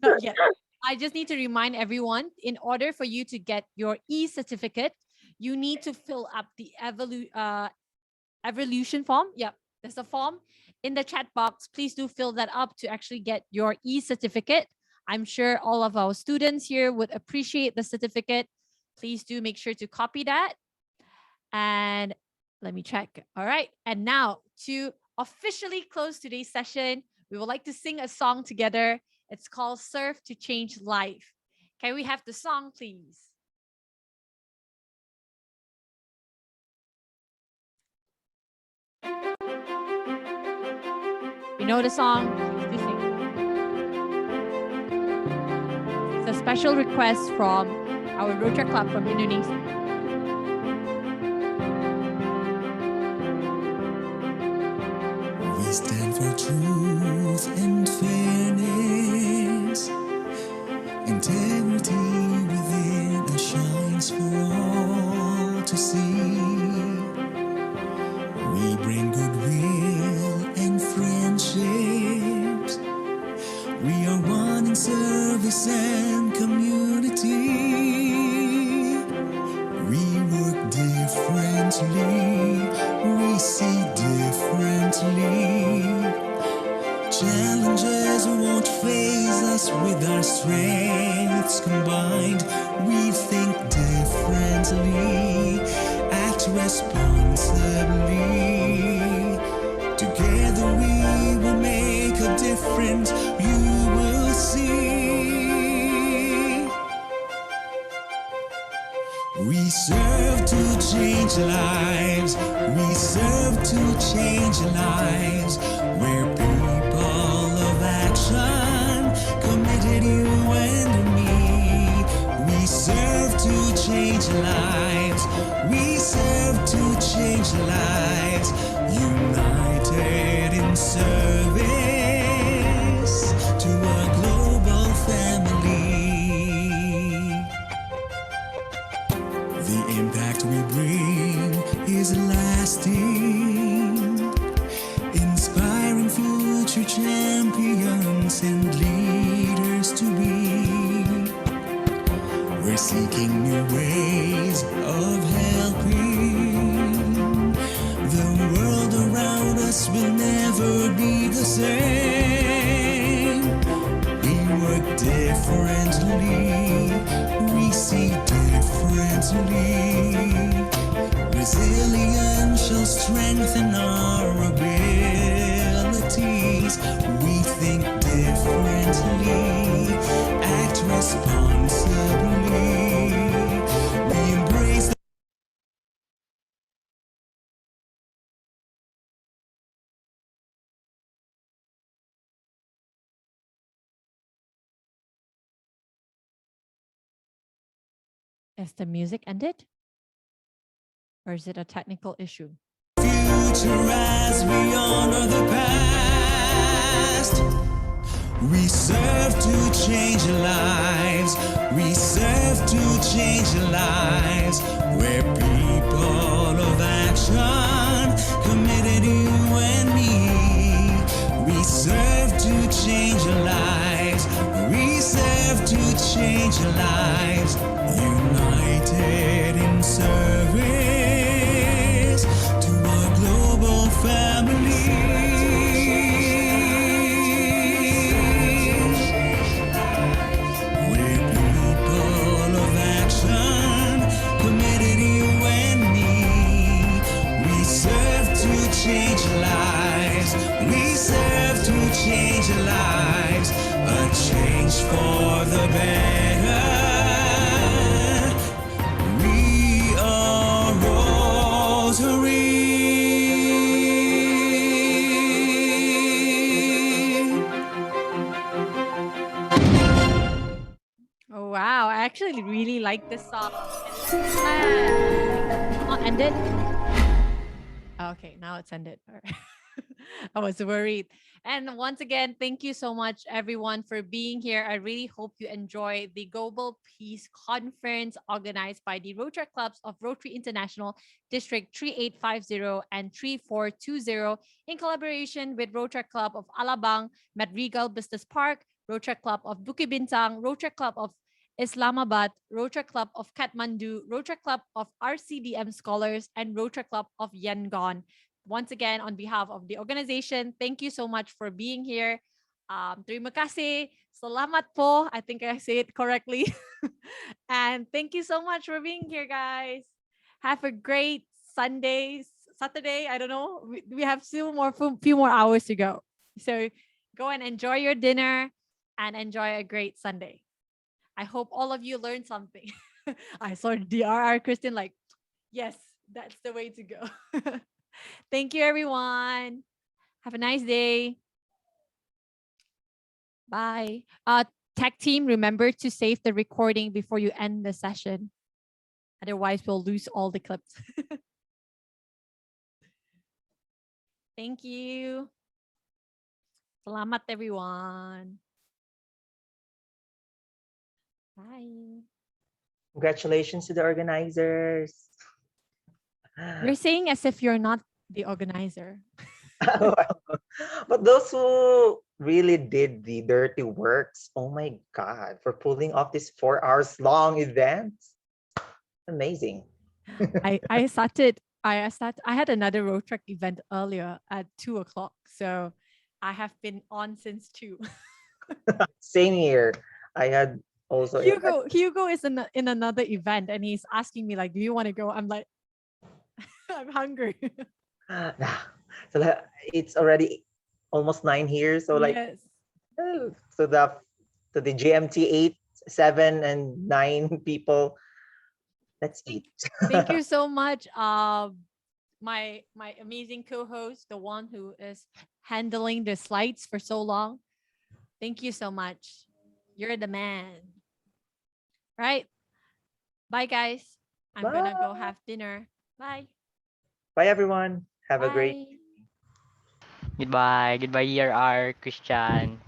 Not yet. I just need to remind everyone, in order for you to get your e-certificate, you need to fill up the evolution form. Yep, there's a form in the chat box. Please do fill that up to actually get your e-certificate. I'm sure all of our students here would appreciate the certificate. Please do make sure to copy that. And let me check. All right. And now to officially close today's session, we would like to sing a song together. It's called Serve to Change Life. Can we have the song, please? You know the song? Please do sing. It's a special request from our Rotaract Club from Indonesia. We stand for truth and fairness. Integrity within us shines for all to see. We bring goodwill and friendships. We are one in service and community. We work differently. We see differently. Challenges won't faze us with our strengths combined. We think differently, act responsibly. Together we will make a difference, you will see. We serve to change lives. We serve to change lives. We're people of action, committed you and me. We serve to change lives. We serve to change lives. United in service to a global family. The impact we bring is lasting, inspiring future champions and leaders to be. We're seeking new ways of helping. The world around us will never be the same. We work differently. We see differently. Resilience shall strengthen our abilities. We think differently, act responsibly. We embrace the Has the music ended? Or is it a technical issue? future as we honor the past. We serve to change lives. We serve to change lives. We're people of action, committed you and me. We serve to change lives. We serve to change lives. United in service to our global family. We're people of action, committed you and me. We serve to change lives. We serve to change lives. A change for the better. We are Rotary. Oh, wow. I actually really like this song. Not ended? Okay, now it's ended. All right. I was worried. And once again, thank you so much, everyone, for being here. I really hope you enjoy the Global Peace Conference organized by the Rotaract Clubs of Rotary International District 3850 and 3420 in collaboration with Rotaract Club of Alabang, Madrigal Business Park, Rotaract Club of Bukit, Bintang, Rotaract Club of Islmabad, Rotaract Club of Kathmandu, Rotaract Club of RCDM Scholars, and Rotaract Club of Yangon. Once again, on behalf of the organization, thank you so much for being here. Terima kasih. Selamat po. I think I say it correctly. And thank you so much for being here, guys. Have a great Saturday. I don't know. We have few more hours to go. So go and enjoy your dinner and enjoy a great Sunday. I hope all of you learned something. I saw DRR Kristen like, yes, that's the way to go. Thank you, everyone. Have a nice day. Bye. Tech team, remember to save the recording before you end the session. Otherwise, we'll lose all the clips. Thank you. Selamat everyone. Bye. Congratulations to the organizers. You're saying as if you're not the organizer. But those who really did the dirty works, oh my God, for pulling off this 4 hours long event. Amazing. I had another Rotaract event earlier at 2 o'clock. So I have been on since 2. Same here. I had also Hugo is in another event and he's asking me like, do you want to go? I'm like, I'm hungry. so it's already almost 9 here. So like, yes. So the GMT 8, 7, and 9 people. Let's eat. Thank you so much. My amazing co-host, the one who is handling the slides for so long. Thank you so much. You're the man. Right. Bye guys. I'm gonna go have dinner. Bye. Bye everyone. Have a great Bye. Goodbye. Goodbye, ERR, Christian.